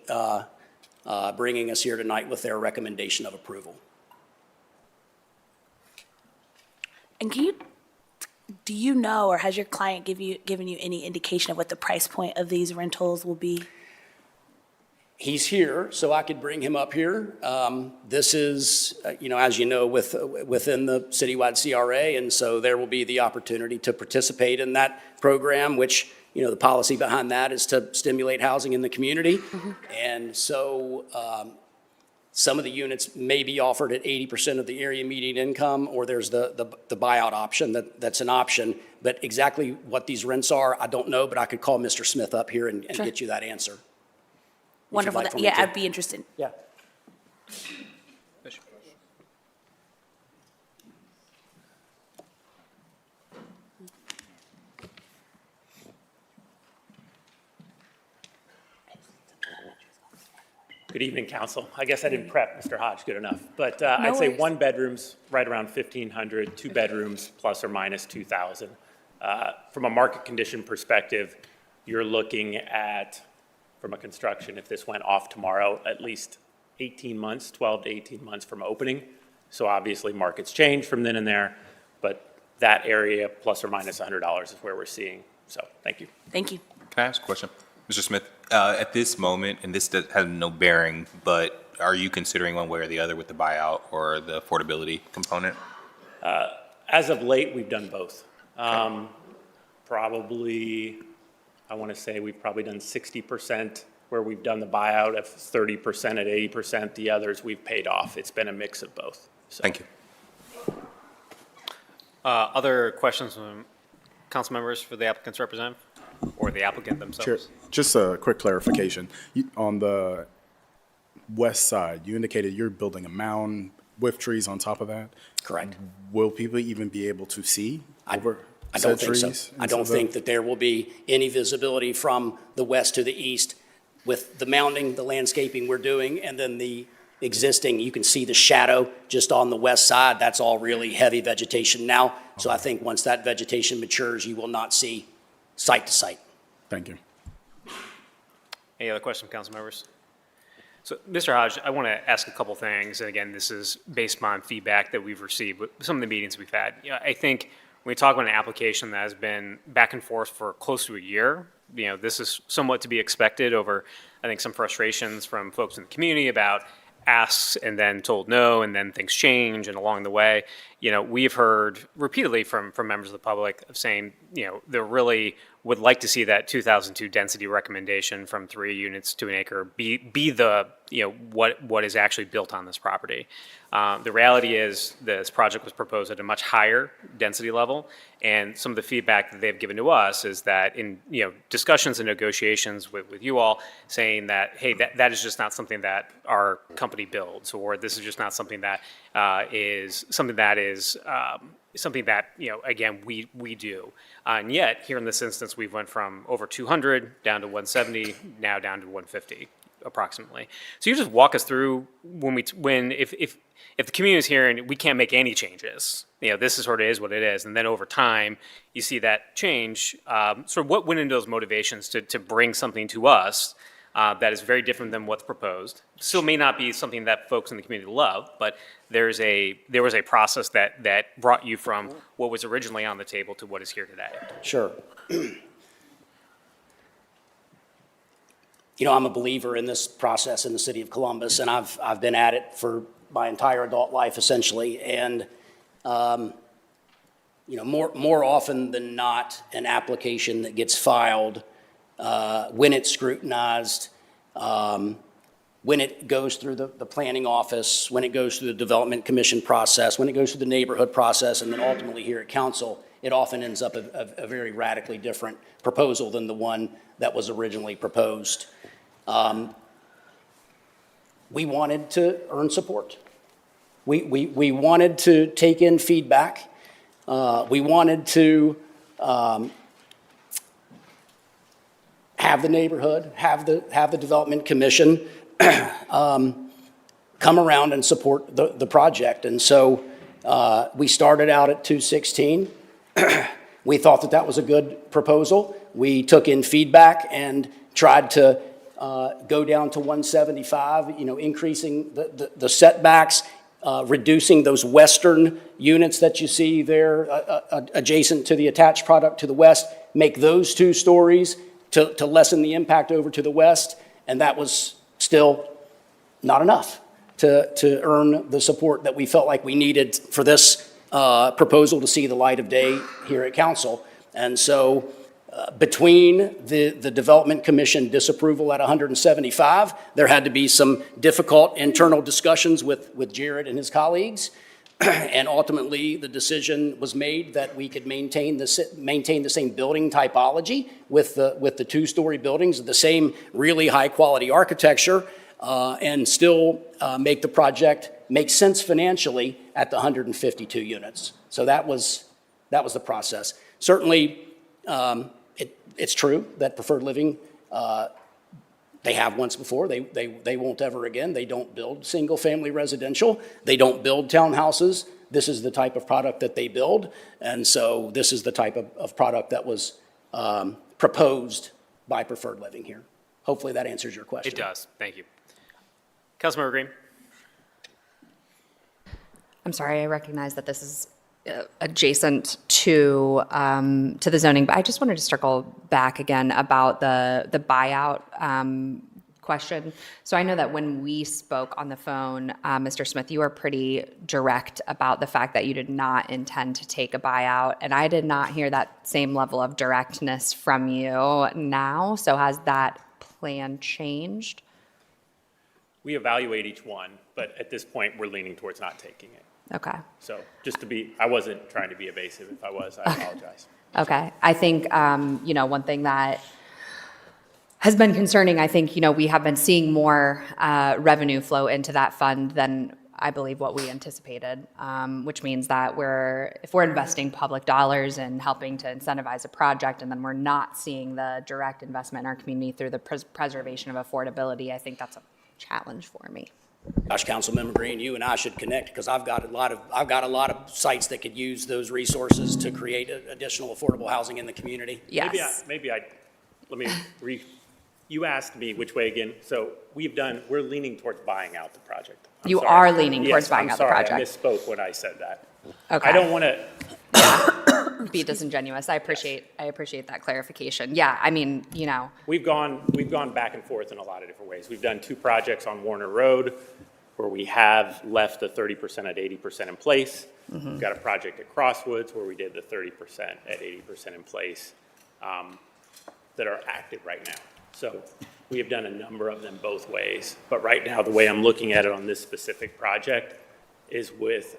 bringing us here tonight with their recommendation of approval. And do you know, or has your client given you any indication of what the price point of these rentals will be? He's here, so I could bring him up here. This is, as you know, within the citywide CRA, and so there will be the opportunity to participate in that program, which, the policy behind that is to stimulate housing in the community. And so some of the units may be offered at 80% of the area median income, or there's the buyout option, that's an option. But exactly what these rents are, I don't know, but I could call Mr. Smith up here and Sure. get you that answer. Wonderful. like for me Yeah, to. I'd be interested. Yeah. Good evening, council. I guess I didn't prep Mr. Hodge good enough, but I'd say worries. 1 bedroom's right around 1,500, 2 bedrooms plus or minus 2,000. From a market condition perspective, you're looking at, from a construction, if this went off tomorrow, at least 18 months, 12 to 18 months from opening. So obviously markets change from then and there, but that area plus or minus $100 is where we're seeing. So thank you. Thank you. Can I ask a question? Mr. Smith, at this moment, and this has no bearing, but are you considering one way or the other with the buyout or the affordability component? As of late, we've done both. Probably, I want to say we've probably done 60% where we've done the buyout, of 30% at 80%. The others we've paid off. It's been a mix of both. So. Thank you. Other questions from council members for the applicant's representative or the applicant themselves? Chair, just a quick clarification. On the west side, you indicated you're building a mound with trees on top of that? Correct. Will people even be able to see over I don't said think so. trees? I don't think that there will be any visibility from the west to the east with the mounding, the landscaping we're doing, and then the existing, you can see the shadow just on the west side. That's all really heavy vegetation now. So I think once that vegetation matures, you will not see site to site. Thank you. Any other questions, council members? So, Mr. Hodge, I want to ask a couple things, and again, this is based on feedback that we've received with some of the meetings we've had. I think when we talk about an application that has been back and forth for close to a year, this is somewhat to be expected over, I think, some frustrations from folks in the community about asks and then told no, and then things change, and along the way, we've heard repeatedly from members of the public of saying, they really would like to see that 2002 density recommendation from 3 units to an acre be the, what is actually built on this property. The reality is this project was proposed at a much higher density level, and some of the feedback that they've given to us is that in discussions and negotiations with you all, saying that, hey, that is just not something that our company builds, or this is just not something that is something that again we do. And yet here in this instance, we've went from over 200 down to 170, now down to 150 approximately. So you just walk us through if the community is here and we can't make any changes, this is sort of is what it is, and then over time you see that change. Sort of what went into those motivations to bring something to us that is very different than what's proposed. Still may not be something that folks in the community love, but there was a process that brought you from what was originally on the table to what is here today. Sure. I'm a believer in this process in the city of Columbus, and I've been at it for my entire adult life, essentially. And, more often than not, an application that gets filed, when it's scrutinized, when it goes through the planning office, when it goes through the development commission process, when it goes through the neighborhood process, and then ultimately here at council, it often ends up a very radically different proposal than the one that was originally proposed. We wanted to earn support. We wanted to take in feedback. We wanted to have the neighborhood, have the development commission come around and support the project. And so we started out at 216. We thought that was a good proposal. We took in feedback and tried to go down to 175, increasing the setbacks, reducing those western units that you see there adjacent to the attached product to the west, make those 2 stories to lessen the impact over to the west. And that was still not enough to earn the support that we felt like we needed for this proposal to see the light of day here at council. And so between the Development Commission disapproval at 175, there had to be some difficult internal discussions with Jared and his colleagues. And ultimately, the decision was made that we could maintain the same building typology with the 2-story buildings, the same really high-quality architecture, and still make the project make sense financially at the 152 units. So that was the process. Certainly, it's true that Preferred Living, they have once before. They won't ever again. They don't build single-family residential. They don't build townhouses. This is the type of product that they build. And so this is the type of product that was proposed by Preferred Living here. Hopefully that answers your question. It does. Thank you. Councilmember Green. I'm sorry, I recognize that this is adjacent to the zoning, but I just wanted to circle back again about the buyout question. So I know that when we spoke on the phone, Mr. Smith, you were pretty direct about the fact that you did not intend to take a buyout, and I did not hear that same level of directness from you now. So has that plan changed? We evaluate each one, but at this point, we're leaning towards not taking it. Okay. So I wasn't trying to be evasive. If I was, I apologize. Okay. I think, one thing that has been concerning, I think, we have been seeing more revenue flow into that fund than I believe what we anticipated, which means that if we're investing public dollars and helping to incentivize a project and then we're not seeing the direct investment in our community through the preservation of affordability, I think that's a challenge for me. Gosh, Councilmember Green, you and I should connect because I've got a lot of sites that could use those resources to create additional affordable housing in the community. Yes. You asked me which way again. So we're leaning towards buying out the project. You are leaning towards buying out the project. I misspoke when I said that. Okay. I don't want to be disingenuous. I appreciate that clarification. Yeah, I mean, We've gone back and forth in a lot of different ways. We've done 2 projects on Warner Road where we have left the 30% at 80% in place. Mm-hmm. We've got a project at Crosswoods where we did the 30% at 80% in place that are active right now. So we have done a number of them both ways. But right now, the way I'm looking at it on this specific project is with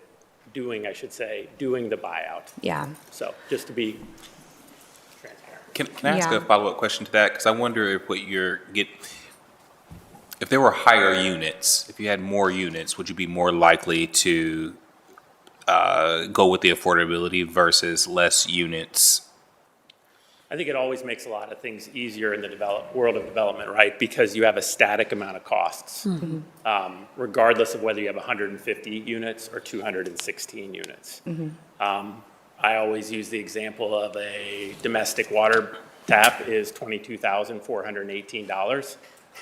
doing the buyout. Yeah. So just to be transparent. Can I ask a follow-up question to that? Because I wonder if there were higher units, if you had more units, would you be more likely to go with the affordability versus less units? I think it always makes a lot of things easier in the world of development, right? Because you have a static amount of costs, regardless of whether you have 150 units or 216 units. Mm-hmm. I always use the example of a domestic water tap is $22,418.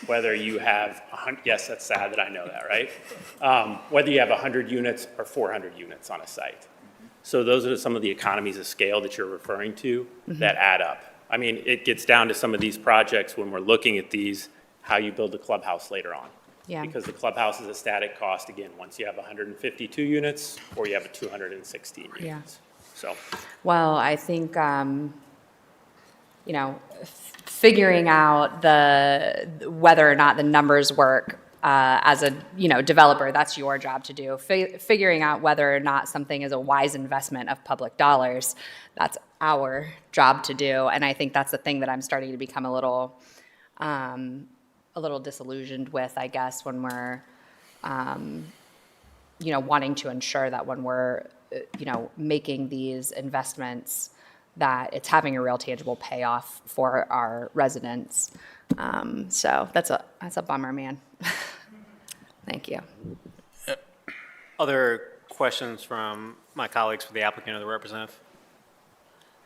Whether you have, yes, that's sad that I know that, right? Whether you have 100 units or 400 units on a site. So those are some of the economies of scale that you're referring to that add up. I mean, it gets down to some of these projects when we're looking at these, how you build a clubhouse later on. Yeah. Because the clubhouse is a static cost, again, once you have 152 units or you have a 216 units. Yeah. So, Well, I think, figuring out whether or not the numbers work as a, developer, that's your job to do. Figuring out whether or not something is a wise investment of public dollars, that's our job to do. And I think that's the thing that I'm starting to become a little disillusioned with, I guess, when we're, wanting to ensure that when we're, making these investments, that it's having a real tangible payoff for our residents. So that's a bummer, man. Thank you. Other questions from my colleagues for the applicant or the representative?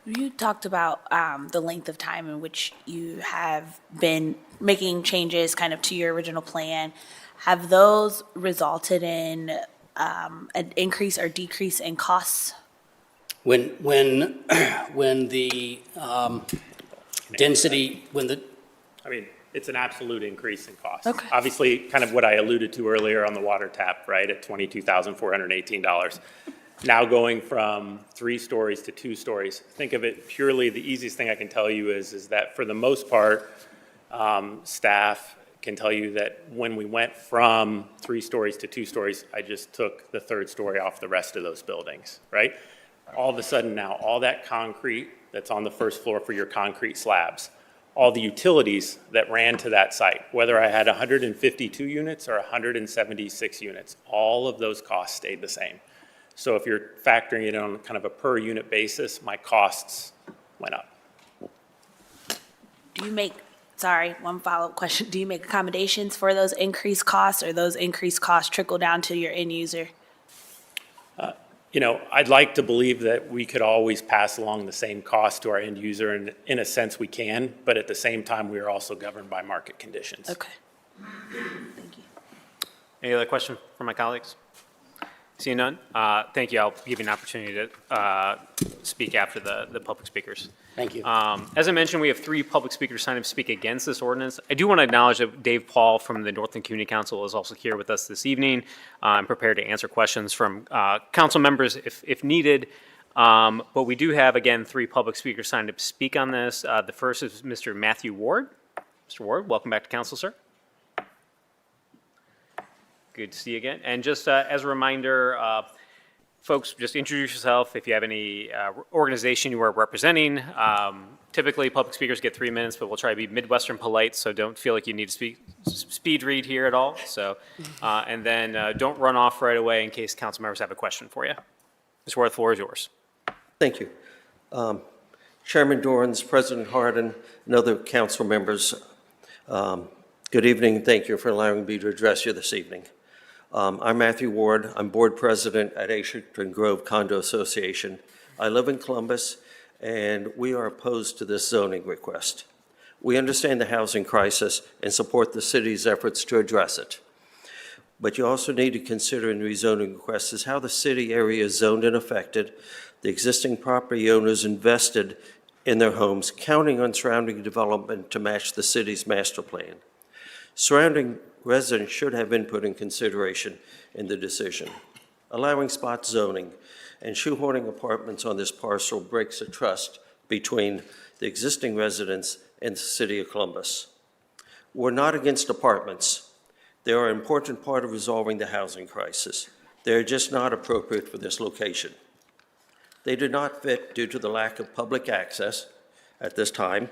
You talked about the length of time in which you have been making changes kind of to your original plan. Have those resulted in an increase or decrease in costs? When the density, I mean, it's an absolute increase in cost. Okay. Obviously, kind of what I alluded to earlier on the water tap, right, at $22,418. Now going from 3 stories to 2 stories, think of it purely, the easiest thing I can tell you is that for the most part, staff can tell you that when we went from 3 stories to 2 stories, I just took the 3rd story off the rest of those buildings, right? All of a sudden now, all that concrete that's on the 1st floor for your concrete slabs, all the utilities that ran to that site, whether I had 152 units or 176 units, all of those costs stayed the same. So if you're factoring it on kind of a per unit basis, my costs went up. One follow-up question. Do you make accommodations for those increased costs, or those increased costs trickle down to your end user? I'd like to believe that we could always pass along the same cost to our end user, and in a sense we can, but at the same time, we are also governed by market conditions. Okay. Thank you. Any other questions from my colleagues? Seeing none, thank you. I'll give you an opportunity to speak after the public speakers. Thank you. As I mentioned, we have 3 public speakers signed up to speak against this ordinance. I do want to acknowledge that Dave Paul from the Northland Community Council is also here with us this evening. I'm prepared to answer questions from council members if needed. But we do have, again, 3 public speakers signed up to speak on this. The first is Mr. Matthew Ward. Mr. Ward, welcome back to council, sir. Good to see you again. And just as a reminder, folks, just introduce yourself if you have any organization you are representing. Typically, public speakers get 3 minutes, but we'll try to be Midwestern polite, so don't feel like you need to speed read here at all. So, and then don't run off right away in case council members have a question for you. Mr. Ward, the floor is yours. Thank you. Chairman Dorans, President Hardin, and other council members, good evening. Thank you for allowing me to address you this evening. I'm Matthew Ward. I'm board president at Asherton Grove Condo Association. I live in Columbus, and we are opposed to this zoning request. We understand the housing crisis and support the city's efforts to address it. But you also need to consider in rezoning requests is how the city area is zoned and affected, the existing property owners invested in their homes, counting on surrounding development to match the city's master plan. Surrounding residents should have input and consideration in the decision. Allowing spot zoning and shoehorning apartments on this parcel breaks the trust between the existing residents and the city of Columbus. We're not against apartments. They are an important part of resolving the housing crisis. They're just not appropriate for this location. They do not fit due to the lack of public access at this time,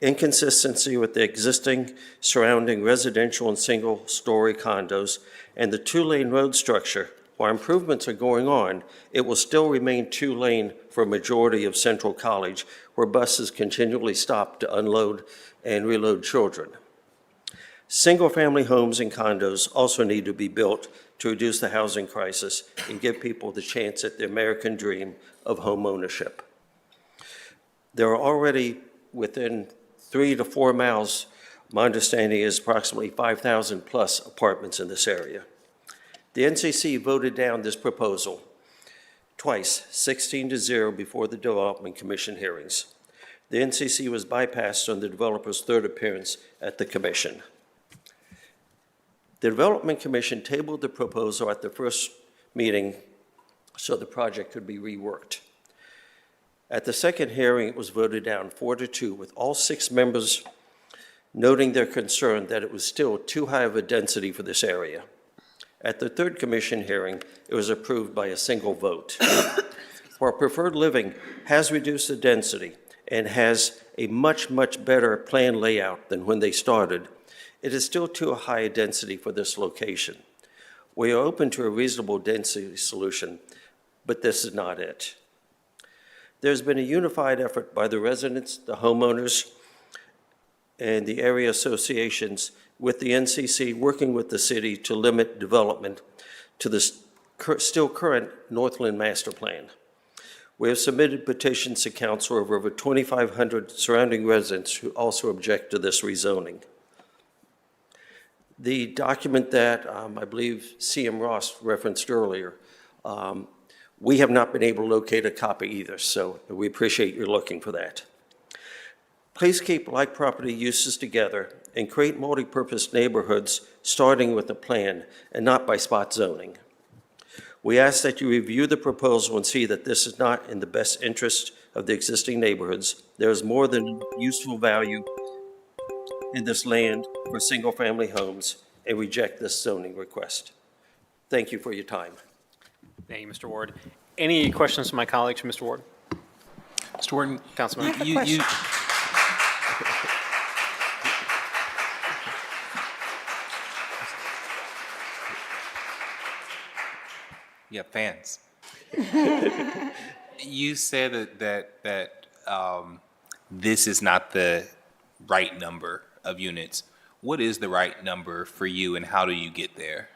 inconsistency with the existing surrounding residential and single-story condos, and the 2-lane road structure. While improvements are going on, it will still remain 2-lane for a majority of Central College, where buses continually stop to unload and reload children. Single-family homes and condos also need to be built to reduce the housing crisis and give people the chance at the American dream of home ownership. There are already within 3 to 4 miles, my understanding is approximately 5,000 plus apartments in this area. The NCC voted down this proposal twice, 16-0 before the Development Commission hearings. The NCC was bypassed on the developer's 3rd appearance at the commission. The Development Commission tabled the proposal at the first meeting so the project could be reworked. At the second hearing, it was voted down 4-2, with all 6 members noting their concern that it was still too high of a density for this area. At the third commission hearing, it was approved by a single vote. While Preferred Living has reduced the density and has a much, much better plan layout than when they started, it is still too high a density for this location. We are open to a reasonable density solution, but this is not it. There's been a unified effort by the residents, the homeowners, and the area associations with the NCC working with the city to limit development to the still current Northland Master Plan. We have submitted petitions to council of over 2,500 surrounding residents who also object to this rezoning. The document that I believe CM Ross referenced earlier, we have not been able to locate a copy either, so we appreciate your looking for that. Please keep like property uses together and create multi-purpose neighborhoods starting with a plan and not by spot zoning. We ask that you review the proposal and see that this is not in the best interest of the existing neighborhoods. There is more than useful value in this land for single-family homes, and reject this zoning request. Thank you for your time. Thank you, Mr. Ward. Any questions from my colleagues for Mr. Ward? Mr. Warden, Councilman. Yeah, fans. You said that this is not the right number of units. What is the right number for you, and how do you get there?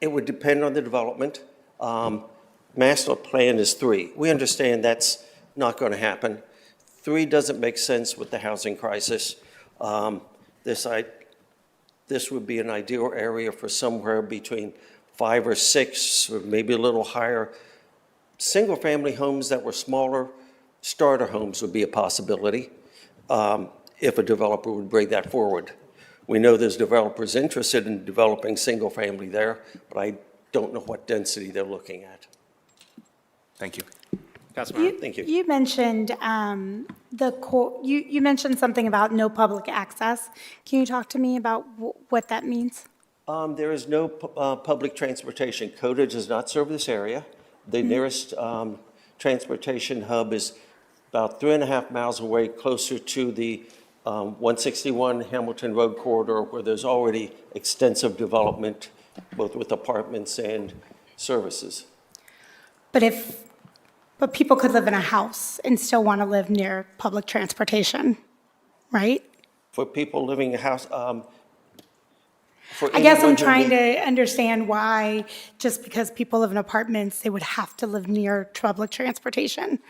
It would depend on the development. Master plan is 3. We understand that's not going to happen. 3 doesn't make sense with the housing crisis. This would be an ideal area for somewhere between 5 or 6, or maybe a little higher. Single-family homes that were smaller, starter homes would be a possibility if a developer would bring that forward. We know there's developers interested in developing single-family there, but I don't know what density they're looking at. Thank you. Thank you. You mentioned you mentioned something about no public access. Can you talk to me about what that means? There is no public transportation. CODA does not serve this area. The nearest transportation hub is about 3.5 miles away, closer to the 161 Hamilton Road corridor, where there's already extensive development, both with apartments and services. But people could live in a house and still want to live near public transportation, right? For people living in a house, I guess I'm trying to understand why, just because people live in apartments, they would have to live near public transportation.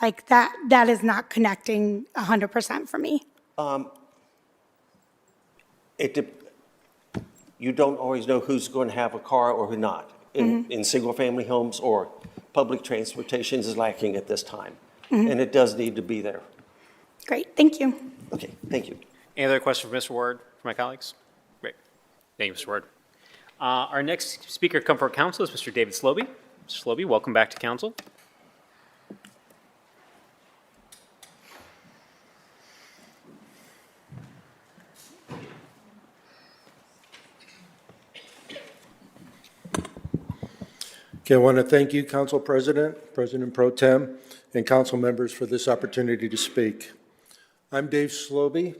Like that is not connecting 100% for me. You don't always know who's going to have a car or who not. In single-family homes, or public transportation is lacking at this time. And it does need to be there. Great, thank you. Okay, thank you. Any other questions for Mr. Ward from my colleagues? Great. Thank you, Mr. Ward. Our next speaker come for council is Mr. David Sloby. Mr. Sloby, welcome back to council. Okay, I want to thank you, Council President, President Pro Tem, and council members for this opportunity to speak. I'm Dave Sloby.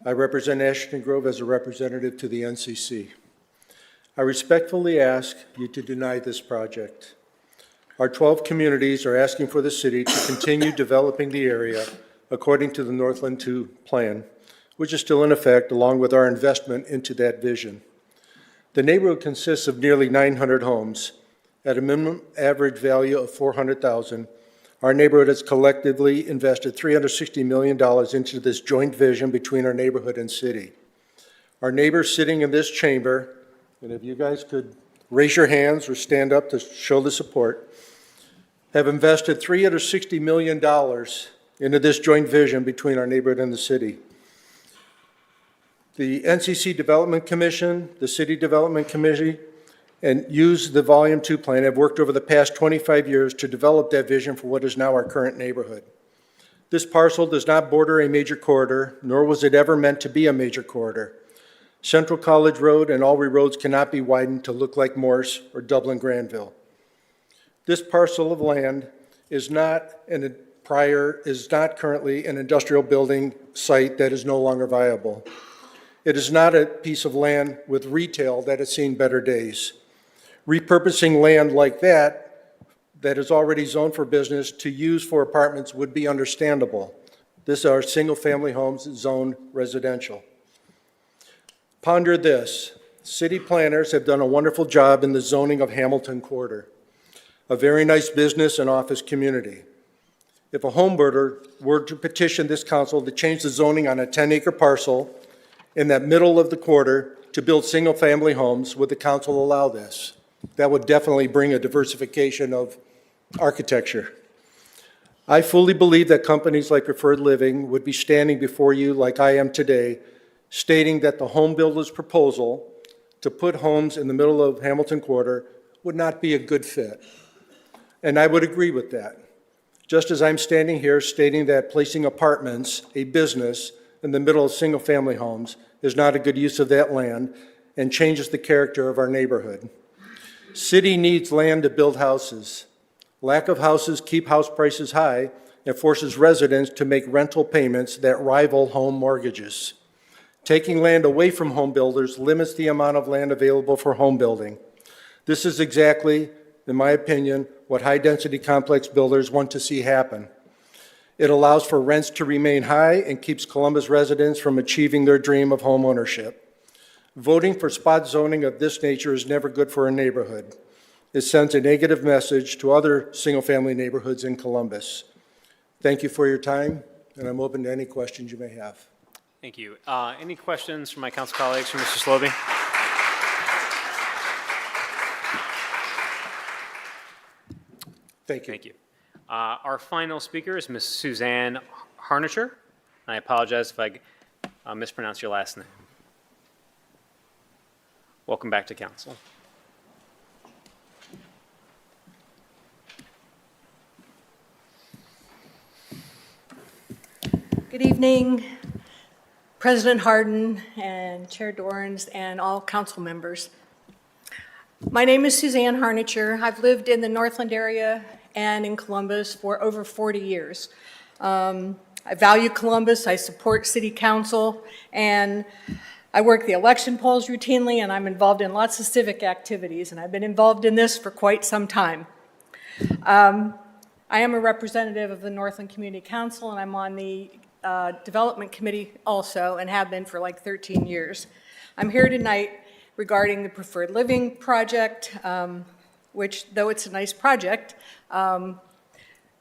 I represent Ashton Grove as a representative to the NCC. I respectfully ask you to deny this project. Our 12 communities are asking for the city to continue developing the area according to the Northland 2 plan, which is still in effect, along with our investment into that vision. The neighborhood consists of nearly 900 homes. At a minimum average value of $400,000, our neighborhood has collectively invested $360 million into this joint vision between our neighborhood and city. Our neighbors sitting in this chamber, and if you guys could raise your hands or stand up to show the support, have invested $360 million into this joint vision between our neighborhood and the city. the NCC Development Commission, the City Development Committee, and use the Volume 2 plan have worked over the past 25 years to develop that vision for what is now our current neighborhood. This parcel does not border a major corridor, nor was it ever meant to be a major corridor. Central College Road and Albury roads cannot be widened to look like Morse or Dublin Granville. This parcel of land is not currently an industrial building site that is no longer viable. It is not a piece of land with retail that has seen better days. Repurposing land like that is already zoned for business to use for apartments would be understandable. These are single-family homes zoned residential. Ponder this. City planners have done a wonderful job in the zoning of Hamilton Quarter, a very nice business and office community. If a home builder were to petition this council to change the zoning on a 10-acre parcel in that middle of the quarter to build single-family homes, would the council allow this? That would definitely bring a diversification of architecture. I fully believe that companies like Preferred Living would be standing before you like I am today, stating that the home builder's proposal to put homes in the middle of Hamilton Quarter would not be a good fit. And I would agree with that. Just as I'm standing here stating that placing apartments, a business, in the middle of single-family homes is not a good use of that land and changes the character of our neighborhood. City needs land to build houses. Lack of houses keep house prices high and forces residents to make rental payments that rival home mortgages. Taking land away from home builders limits the amount of land available for home building. This is exactly, in my opinion, what high-density complex builders want to see happen. It allows for rents to remain high and keeps Columbus residents from achieving their dream of home ownership. Voting for spot zoning of this nature is never good for a neighborhood. It sends a negative message to other single-family neighborhoods in Columbus. Thank you for your time, and I'm open to any questions you may have. Thank you. Any questions from my council colleagues, from Mr. Slobey? Thank you. Thank you. Our final speaker is Ms. Suzanne Harnacher. I apologize if I mispronounce your last name. Welcome back to council. Good evening, President Hardin and Chair Dorans and all council members. My name is Suzanne Harnacher. I've lived in the Northland area and in Columbus for over 40 years. I value Columbus, I support city council, and I work the election polls routinely, and I'm involved in lots of civic activities, and I've been involved in this for quite some time. I am a representative of the Northland Community Council, and I'm on the Development Committee also, and have been for like 13 years. I'm here tonight regarding the Preferred Living project, which, though it's a nice project,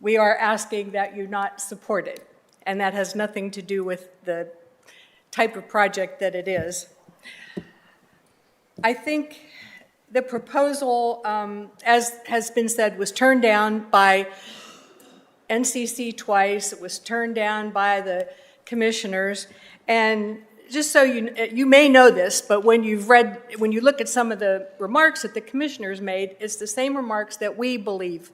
we are asking that you not support it. And that has nothing to do with the type of project that it is. I think the proposal, as has been said, was turned down by NCC twice. It was turned down by the commissioners. And just so you may know this, but when you look at some of the remarks that the commissioners made, it's the same remarks that we believe.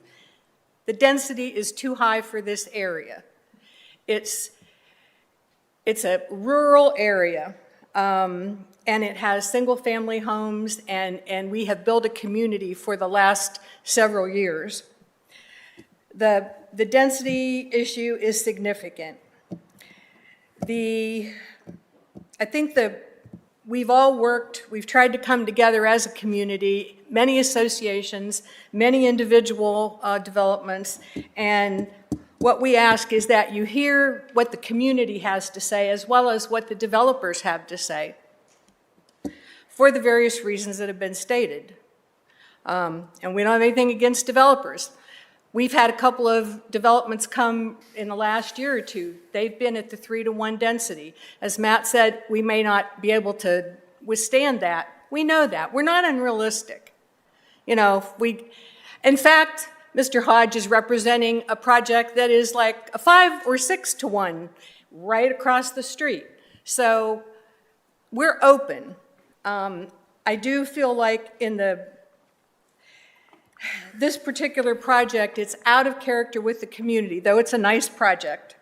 The density is too high for this area. It's a rural area, and it has single-family homes, and we have built a community for the last several years. The density issue is significant. I think we've all worked, we've tried to come together as a community, many associations, many individual developments, and what we ask is that you hear what the community has to say as well as what the developers have to say for the various reasons that have been stated. And we don't have anything against developers. We've had a couple of developments come in the last year or two. They've been at the 3-to-1 density. As Matt said, we may not be able to withstand that. We know that. We're not unrealistic. You know, in fact, Mr. Hodge is representing a project that is like a 5 or 6-to-1 right across the street. So we're open. I do feel like this particular project, it's out of character with the community, though it's a nice project.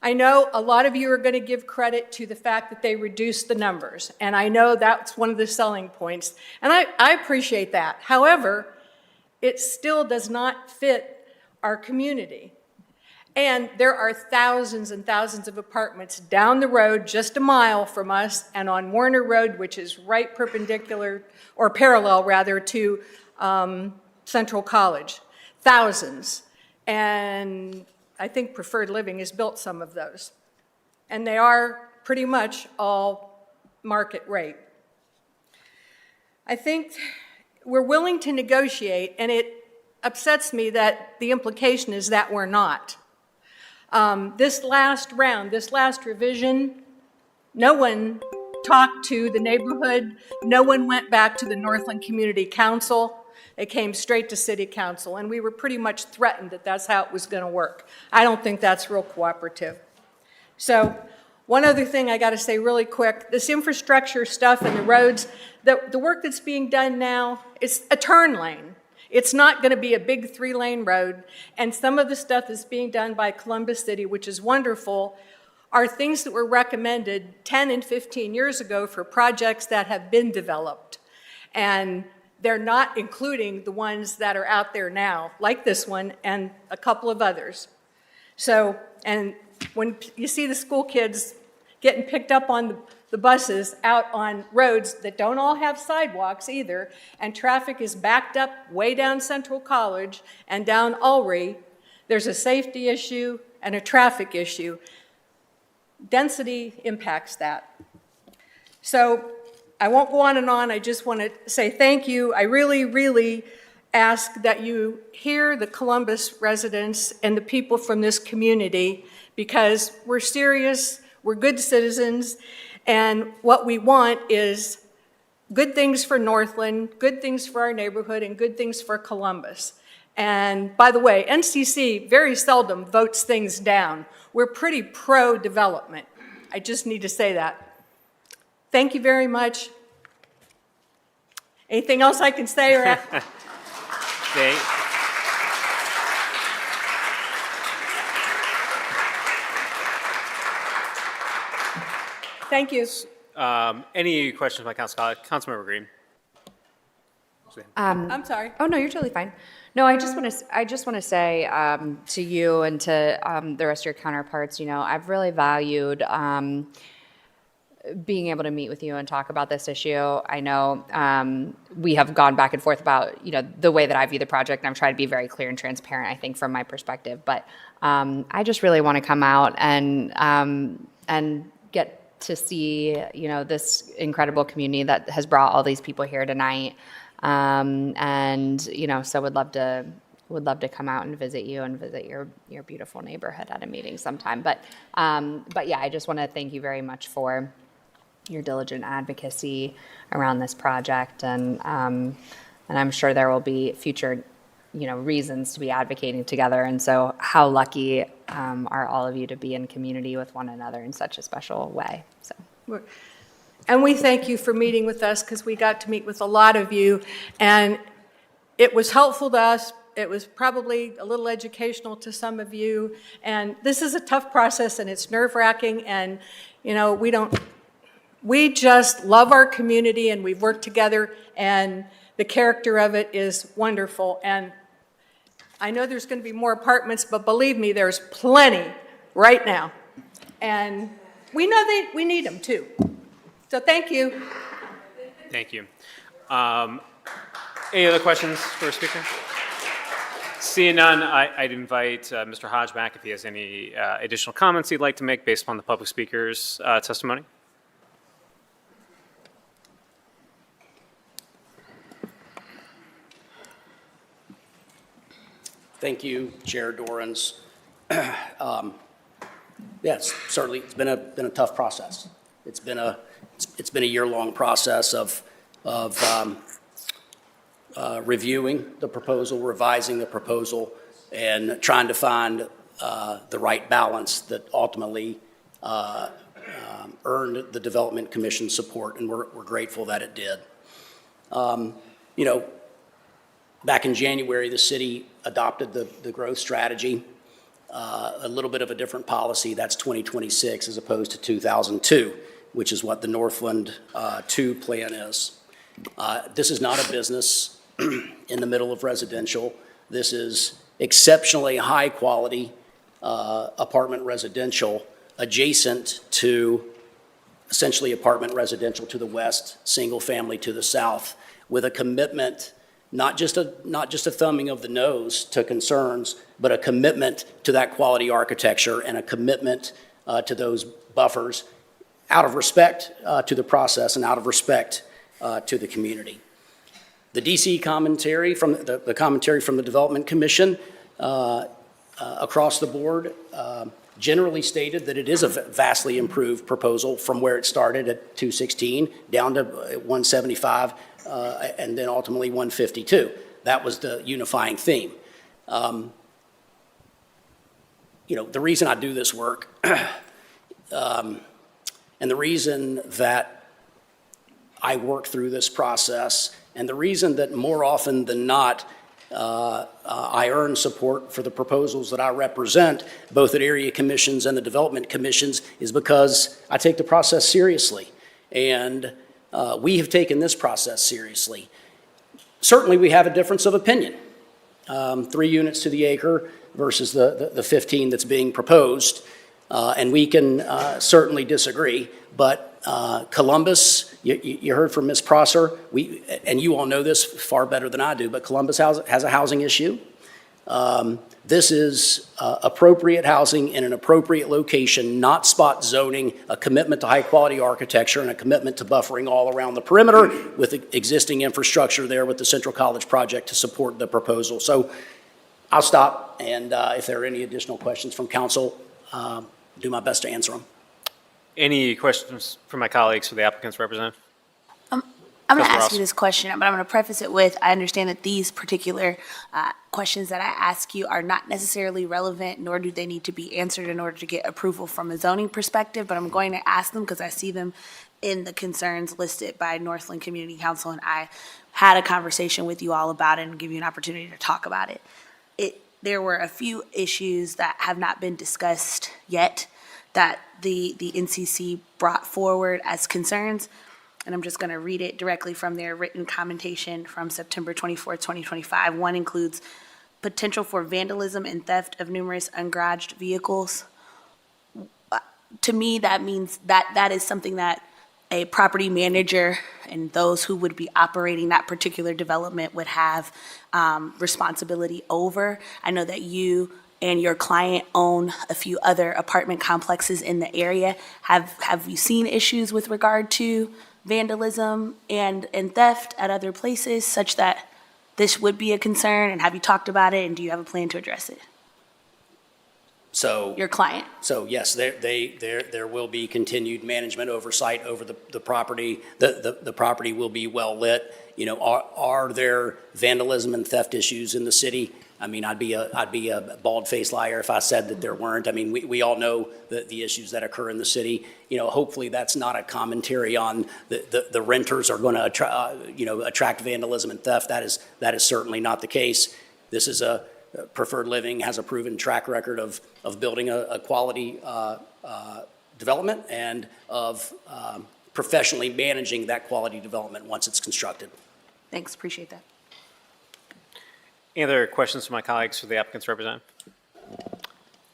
I know a lot of you are going to give credit to the fact that they reduced the numbers, and I know that's one of the selling points, and I appreciate that. However, it still does not fit our community. And there are thousands and thousands of apartments down the road, just a mile from us, and on Warner Road, which is right perpendicular, or parallel rather, to Central College. Thousands. And I think Preferred Living has built some of those. And they are pretty much all market rate. I think we're willing to negotiate, and it upsets me that the implication is that we're not. This last round, this last revision, no one talked to the neighborhood. No one went back to the Northland Community Council. It came straight to City Council, and we were pretty much threatened that that's how it was going to work. I don't think that's real cooperative. So one other thing I got to say really quick, this infrastructure stuff and the roads, the work that's being done now, it's a turn lane. It's not going to be a big 3-lane road, and some of the stuff that's being done by Columbus City, which is wonderful, are things that were recommended 10 and 15 years ago for projects that have been developed. And they're not including the ones that are out there now, like this one and a couple of others. So, and when you see the school kids getting picked up on the buses out on roads that don't all have sidewalks either, and traffic is backed up way down Central College and down Ulrey, there's a safety issue and a traffic issue. Density impacts that. So I won't go on and on. I just want to say thank you. I really, really ask that you hear the Columbus residents and the people from this community, because we're serious, we're good citizens, and what we want is good things for Northland, good things for our neighborhood, and good things for Columbus. And by the way, NCC very seldom votes things down. We're pretty pro-development. I just need to say that. Thank you very much. Anything else I can say? Or Thank you. Any questions by Councilmember Green? I'm sorry. Oh, no, you're totally fine. No, I just want to say to you and to the rest of your counterparts, I've really valued being able to meet with you and talk about this issue. I know we have gone back and forth about, the way that I view the project, and I'm trying to be very clear and transparent, I think, from my perspective. But I just really want to come out and get to see, this incredible community that has brought all these people here tonight. So would love to come out and visit you and visit your beautiful neighborhood at a meeting sometime. But yeah, I just want to thank you very much for your diligent advocacy around this project, and I'm sure there will be future, reasons to be advocating together. And so, how lucky are all of you to be in community with one another in such a special way? So. And we thank you for meeting with us, because we got to meet with a lot of you, and it was helpful to us. It was probably a little educational to some of you, and this is a tough process, and it's nerve-wracking, and we just love our community, and we've worked together, and the character of it is wonderful. And I know there's going to be more apartments, but believe me, there's plenty right now, and we know we need them too. So thank you. Thank you. Any other questions for a speaker? Seeing none, I'd invite Mr. Hodge back if he has any additional comments he'd like to make based upon the public speaker's testimony. Thank you, Chair Dorans. Yes, certainly it's been a tough process. It's been a year-long process of reviewing the proposal, revising the proposal, and trying to find the right balance that ultimately earned the Development Commission support, and we're grateful that it did. You know, back in January, the city adopted the growth strategy, a little bit of a different policy. That's 2026 as opposed to 2002, which is what the Northland 2 plan is. This is not a business in the middle of residential. This is exceptionally high-quality apartment residential adjacent to essentially apartment residential to the west, single-family to the south, with a commitment, not just a thumbing of the nose to concerns, but a commitment to that quality architecture and a commitment to those buffers out of respect to the process and out of respect to the community. The DC commentary from the commentary from the Development Commission across the board generally stated that it is a vastly improved proposal from where it started at 216 down to 175 and then ultimately 152. That was the unifying theme. You know, the reason I do this work and the reason that I work through this process and the reason that more often than not I earn support for the proposals that I represent, both at area commissions and the development commissions, is because I take the process seriously. And we have taken this process seriously. Certainly, we have a difference of opinion. 3 units to the acre versus the 15 that's being proposed. And we can certainly disagree, but Columbus, you heard from Ms. Prosser, and you all know this far better than I do, but Columbus has a housing issue. This is appropriate housing in an appropriate location, not spot zoning, a commitment to high-quality architecture, and a commitment to buffering all around the perimeter with existing infrastructure there with the Central College project to support the proposal. So I'll stop, and if there are any additional questions from council, do my best to answer them. Any questions from my colleagues for the applicant's representative? I'm going to Councilor ask Ross. you this question, but I'm going to preface it with, I understand that these particular questions that I ask you are not necessarily relevant, nor do they need to be answered in order to get approval from a zoning perspective, but I'm going to ask them because I see them in the concerns listed by Northland Community Council, and I had a conversation with you all about it and give you an opportunity to talk about it. There were a few issues that have not been discussed yet that the NCC brought forward as concerns. And I'm just going to read it directly from their written commentation from September 24, 2025. One includes potential for vandalism and theft of numerous ungaraged vehicles. To me, that means that is something that a property manager and those who would be operating that particular development would have responsibility over. I know that you and your client own a few other apartment complexes in the area. Have you seen issues with regard to vandalism and theft at other places such that this would be a concern? And have you talked about it, and do you have a plan to address it? So Your client? So yes, there will be continued management oversight over the property. The property will be well lit. You know, are there vandalism and theft issues in the city? I mean, I'd be a bald-faced liar if I said that there weren't. I mean, we all know the issues that occur in the city. You know, hopefully that's not a commentary on the renters are going to attract vandalism and theft. That is certainly not the case. This is a Preferred Living has a proven track record of building a quality development and of professionally managing that quality development once it's constructed. Thanks, appreciate that. Any other questions from my colleagues for the applicant's representative?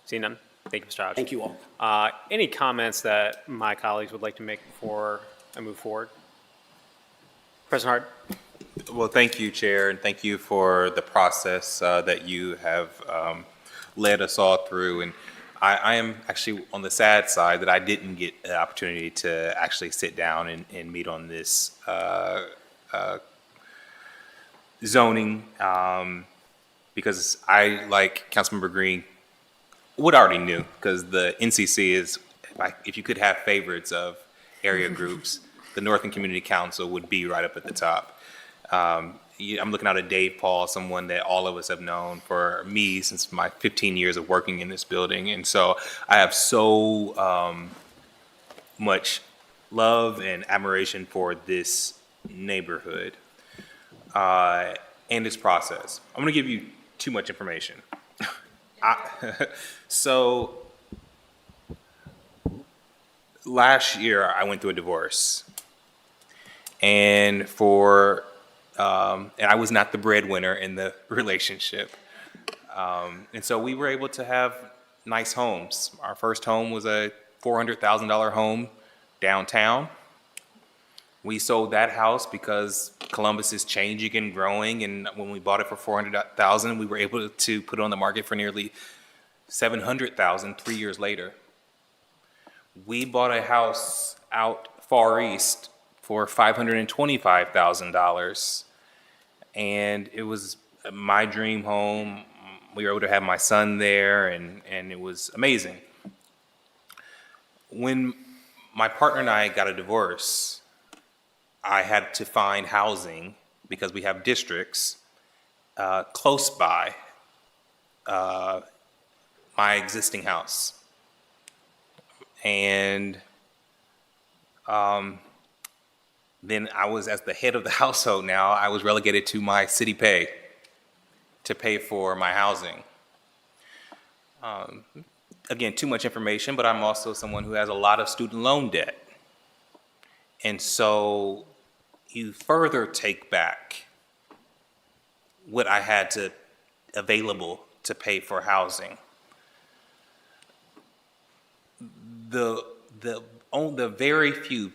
Seeing none. Thank you, Mr. Hodge. Thank you all. Any comments that my colleagues would like to make before I move forward? President Hart. Well, thank you, Chair, and thank you for the process that you have led us all through. And I am actually on the sad side that I didn't get the opportunity to actually sit down and meet on this zoning because I, like Councilmember Green, would already knew because the NCC is, if you could have favorites of area groups, the Northland Community Council would be right up at the top. I'm looking out at Dave Paul, someone that all of us have known for me since my 15 years of working in this building. And so I have so much love and admiration for this neighborhood and its process. I'm going to give you too much information. So last year I went through a divorce, and and I was not the breadwinner in the relationship. And so we were able to have nice homes. Our first home was a $400,000 home downtown. We sold that house because Columbus is changing and growing, and when we bought it for $400,000, we were able to put it on the market for nearly $700,000 3 years later. We bought a house out far east for $525,000, and it was my dream home. We were able to have my son there, and it was amazing. When my partner and I got a divorce, I had to find housing because we have districts close by my existing house. And then I was, as the head of the household now, I was relegated to my city pay to pay for my housing. Again, too much information, but I'm also someone who has a lot of student loan debt. And so you further take back what I had to available to pay for housing. The very few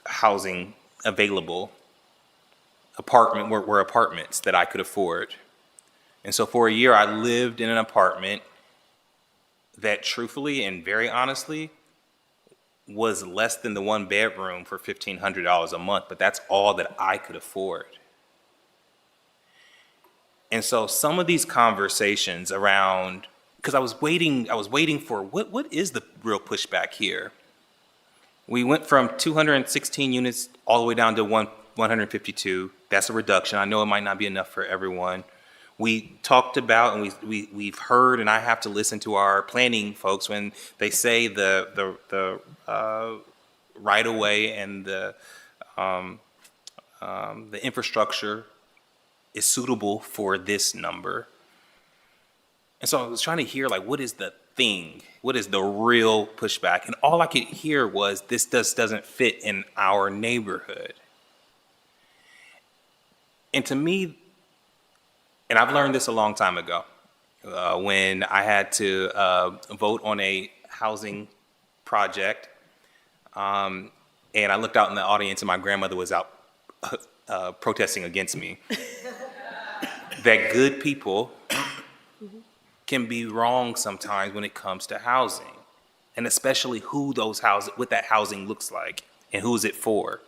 housing available were apartments that I could afford. And so for a year, I lived in an apartment that truthfully and very honestly was less than the one bedroom for $1,500 a month, but that's all that I could afford. And so some of these conversations around, because I was waiting for what is the real pushback here? We went from 216 units all the way down to 152. That's a reduction. I know it might not be enough for everyone. We talked about, and we've heard, and I have to listen to our planning folks when they say the right of way and the infrastructure is suitable for this number. And so I was trying to hear, like, what is the thing? What is the real pushback? And all I could hear was, this doesn't fit in our neighborhood. And to me, and I've learned this a long time ago, when I had to vote on a housing project, and I looked out in the audience and my grandmother was out protesting against me, that good people can be wrong sometimes when it comes to housing, and especially what that housing looks like and who's it for.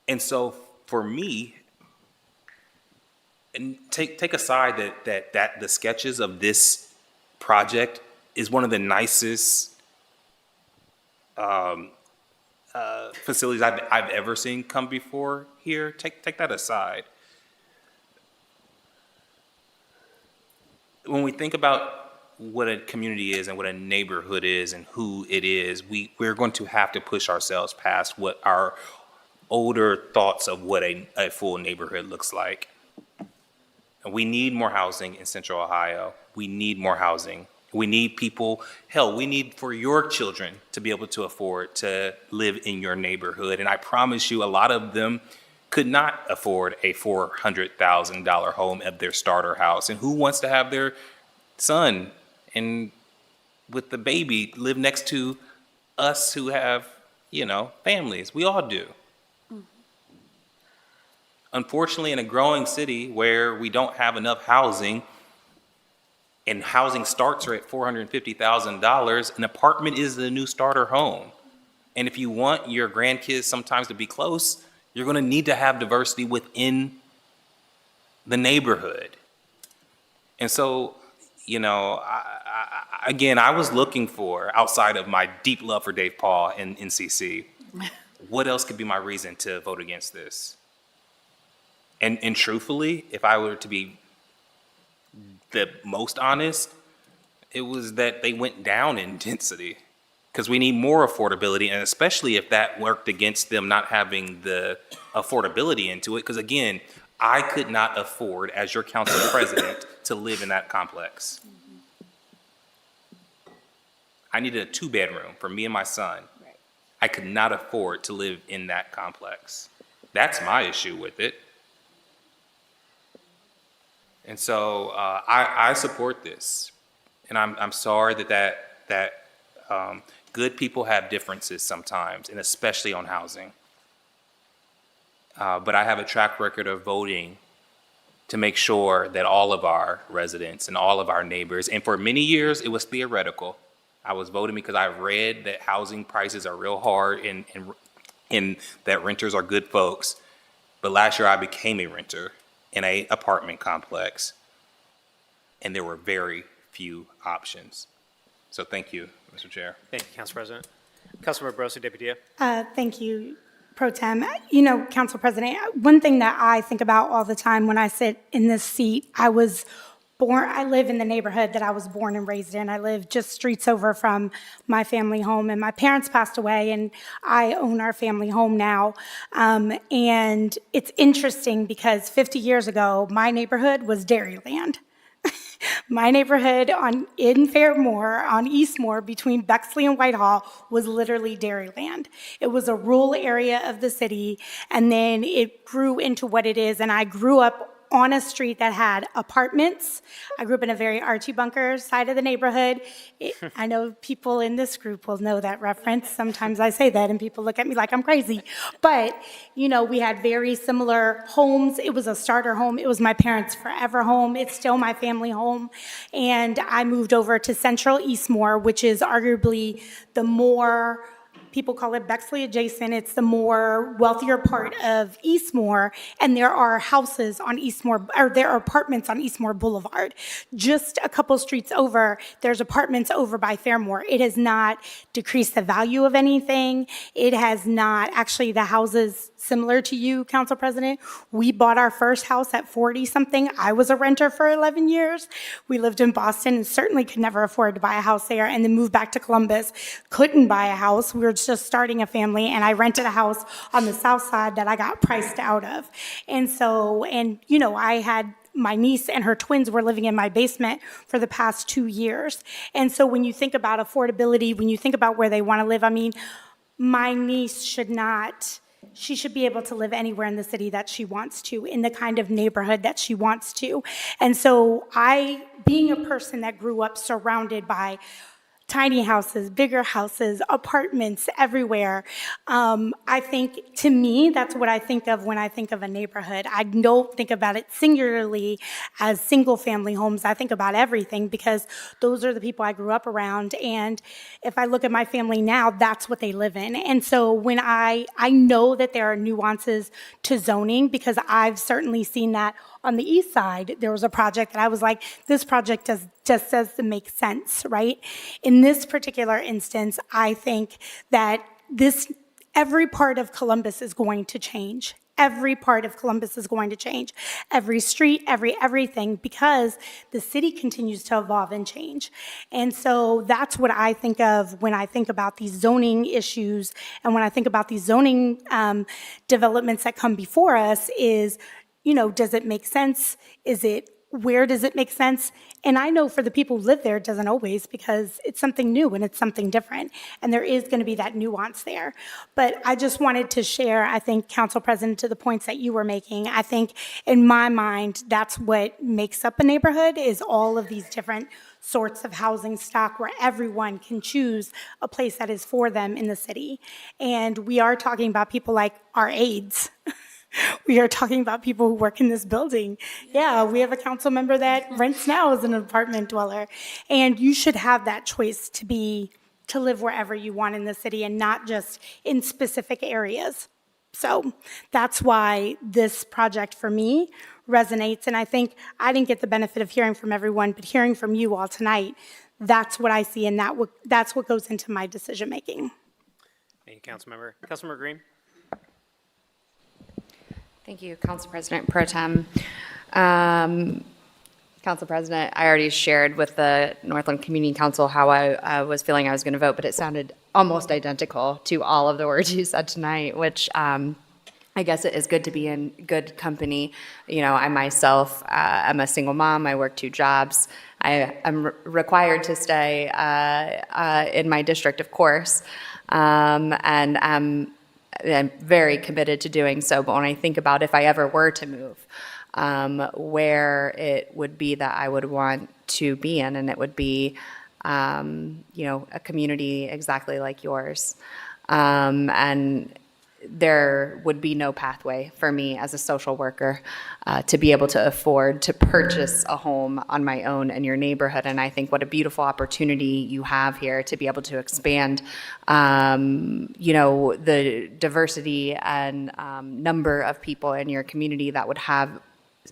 And so for me, and take aside that the sketches of this project is one of the nicest facilities I've ever seen come before here. Take that aside. When we think about what a community is and what a neighborhood is and who it is, we're going to have to push ourselves past what our older thoughts of what a full neighborhood looks like. And we need more housing in Central Ohio. We need more housing. We need people, we need for your children to be able to afford to live in your neighborhood. And I promise you, a lot of them could not afford a $400,000 home at their starter house. And who wants to have their son and with the baby live next to us who have, families? We all do. Unfortunately, in a growing city where we don't have enough housing, and housing starts are at $450,000, an apartment is the new starter home. And if you want your grandkids sometimes to be close, you're going to need to have diversity within the neighborhood. And so, I was looking for, outside of my deep love for Dave Paul and NCC, what else could be my reason to vote against this? And truthfully, if I were to be the most honest, it was that they went down in density. because we need more affordability, and especially if that worked against them not having the affordability into it. Because again, I could not afford, as your council president, to live in that complex. I needed a 2-bedroom for me and my son. I could not afford to live in that complex. That's my issue with it. And so I support this, and I'm sorry that good people have differences sometimes, and especially on housing. But I have a track record of voting to make sure that all of our residents and all of our neighbors, and for many years it was theoretical. I was voting because I read that housing prices are real hard and that renters are good folks. But last year I became a renter in an apartment complex, and there were very few options. So thank you, Mr. Chair. Thank you, Council President. Councilmember Barosa de Padilla. Thank you, Pro Tem. You know, Council President, one thing that I think about all the time when I sit in this seat, I live in the neighborhood that I was born and raised in. I live just streets over from my family home, and my parents passed away, and I own our family home now. And it's interesting because 50 years ago, my neighborhood was Dairyland. My neighborhood in Fairmore, on Eastmore, between Bexley and Whitehall, was literally Dairyland. It was a rural area of the city, and then it grew into what it is, and I grew up on a street that had apartments. I grew up in a very Archie Bunker side of the neighborhood. I know people in this group will know that reference. Sometimes I say that and people look at me like I'm crazy. But, you know, we had very similar homes. It was a starter home. It was my parents' forever home. It's still my family home. And I moved over to Central Eastmore, which is arguably the more, people call it Bexley adjacent. It's the more wealthier part of Eastmore, and there are houses on Eastmore, or there are apartments on Eastmore Boulevard. Just a couple streets over, there's apartments over by Fairmore. It has not decreased the value of anything. It has not, actually the houses similar to you, Council President, we bought our first house at 40-something. I was a renter for 11 years. We lived in Boston and certainly could never afford to buy a house there, and then moved back to Columbus. Couldn't buy a house. We were just starting a family, and I rented a house on the south side that I got priced out of. And so, and you know, I had my niece and her twins were living in my basement for the past 2 years. And so when you think about affordability, when you think about where they want to live, I mean, my niece she should be able to live anywhere in the city that she wants to, in the kind of neighborhood that she wants to. And so being a person that grew up surrounded by tiny houses, bigger houses, apartments everywhere. I think, to me, that's what I think of when I think of a neighborhood. I don't think about it singularly as single-family homes. I think about everything because those are the people I grew up around. And if I look at my family now, that's what they live in. And so when I know that there are nuances to zoning because I've certainly seen that on the east side. There was a project that I was like, this project just doesn't make sense, right? In this particular instance, I think that every part of Columbus is going to change. Every part of Columbus is going to change. Every street, everything, because the city continues to evolve and change. And so that's what I think of when I think about these zoning issues and when I think about these zoning developments that come before us is, you know, does it make sense? Where does it make sense? And I know for the people who live there, it doesn't always because it's something new and it's something different. And there is going to be that nuance there. But I just wanted to share, I think, Council President, to the points that you were making. I think in my mind, that's what makes up a neighborhood is all of these different sorts of housing stock where everyone can choose a place that is for them in the city. And we are talking about people like our aides. We are talking about people who work in this building. Yeah, we have a council member that rents now as an apartment dweller. And you should have that choice to live wherever you want in the city and not just in specific areas. So that's why this project for me resonates. And I think I didn't get the benefit of hearing from everyone, but hearing from you all tonight, that's what I see and that's what goes into my decision making. Thank you, Councilmember. Councilmember Green. Thank you, Council President Pro Tem. Council President, I already shared with the Northland Community Council how I was feeling I was going to vote, but it sounded almost identical to all of the words you said tonight, which I guess it is good to be in good company. You know, I myself am a single mom. I work 2 jobs. I am required to stay in my district, of course, and I'm very committed to doing so. But when I think about if I ever were to move, where it would be that I would want to be in, and it would be, you know, a community exactly like yours. And there would be no pathway for me as a social worker to be able to afford to purchase a home on my own in your neighborhood. And I think what a beautiful opportunity you have here to be able to expand, you know, the diversity and number of people in your community that would have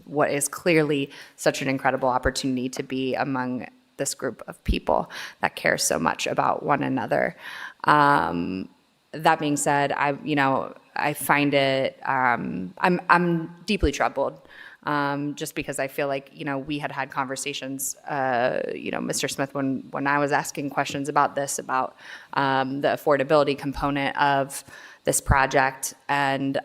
what is clearly such an incredible opportunity to be among this group of people that care so much about one another. That being said, I find it, I'm deeply troubled, just because I feel like, you know, we had conversations, you know, Mr. Smith, when I was asking questions about this, about the affordability component of this project, and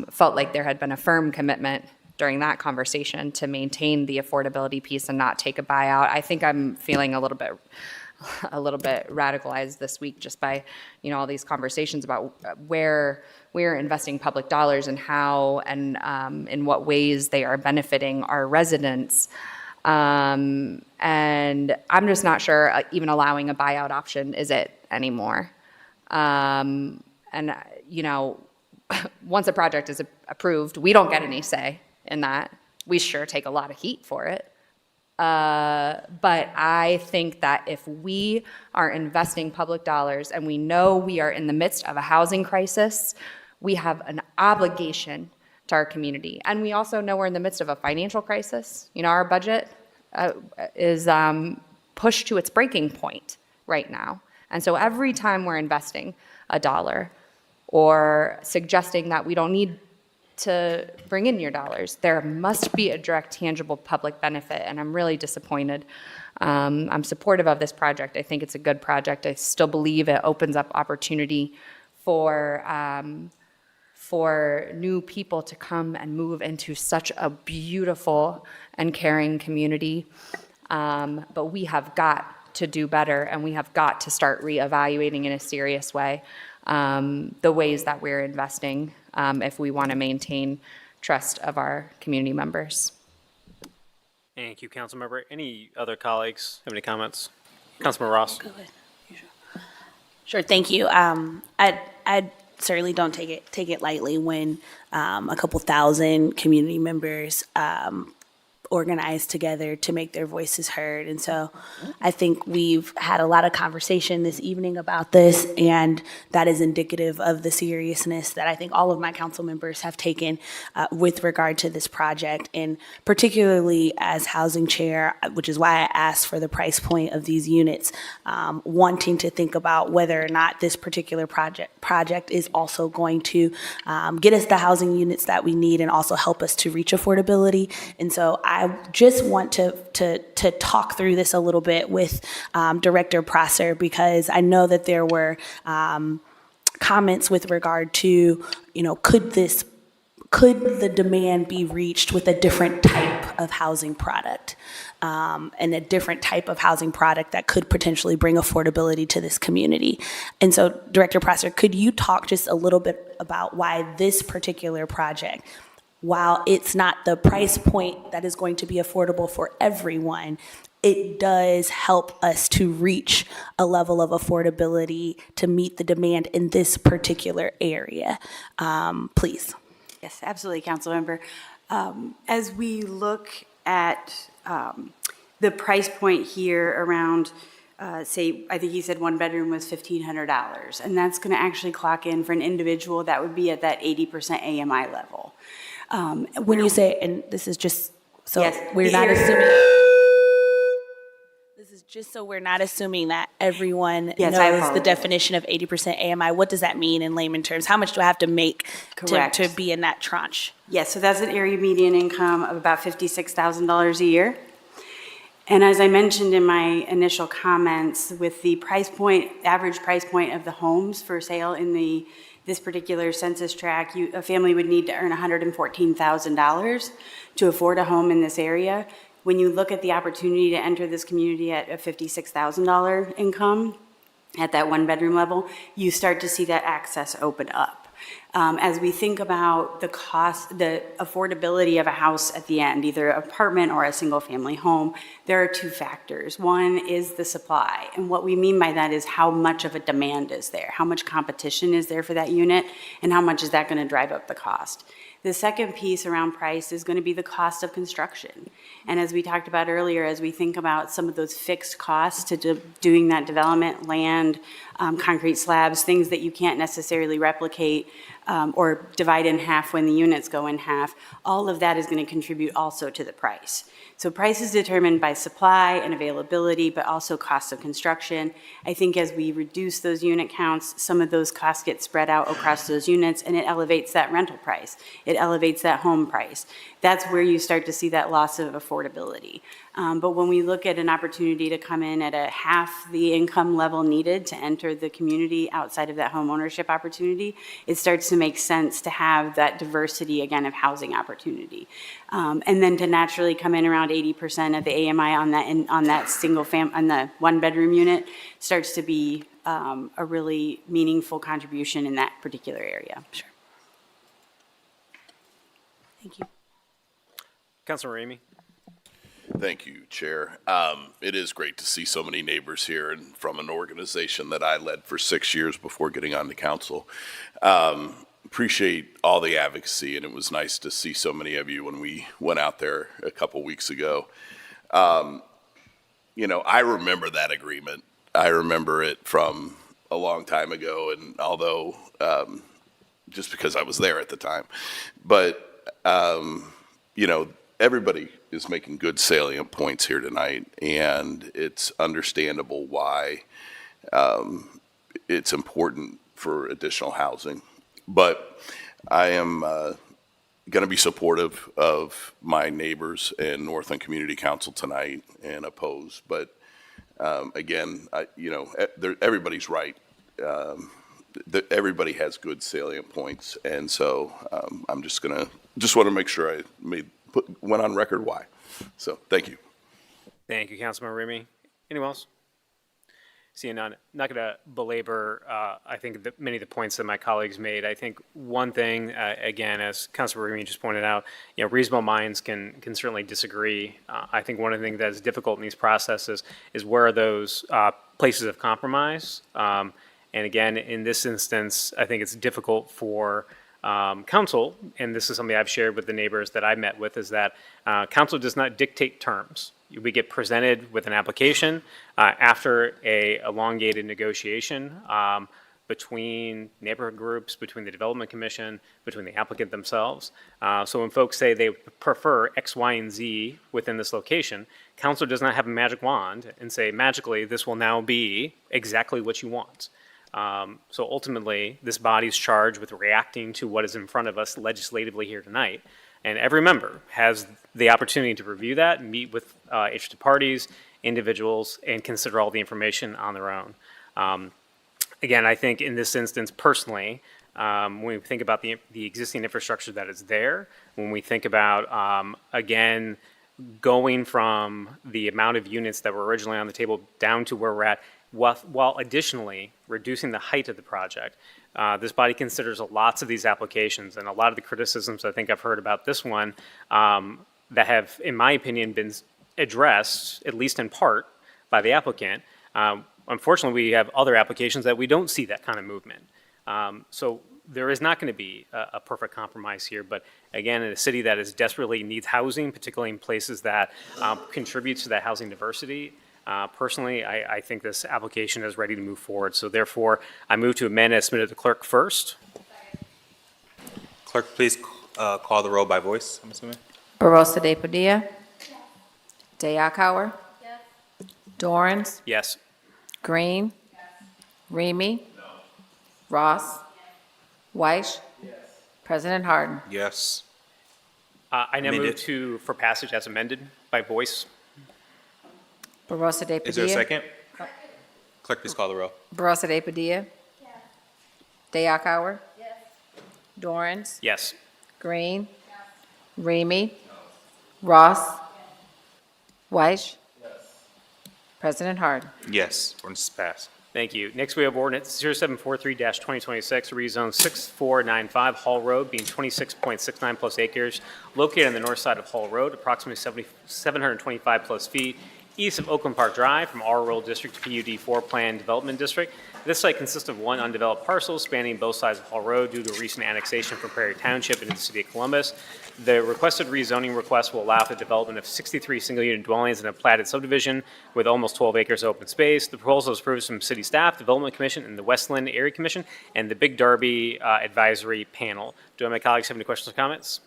felt like there had been a firm commitment during that conversation to maintain the affordability piece and not take a buyout. I think I'm feeling a little bit radicalized this week just by, you know, all these conversations about where we're investing public dollars and how and in what ways they are benefiting our residents. And I'm just not sure even allowing a buyout option is it anymore. And, you know, once a project is approved, we don't get any say in that. We sure take a lot of heat for it. But I think that if we are investing public dollars and we know we are in the midst of a housing crisis, we have an obligation to our community. And we also know we're in the midst of a financial crisis. You know, our budget is pushed to its breaking point right now. And so every time we're investing a dollar or suggesting that we don't need to bring in your dollars, there must be a direct, tangible public benefit, and I'm really disappointed. I'm supportive of this project. I think it's a good project. I still believe it opens up opportunity for new people to come and move into such a beautiful and caring community. But we have got to do better, and we have got to start reevaluating in a serious way the ways that we're investing if we want to maintain trust of our community members. Thank you, Councilmember. Any other colleagues have any comments? Councilmember Ross. Go ahead. Sure, thank you. I certainly don't take it lightly when a couple thousand community members organize together to make their voices heard. And so I think we've had a lot of conversation this evening about this, and that is indicative of the seriousness that I think all of my council members have taken with regard to this project, and particularly as housing chair, which is why I asked for the price point of these units, wanting to think about whether or not this particular project is also going to get us the housing units that we need and also help us to reach affordability. And so I just want to talk through this a little bit with Director Prosser, because I know that there were comments with regard to, you know, could the demand be reached with a different type of housing product, and a different type of housing product that could potentially bring affordability to this community. And so, Director Prosser, could you talk just a little bit about why this particular project, while it's not the price point that is going to be affordable for everyone, it does help us to reach a level of affordability to meet the demand in this particular area? Please. Yes, absolutely, Councilmember. As we look at the price point here around, say, I think you said one bedroom was $1,500, and that's going to actually clock in for an individual that would be at that 80% AMI level. When you say, and this is just so yes, we're not assuming, this is just so we're not assuming that everyone knows the definition of 80% AMI. What does that mean in layman terms? How much do I have to make to be in that tranche? Yes, so that's an area median income of about $56,000 a year. And as I mentioned in my initial comments, with the price point, average price point of the homes for sale in this particular census tract, a family would need to earn $114,000 to afford a home in this area. When you look at the opportunity to enter this community at a $56,000 income, at that one-bedroom level, you start to see that access open up. As we think about the cost, the affordability of a house at the end, either an apartment or a single-family home, there are two factors. One is the supply, and what we mean by that is how much of a demand is there, how much competition is there for that unit, and how much is that going to drive up the cost. The second piece around price is going to be the cost of construction. And as we talked about earlier, as we think about some of those fixed costs to doing that development, land, concrete slabs, things that you can't necessarily replicate or divide in half when the units go in half, all of that is going to contribute also to the price. So price is determined by supply and availability, but also cost of construction. I think as we reduce those unit counts, some of those costs get spread out across those units, and it elevates that rental price. It elevates that home price. That's where you start to see that loss of affordability. But when we look at an opportunity to come in at a half the income level needed to enter the community outside of that home ownership opportunity, it starts to make sense to have that diversity, again, of housing opportunity. And then to naturally come in around 80% of the AMI on that single on the one-bedroom unit starts to be a really meaningful contribution in that particular area. Sure. Thank you. Councilor Ramey. Thank you, Chair. It is great to see so many neighbors here and from an organization that I led for 6 years before getting on the council. Appreciate all the advocacy, and it was nice to see so many of you when we went out there a couple weeks ago. You know, I remember that agreement. I remember it from a long time ago, and although just because I was there at the time, but you know, everybody is making good salient points here tonight, and it's understandable why it's important for additional housing. But I am going to be supportive of my neighbors and Northland Community Council tonight and oppose. But again, you know, everybody's right. Everybody has good salient points, and so I'm just want to make sure I went on record why. So thank you. Thank you, Councilman Ramey. Anyone else? Seeing none, not going to belabor, I think, many of the points that my colleagues made. I think one thing, again, as Councilor Ramey just pointed out, you know, reasonable minds can certainly disagree. I think one of the things that is difficult in these processes is where are those places of compromise. And again, in this instance, I think it's difficult for council, and this is something I've shared with the neighbors that I met with, is that council does not dictate terms. We get presented with an application after a elongated negotiation between neighborhood groups, between the Development Commission, between the applicant themselves. So when folks say they prefer X, Y, and Z within this location, council does not have a magic wand and say magically this will now be exactly what you want. So ultimately, this body's charged with reacting to what is in front of us legislatively here tonight. And every member has the opportunity to review that, meet with interested parties, individuals, and consider all the information on their own. Again, I think in this instance, personally, when we think about the existing infrastructure that is there, when we think about, again, going from the amount of units that were originally on the table down to where we're at, while additionally reducing the height of the project. This body considers lots of these applications, and a lot of the criticisms I think I've heard about this one that have, in my opinion, been addressed, at least in part, by the applicant. Unfortunately, we have other applications that we don't see that kind of movement. So there is not going to be a perfect compromise here, but again, in a city that is desperately needs housing, particularly in places that contributes to that housing diversity, personally, I think this application is ready to move forward. So therefore, I move to amend as submitted to the clerk first. Clerk, please call the roll by voice, I'm assuming. Barosa de Padilla. Day Akauer. Dorans. Yes. Green. Remy. Ross. Weiss. President Harden. Yes. I now Amended. move for passage as amended by voice. Barosa de Padilla. Is there a second? Clerk, please call the row. Barosa de Padilla. Day Akauer. Dorans. Yes. Green. Remy. Ross. Weiss. President Harden. Yes, ordinance is passed. Thank you. Next, we have ordinance 0743-2026, rezone 6495 Hall Road, being 26.69 plus acres, located on the north side of Hall Road, approximately 725 plus feet, east of Oakland Park Drive from R Rural District to PUD 4 Plan Development District. This site consists of one undeveloped parcel spanning both sides of Hall Road due to recent annexation from Prairie Township into the city of Columbus. The requested rezoning request will allow for the development of 63 single-unit dwellings in a platted subdivision with almost 12 acres of open space. The proposal is approved from City Staff, Development Commission, and the Westland Area Commission, and the Big Darby Advisory Panel. Do my colleagues have any questions or comments?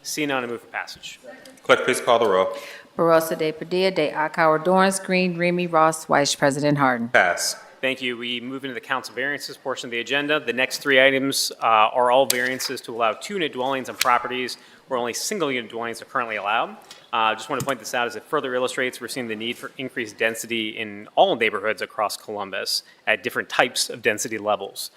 Seeing none, I move for passage. Clerk, please call the row. Barosa de Padilla. Day Akauer. Dorans. Green. Remy. Ross. Weiss. President Harden. Pass. Thank you. We move into the council variances portion of the agenda. The next three items are all variances to allow two-unit dwellings on properties where only single-unit dwellings are currently allowed. Just want to point this out as it further illustrates we're seeing the need for increased density in all neighborhoods across Columbus at different types of density levels.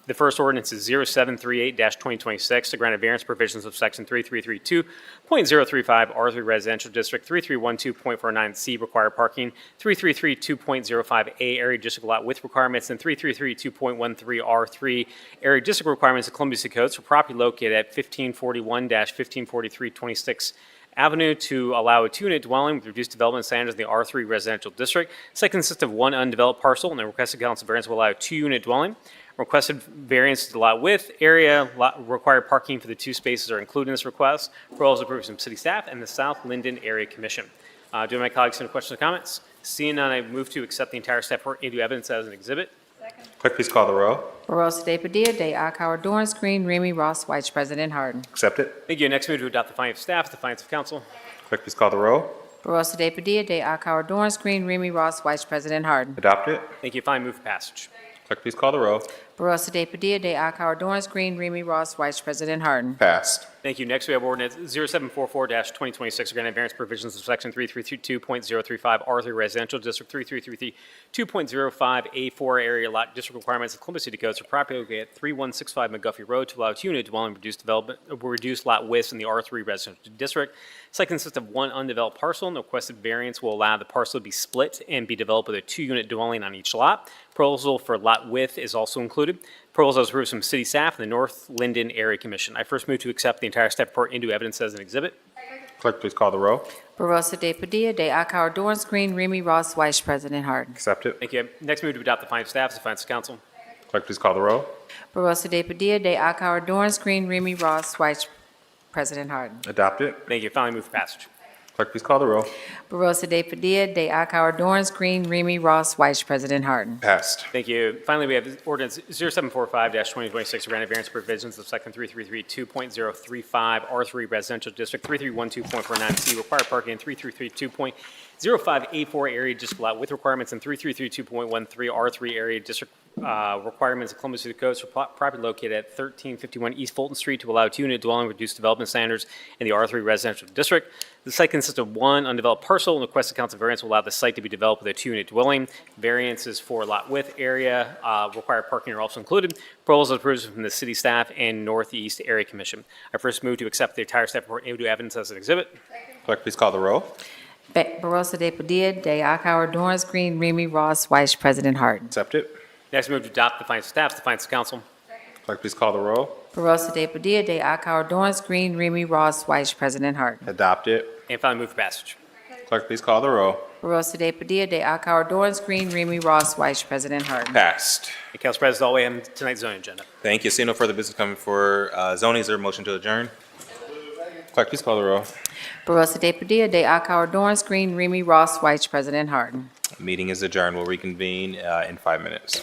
The first ordinance is 0738-2026 to grant a variance provisions of section 3332.035 R3 Residential District, 3312.49C required parking, 3332.05A area district lot width requirements, and 3332.13 R3 area district requirements of Columbia City Codes for property located at 1541-1543 26 Avenue to allow a two-unit dwelling with reduced development standards in the R3 Residential District. Site consists of one undeveloped parcel, and the requested council variance will allow a two-unit dwelling. Requested variance to the lot width, area, required parking for the two spaces are included in this request. Proposal approved from city staff and the South Linden Area Commission. Do my colleagues have any questions or comments? Seeing none, I move to accept the entire staff report into evidence as an exhibit. Clerk, please call the row. Barosa de Padilla. Day Akauer. Dorans. Green. Remy. Ross. Weiss. President Harden. Accept it. Thank you. Next, move to adopt the findings of staff, the findings of council. Clerk, please call the row. Barosa de Padilla. Day Akauer. Dorans. Green. Remy. Ross. Weiss. President Harden. Adopt it. Thank you. Fine. Move for passage. Clerk, please call the row. Barosa de Padilla. Day Akauer. Dorans. Green. Remy. Ross. Weiss. President Harden. Passed. Thank you. Next, we have ordinance 0744-2026, granting variance provisions of section 3332.035 R3 Residential District, 3332.05A4 area lot district requirements of Columbus City Codes for property located at 3165 McGuffey Road to allow two-unit dwelling reduced lot widths in the R3 Residential District. Site consists of one undeveloped parcel, and the requested variance will allow the parcel to be split and be developed with a two-unit dwelling on each lot. Proposal for lot width is also included. Proposal is approved from city staff and the North Linden Area Commission. I first move to accept the entire staff report into evidence as an exhibit. Clerk, please call the row. Barosa de Padilla. Day Akauer. Dorans. Green. Remy. Ross. Weiss. President Harden. Accept it. Thank you. Next, move to adopt the findings of staff, the findings of council. Clerk, please call the row. Barosa de Padilla. Day Akauer. Dorans. Green. Remy. Ross. Weiss. President Harden. Adopt it. Thank you. Finally, move for passage. Clerk, please call the row. Barosa de Padilla. Day Akauer. Dorans. Green. Remy. Ross. Weiss. President Harden. Passed. Thank you. Finally, we have ordinance 0745-2026, granted variance provisions of section 3332.035 R3 Residential District, 3312.49C required parking, and 3332.05A4 area district lot with requirements, and 3332.13 R3 area district requirements of Columbus City Codes for property located at 1351 East Fulton Street to allow two-unit dwelling reduced development standards in the R3 Residential District. The site consists of one undeveloped parcel, and the requested council variance will allow the site to be developed with a two-unit dwelling. Variances for lot width, area, required parking are also included. Proposal is approved from the city staff and Northeast Area Commission. I first move to accept the entire staff report into evidence as an exhibit. Clerk, please call the row. Barosa de Padilla. Day Akauer. Dorans. Green. Remy. Ross. Weiss. President Harden. Accept it. Next, move to adopt the findings of staff, the findings of council. Clerk, please call the row. Barosa de Padilla. Day Akauer. Dorans. Green. Remy. Ross. Weiss. President Harden. Adopt it. And finally, move for passage. Clerk, please call the row. Barosa de Padilla. Day Akauer. Dorans. Green. Remy. Ross. Weiss. President Harden. Passed. And Council President, all we have on tonight's zoning agenda. Thank you. See no further business coming for zoning. Is there a motion to adjourn? Clerk, please call the row. Barosa de Padilla. Day Akauer. Dorans. Green. Remy. Ross. Weiss. President Harden. Meeting is adjourned. We'll reconvene in 5 minutes.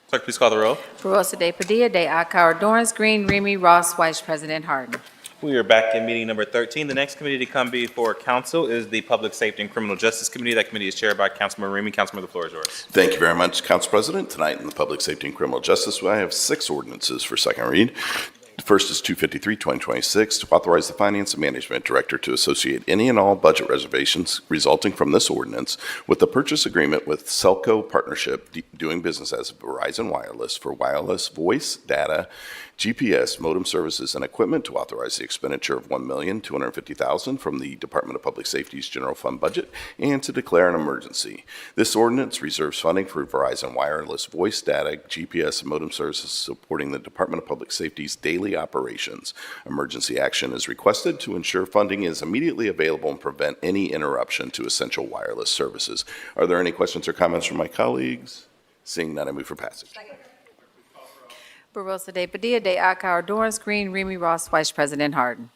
Clerk, please call the roll. Barosa de Padilla, de Akauer, Dorance Green, Remy Ross, Vice President Harden. We are back in meeting number 13. The next committee to come before council is the Public Safety and Criminal Justice Committee. That committee is chaired by Councilman Remy. Councilman, the floor is yours. Thank you very much, Council President. Tonight in the Public Safety and Criminal Justice, I have 6 ordinances for second read. The first is 253-2026 to authorize the Finance and Management Director to associate any and all budget reservations resulting from this ordinance with the purchase agreement with Celco Partnership doing business as Verizon Wireless for wireless voice, data, GPS, modem services, and equipment to authorize the expenditure of $1,250,000 from the Department of Public Safety's general fund budget and to declare an emergency. This ordinance reserves funding for Verizon Wireless voice, data, GPS, and modem services supporting the Department of Public Safety's daily operations. Emergency action is requested to ensure funding is immediately available and prevent any interruption to essential wireless services. Are there any questions or comments from my colleagues? Seeing none, I move for passage. Barosa de Padilla, de Akauer, Dorance Green, Remy Ross, Vice President Harden.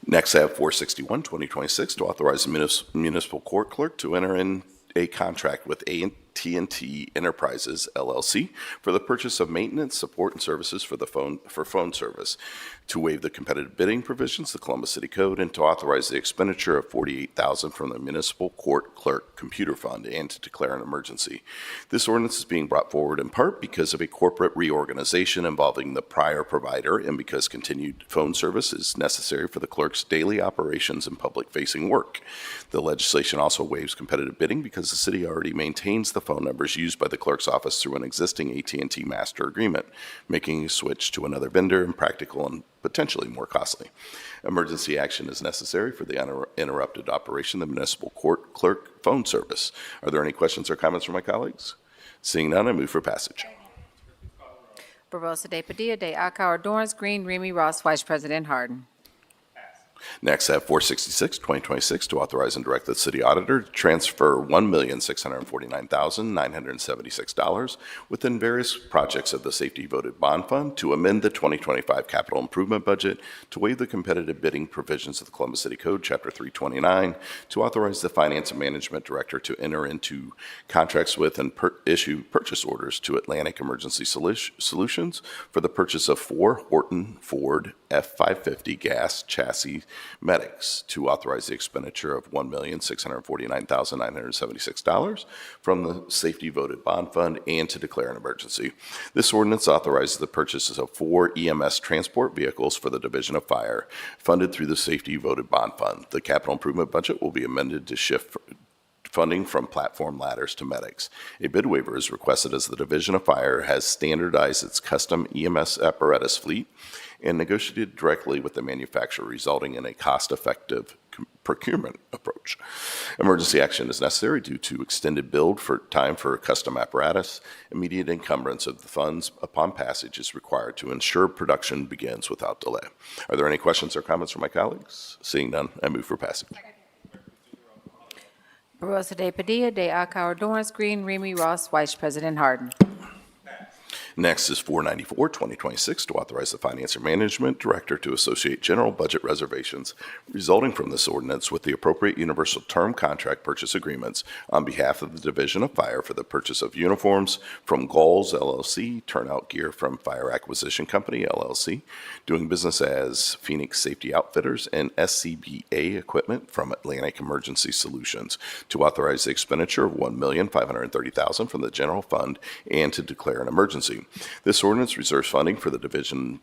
Next, I have 461-2026 to authorize the municipal court clerk to enter in a contract with AT&T Enterprises, LLC, for the purchase of maintenance, support, and services for phone service, to waive the competitive bidding provisions of the Columbus City Code, and to authorize the expenditure of $48,000 from the municipal court clerk computer fund, and to declare an emergency. This ordinance is being brought forward in part because of a corporate reorganization involving the prior provider, and because continued phone service is necessary for the clerk's daily operations and public-facing work. The legislation also waives competitive bidding because the city already maintains the phone numbers used by the clerk's office through an existing AT&T master agreement, making a switch to another vendor impractical and potentially more costly. Emergency action is necessary for the uninterrupted operation of the municipal court clerk phone service. Are there any questions or comments from my colleagues? Seeing none, I move for passage. Barosa de Padilla, de Akauer, Dorance Green, Remy Ross, Vice President Harden. Next, I have 466-2026 to authorize and direct the city auditor to transfer $1,649,976 within various projects of the Safety Voted Bond Fund to amend the 2025 capital improvement budget, to waive the competitive bidding provisions of the Columbus City Code, Chapter 329, to authorize the Finance and Management Director to enter into contracts with and issue purchase orders to Atlantic Emergency Solutions for the purchase of 4 Horton Ford F-550 gas chassis medics, to authorize the expenditure of $1,649,976 from the Safety Voted Bond Fund, and to declare an emergency. This ordinance authorizes the purchases of 4 EMS transport vehicles for the Division of Fire, funded through the Safety Voted Bond Fund. The capital improvement budget will be amended to shift funding from platform ladders to medics. A bid waiver is requested as the Division of Fire has standardized its custom EMS apparatus fleet and negotiated directly with the manufacturer, resulting in a cost-effective procurement approach. Emergency action is necessary due to extended build for time for custom apparatus. Immediate encumbrance of the funds upon passage is required to ensure production begins without delay. Are there any questions or comments from my colleagues? Seeing none, I move for passage. Barosa de Padilla, de Akauer, Dorance Green, Remy Ross, Vice President Harden. Next is 494-2026 to authorize the Finance and Management Director to associate general budget reservations resulting from this ordinance with the appropriate universal term contract purchase agreements on behalf of the Division of Fire for the purchase of uniforms from Galls LLC, turnout gear from Fire Acquisition Company LLC, doing business as Phoenix Safety Outfitters, and SCBA equipment from Atlantic Emergency Solutions, to authorize the expenditure of $1,530,000 from the general fund and to declare an emergency. This ordinance reserves funding for the division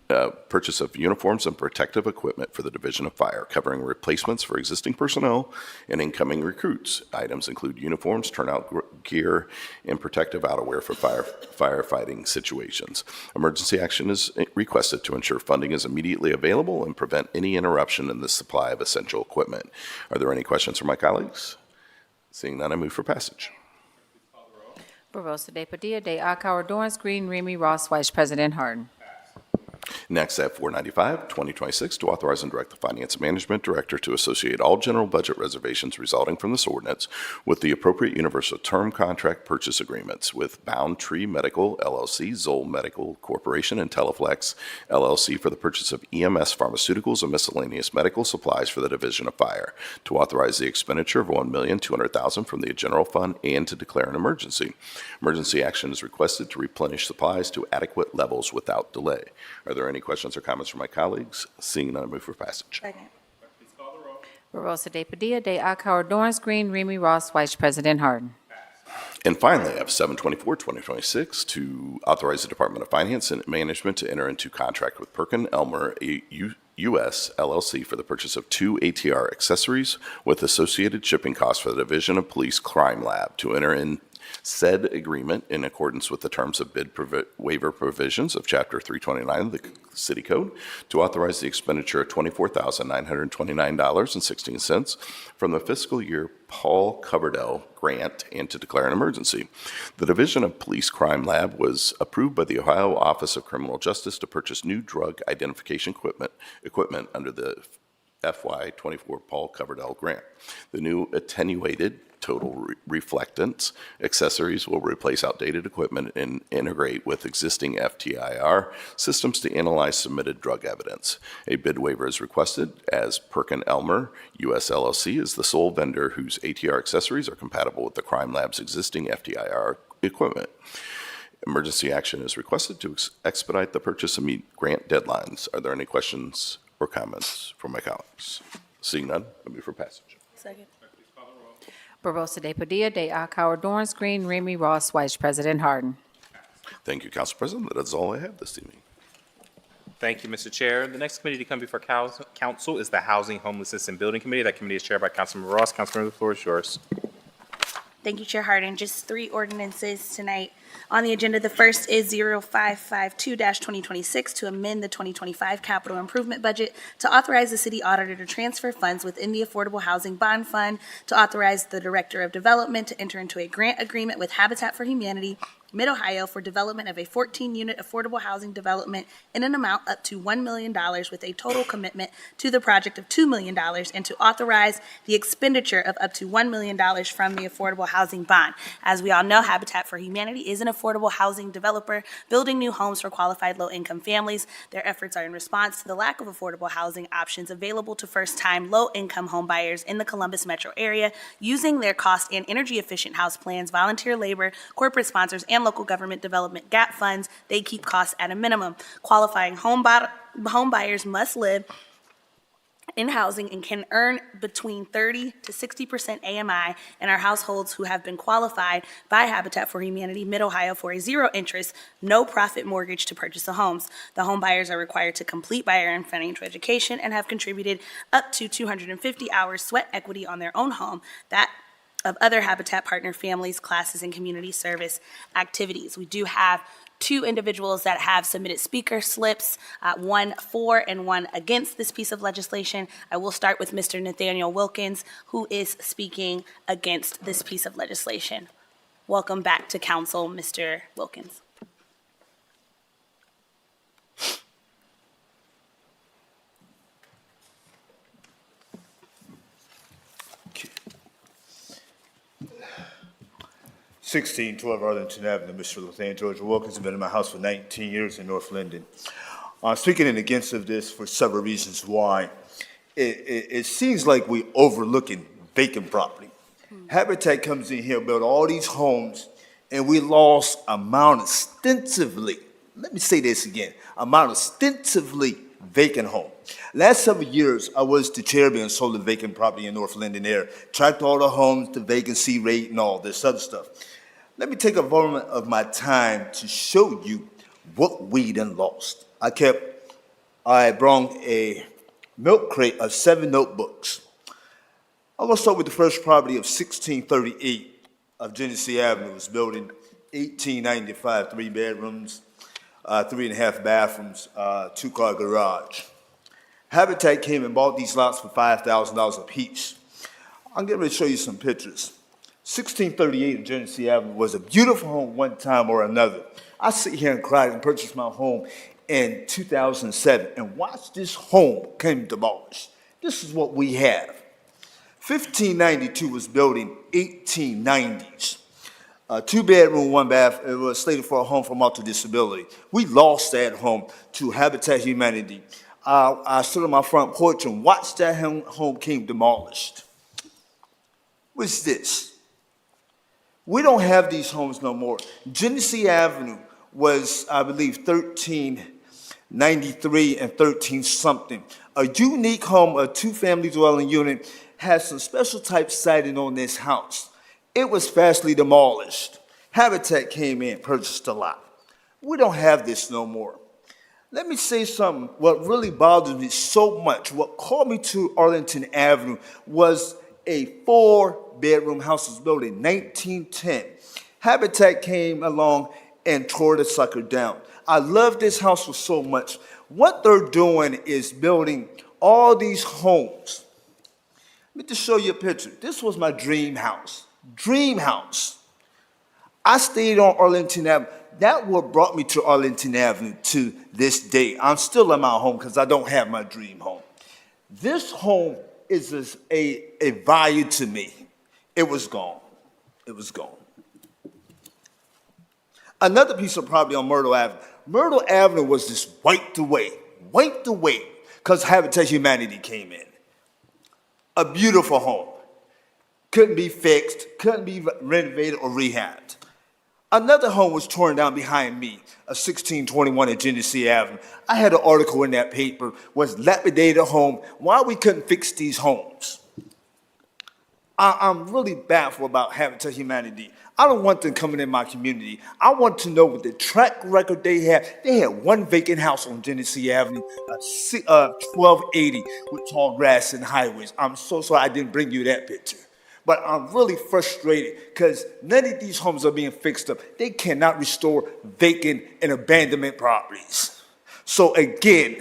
purchase of uniforms and protective equipment for the Division of Fire, covering replacements for existing personnel and incoming recruits. Items include uniforms, turnout gear, and protective outerwear for firefighting situations. Emergency action is requested to ensure funding is immediately available and prevent any interruption in the supply of essential equipment. Are there any questions from my colleagues? Seeing none, I move for passage. Barosa de Padilla, de Akauer, Dorance Green, Remy Ross, Vice President Harden. Next, at 495, 2026, to authorize and direct the Finance Management Director to associate all general budget reservations resulting from this ordinance with the appropriate universal term contract purchase agreements with Bound Tree Medical LLC, Zoll Medical Corporation, and Teleflex LLC for the purchase of EMS pharmaceuticals and miscellaneous medical supplies for the Division of Fire, to authorize the expenditure of $1,200,000 from the general fund and to declare an emergency. Emergency action is requested to replenish supplies to adequate levels without delay. Are there any questions or comments from my colleagues? Seeing none, I move for passage. Second. Barosa de Padilla, de Akauer, Dorance Green, Remy Ross, Vice President Harden. And finally, I have 724-2026 to authorize the Department of Finance and Management to enter into contract with Perkin Elmer U.S. LLC for the purchase of 2 ATR accessories with associated shipping costs for the Division of Police Crime Lab, to enter in said agreement in accordance with the terms of bid waiver provisions of Chapter 329 of the City Code, to authorize the expenditure of $24,929.16 from the fiscal year Paul Coverdell grant and to declare an emergency. The Division of Police Crime Lab was approved by the Ohio Office of Criminal Justice to purchase new drug identification equipment under the FY24 Paul Coverdell grant. The new attenuated total reflectance accessories will replace outdated equipment and integrate with existing FTIR systems to analyze submitted drug evidence. A bid waiver is requested as Perkin Elmer U.S. LLC is the sole vendor whose ATR accessories are compatible with the crime lab's existing FTIR equipment. Emergency action is requested to expedite the purchase and meet grant deadlines. Are there any questions or comments from my colleagues? Seeing none, I move for passage. Second. Barosa de Padilla, de Akauer, Dorance Green, Remy Ross, Vice President Harden. Thank you, Council President. That is all I have this evening. Thank you, Mr. Chair. The next committee to come before council is the Housing, Homelessness, and Building Committee. That committee is chaired by Councilmember Ross. Councilmember, the floor is yours. Thank you, Chair Harden. Just 3 ordinances tonight on the agenda. The first is 0552-2026 to amend the 2025 capital improvement budget, to authorize the city auditor to transfer funds within the Affordable Housing Bond Fund, to authorize the Director of Development to enter into a grant agreement with Habitat for Humanity Mid-Ohio for development of a 14-unit affordable housing development in an amount up to $1 million with a total commitment to the project of $2 million, and to authorize the expenditure of up to $1 million from the Affordable Housing Bond. As we all know, Habitat for Humanity is an affordable housing developer building new homes for qualified low-income families. Their efforts are in response to the lack of affordable housing options available to first-time low-income home buyers in the Columbus metro area, using their cost and energy-efficient house plans, volunteer labor, corporate sponsors, and local government development gap funds. They keep costs at a minimum. Qualifying home buyers must live in housing and can earn between 30 to 60% AMI, and are households who have been qualified by Habitat for Humanity Mid-Ohio for a zero-interest, no-profit mortgage to purchase the homes. The home buyers are required to complete buyer and financial education and have contributed up to 250 hours sweat equity on their own home. That of other Habitat partner families, classes, and community service activities. We do have 2 individuals that have submitted speaker slips, one for and one against this piece of legislation. I will start with Mr. Nathaniel Wilkins, who is speaking against this piece of legislation. Welcome back to council, Mr. Wilkins. Okay. 1612 Arlington Avenue, Mr. Nathaniel George Wilkins. I've been in my house for 19 years in North Linden. Speaking in against of this for several reasons why. It seems like we're overlooking vacant property. Habitat comes in here, built all these homes, and we lost amount ostensively, let me say this again, amount ostensively vacant home. Last several years, I was the chairman and sold the vacant property in North Linden area, tracked all the homes, the vacancy rate, and all this other stuff. Let me take a moment of my time to show you what we done lost. I brought a milk crate of 7 notebooks. I'm gonna start with the first property of 1638 of Genesee Avenue. It was built in 1895, 3 bedrooms, 3.5 bathrooms, 2-car garage. Habitat came and bought these lots for $5,000 a piece. I'm getting ready to show you some pictures. 1638 of Genesee Avenue was a beautiful home one time or another. I sit here and cry and purchase my home in 2007, and watch this home came demolished. This is what we have. 1592 was built in 1890s. 2-bedroom, 1-bath. It was slated for a home for multi-disability. We lost that home to Habitat Humanity. I stood on my front porch and watched that home came demolished. What's this? We don't have these homes no more. Genesee Avenue was, I believe, 1393 and 13-something. A unique home, a 2-family dwelling unit, has some special type siding on this house. It was fastly demolished. Habitat came in, purchased a lot. We don't have this no more. Let me say something. What really bothers me so much, what called me to Arlington Avenue was a 4-bedroom house was built in 1910. Habitat came along and tore the sucker down. I love this house so much. What they're doing is building all these homes. Let me just show you a picture. This was my dream house. Dream house. I stayed on Arlington Avenue. That what brought me to Arlington Avenue to this day. I'm still in my home because I don't have my dream home. This home is a value to me. It was gone. It was gone. Another piece of property on Myrtle Avenue. Myrtle Avenue was just wiped away, because Habitat Humanity came in. A beautiful home. Couldn't be fixed, couldn't be renovated or rehabbed. Another home was torn down behind me, a 1621 at Genesee Avenue. I had an article in that paper, was lapidated home, why we couldn't fix these homes. I'm really baffled about Habitat Humanity. I don't want them coming in my community. I want to know what the track record they had. They had one vacant house on Genesee Avenue, 1280 with tall grass and highways. I'm so sorry I didn't bring you that picture. But I'm really frustrated because none of these homes are being fixed up. They cannot restore vacant and abandonment properties. So again,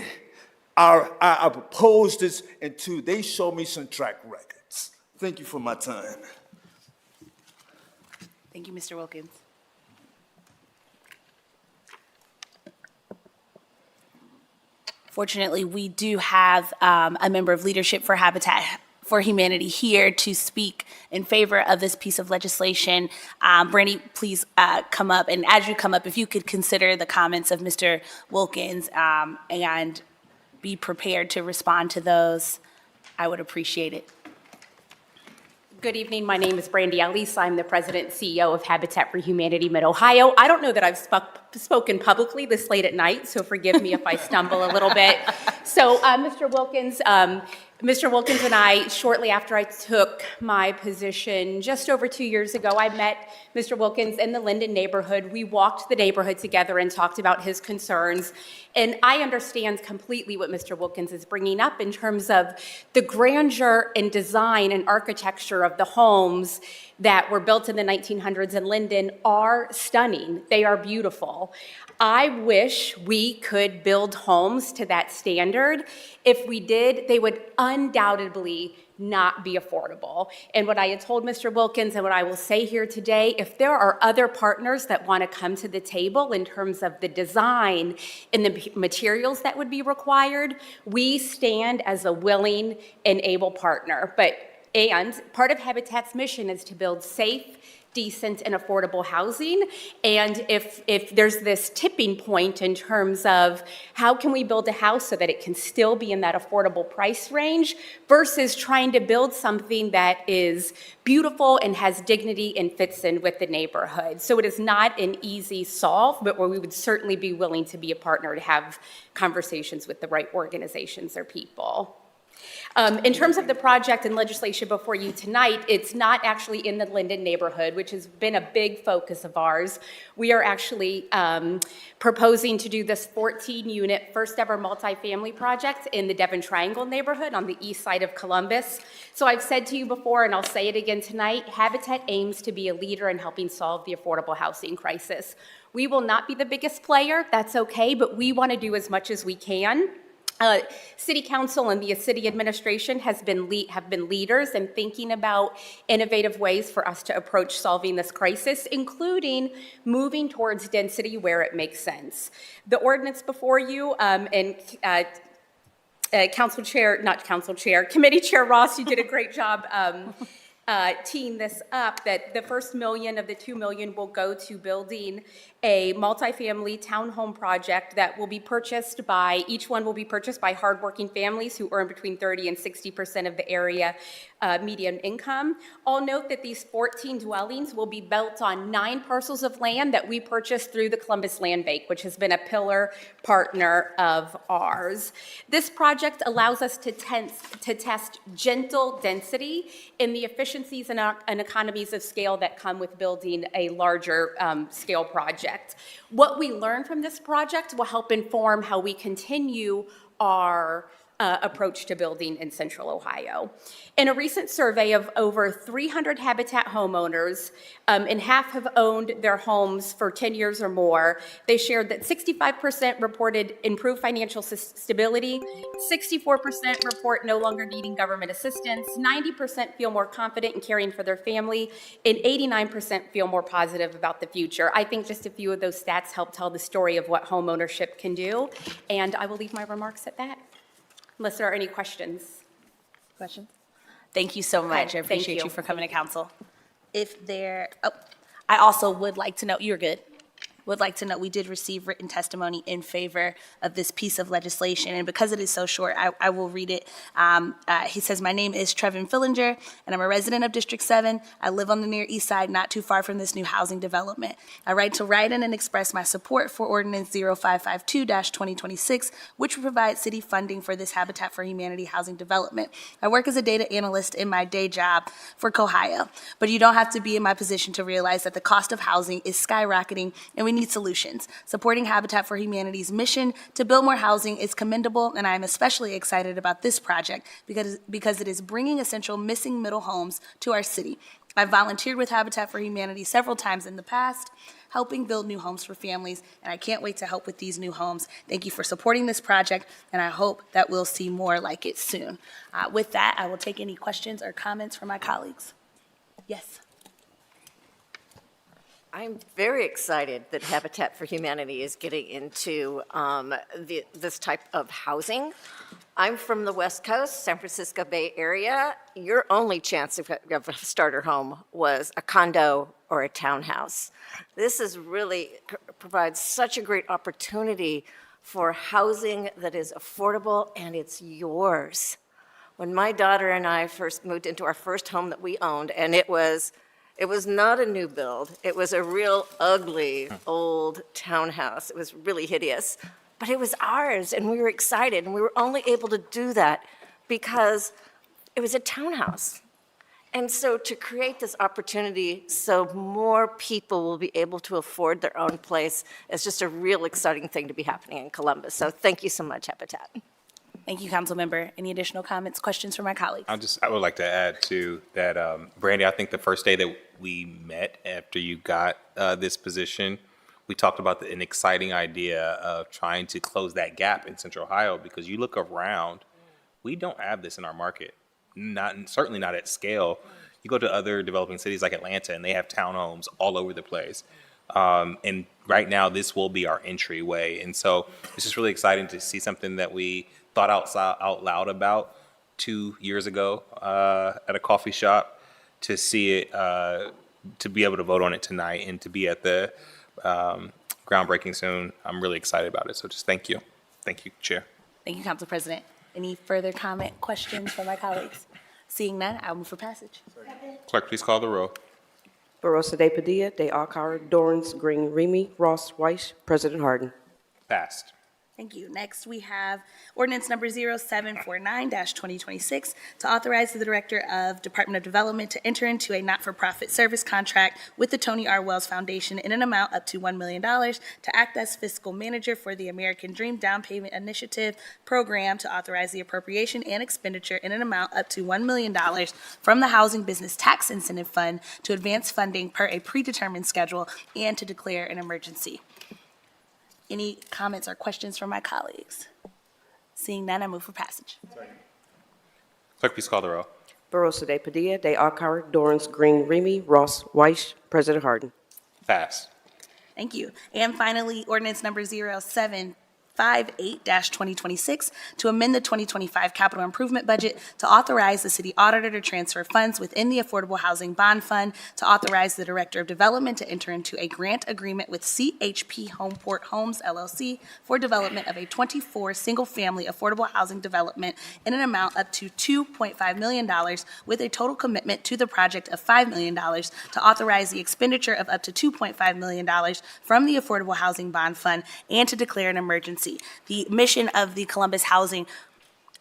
I propose this until they show me some track records. Thank you for my time. Thank you, Mr. Wilkins. Fortunately, we do have a member of leadership for Habitat for Humanity here to speak in favor of this piece of legislation. Brandy, please come up. And as you come up, if you could consider the comments of Mr. Wilkins and be prepared to respond to those, I would appreciate it. Good evening. My name is Brandy Ellis. I'm the president and CEO of Habitat for Humanity Mid-Ohio. I don't know that I've spoken publicly this late at night, so forgive me if I stumble a little bit. So, Mr. Wilkins and I, shortly after I took my position just over 2 years ago, I met Mr. Wilkins in the Linden neighborhood. We walked the neighborhood together and talked about his concerns. And I understand completely what Mr. Wilkins is bringing up in terms of the grandeur and design and architecture of the homes that were built in the 1900s in Linden are stunning. They are beautiful. I wish we could build homes to that standard. If we did, they would undoubtedly not be affordable. And what I had told Mr. Wilkins and what I will say here today, if there are other partners that want to come to the table in terms of the design and the materials that would be required, we stand as a willing and able partner. And part of Habitat's mission is to build safe, decent, and affordable housing. And if there's this tipping point in terms of how can we build a house so that it can still be in that affordable price range versus trying to build something that is beautiful and has dignity and fits in with the neighborhood. So it is not an easy solve, but where we would certainly be willing to be a partner to have conversations with the right organizations or people. In terms of the project and legislation before you tonight, it's not actually in the Linden neighborhood, which has been a big focus of ours. We are actually proposing to do this 14-unit first ever multifamily project in the Devon Triangle neighborhood on the east side of Columbus. So I've said to you before, and I'll say it again tonight, Habitat aims to be a leader in helping solve the affordable housing crisis. We will not be the biggest player, that's okay, but we want to do as much as we can. City Council and the city administration have been leaders in thinking about innovative ways for us to approach solving this crisis, including moving towards density where it makes sense. The ordinance before you and Committee Chair Ross, you did a great job teeing this up, that the first $1 million of the $2 million will go to building a multifamily townhome project that will be purchased by, each one will be purchased by hardworking families who earn between 30 and 60% of the area median income. I'll note that these 14 dwellings will be built on 9 parcels of land that we purchased through the Columbus Land Bank, which has been a pillar partner of ours. This project allows us to test gentle density in the efficiencies and economies of scale that come with building a larger scale project. What we learn from this project will help inform how we continue our approach to building in Central Ohio. In a recent survey of over 300 Habitat homeowners, and half have owned their homes for 10 years or more, they shared that 65% reported improved financial stability, 64% report no longer needing government assistance, 90% feel more confident in caring for their family, and 89% feel more positive about the future. I think just a few of those stats help tell the story of what homeownership can do, and I will leave my remarks at that. Unless there are any questions. Questions? Thank you so much. Okay, I appreciate thank you for coming to council. If there, I also would like to know, you're good. Would like to know, we did receive written testimony in favor of this piece of legislation, and because it is so short, I will read it. He says, my name is Trevin Fillinger, and I'm a resident of District 7. I live on the Near East Side, not too far from this new housing development. I write to write in and express my support for Ordinance 0552-2026, which will provide city funding for this Habitat for Humanity housing development. I work as a data analyst in my day job for Cohio, but you don't have to be in my position to realize that the cost of housing is skyrocketing, and we need solutions. Supporting Habitat for Humanity's mission to build more housing is commendable, and I am especially excited about this project because it is bringing essential missing middle homes to our city. I've volunteered with Habitat for Humanity several times in the past, helping build new homes for families, and I can't wait to help with these new homes. Thank you for supporting this project, and I hope that we'll see more like it soon. With that, I will take any questions or comments from my colleagues. Yes. I'm very excited that Habitat for Humanity is getting into this type of housing. I'm from the West Coast, San Francisco Bay Area. Your only chance of a starter home was a condo or a townhouse. This is really provides such a great opportunity for housing that is affordable and it's yours. When my daughter and I first moved into our first home that we owned, and it was not a new build. It was a real ugly old townhouse. It was really hideous, but it was ours, and we were excited, and we were only able to do that because it was a townhouse. And so to create this opportunity so more people will be able to afford their own place is just a real exciting thing to be happening in Columbus. So thank you so much, Habitat. Thank you, Councilmember. Any additional comments, questions from my colleagues? I would like to add to that, Brandy, I think the first day that we met after you got this position, we talked about an exciting idea of trying to close that gap in Central Ohio, because you look around, we don't have this in our market, certainly not at scale. You go to other developing cities like Atlanta, and they have townhomes all over the place. And right now, this will be our entryway. And so it's just really exciting to see something that we thought out loud about 2 years ago at a coffee shop, to see it, to be able to vote on it tonight and to be at the groundbreaking soon. I'm really excited about it. So just thank you. Thank you, Chair. Thank you, Council President. Any further comment, questions from my colleagues? Seeing none, I'll move for passage. Clerk, please call the roll. Barosa de Padilla, de Alcar, Dorns, Green, Remy, Ross, Weiss, President Harden. Passed. Thank you. Next, we have ordinance number 0749-2026 to authorize the Director of Department of Development to enter into a not-for-profit service contract with the Tony R. Wells Foundation in an amount up to $1 million to act as fiscal manager for the American Dream Down Payment Initiative program, to authorize the appropriation and expenditure in an amount up to $1 million from the Housing Business Tax Incentive Fund to advance funding per a predetermined schedule, and to declare an emergency. Any comments or questions from my colleagues? Seeing none, I move for passage. Clerk, please call the row. Barosa de Padilla, de Alcar, Dorrance, Green, Remy, Ross, Weiss, President Harden. Pass. Thank you. And finally, ordinance number 0758-2026 to amend the 2025 capital improvement budget to authorize the city auditor to transfer funds within the Affordable Housing Bond Fund, to authorize the Director of Development to enter into a grant agreement with CHP Homeport Homes LLC for development of a 24 single-family affordable housing development in an amount up to $2.5 million with a total commitment to the project of $5 million, to authorize the expenditure of up to $2.5 million from the Affordable Housing Bond Fund, and to declare an emergency. The mission of the Columbus Housing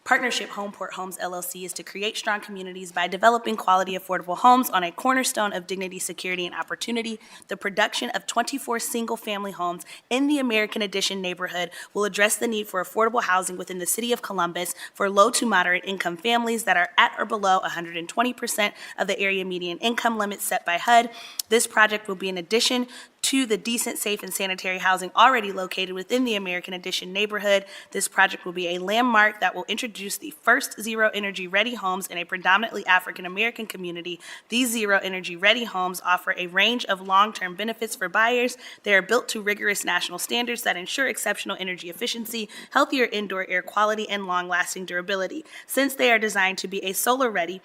Partnership Homeport Homes LLC is to create strong communities by developing quality affordable homes on a cornerstone of dignity, security, and opportunity. The production of 24 single-family homes in the American Addition neighborhood will address the need for affordable housing within the city of Columbus for low to moderate income families that are at or below 120% of the area median income limit set by HUD. This project will be in addition to the decent, safe, and sanitary housing already located within the American Addition neighborhood. This project will be a landmark that will introduce the first zero-energy ready homes in a predominantly African-American community. These zero-energy ready homes offer a range of long-term benefits for buyers. They are built to rigorous national standards that ensure exceptional energy efficiency, healthier indoor air quality, and long-lasting durability. Since they are designed to be solar-ready,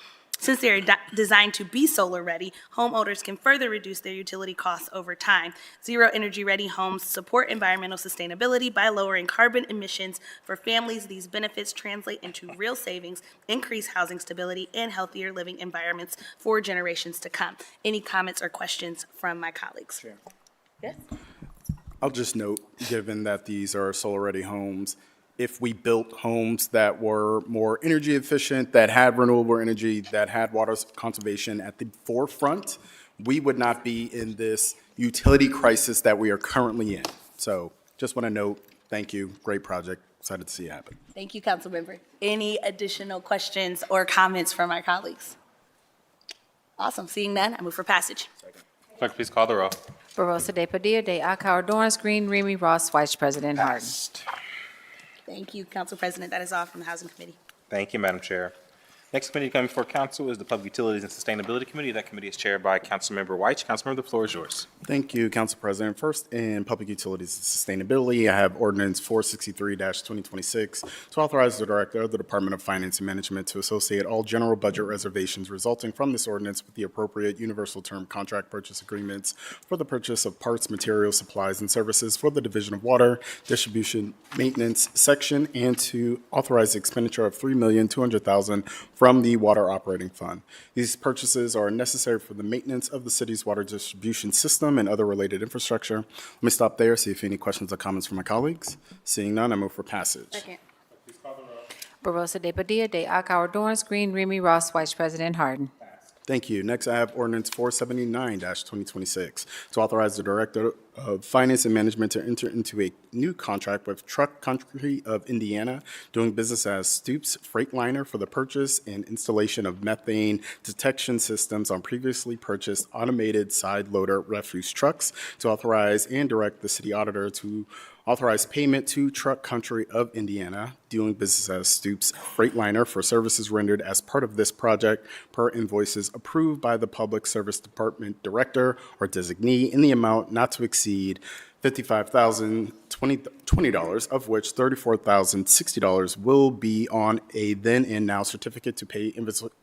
homeowners can further reduce their utility costs over time. Zero-energy ready homes support environmental sustainability by lowering carbon emissions. For families, these benefits translate into real savings, increased housing stability, and healthier living environments for generations to come. Any comments or questions from my colleagues? Sure. Yes? I'll just note, given that these are solar-ready homes, if we built homes that were more energy efficient, that had renewable energy, that had water conservation at the forefront, we would not be in this utility crisis that we are currently in. So just want to note, thank you, great project, excited to see it happen. Thank you, Councilmember. Any additional questions or comments from my colleagues? Awesome. Seeing none, I move for passage. Clerk, please call the row. Barosa de Padilla, de Alcar, Dorrance, Green, Remy, Ross, Vice President Harden. Thank you, Council President. That is all from the Housing Committee. Thank you, Madam Chair. Next committee coming before council is the Public Utilities and Sustainability Committee. That committee is chaired by Councilmember White. Councilmember, the floor is yours. Thank you, Council President. First, in Public Utilities and Sustainability, I have Ordinance 463-2026 to authorize the Director of the Department of Finance and Management to associate all general budget reservations resulting from this ordinance with the appropriate universal term contract purchase agreements for the purchase of parts, materials, supplies, and services for the Division of Water Distribution Maintenance Section, and to authorize the expenditure of $3,200,000 from the Water Operating Fund. These purchases are necessary for the maintenance of the city's water distribution system and other related infrastructure. Let me stop there, see if any questions or comments from my colleagues. Seeing none, I move for passage. Second. Barosa de Padilla, de Alcar, Dorrance, Green, Remy, Ross, Vice President Harden. Thank you. Next, I have Ordinance 479-2026 to authorize the Director of Finance and Management to enter into a new contract with Truck Country of Indiana, doing business as Stoops Freightliner, for the purchase and installation of methane detection systems on previously purchased automated side loader refuse trucks, to authorize and direct the city auditor to authorize payment to Truck Country of Indiana, doing business as Stoops Freightliner, for services rendered as part of this project per invoices approved by the Public Service Department Director or designee in the amount not to exceed $55,020, of which $34,060 will be on a then and now certificate to pay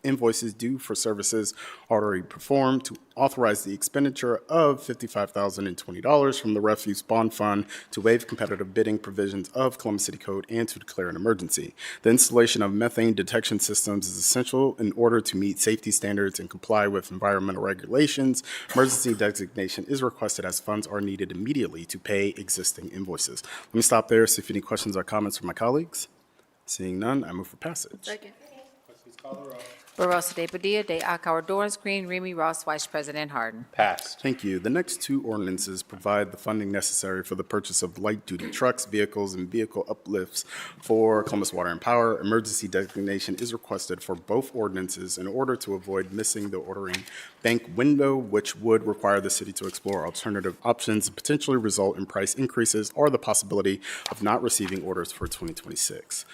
invoices due for services already performed, to authorize the expenditure of $55,020 from the Refuse Bond Fund to waive competitive bidding provisions of Columbus City Code and to declare an emergency. The installation of methane detection systems is essential in order to meet safety standards and comply with environmental regulations. Emergency designation is requested as funds are needed immediately to pay existing invoices. Let me stop there, see if any questions or comments from my colleagues. Seeing none, I move for passage. Second. please call the roll. Barosa de Padilla, de Akauer, Dorance Green, Remy Ross, Vice President Harden. Passed. Thank you. The next two ordinances provide the funding necessary for the purchase of light-duty trucks, vehicles, and vehicle uplifts for Columbus Water and Power. Emergency designation is requested for both ordinances in order to avoid missing the ordering bank window, which would require the city to explore alternative options and potentially result in price increases or the possibility of not receiving orders for 2026.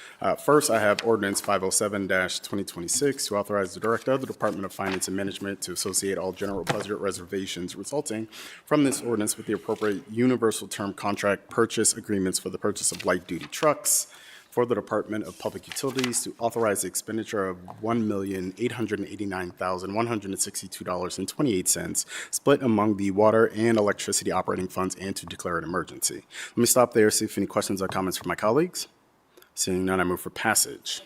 First, I have ordinance 507-2026 to authorize the Director of the Department of Finance and Management to associate all general budget reservations resulting from this ordinance with the appropriate universal term contract purchase agreements for the purchase of light-duty trucks. For the Department of Public Utilities to authorize the expenditure of $1,889,162.28 split among the water and electricity operating funds and to declare an emergency. Let me stop there, see if any questions or comments from my colleagues. Seeing none, I move for passage.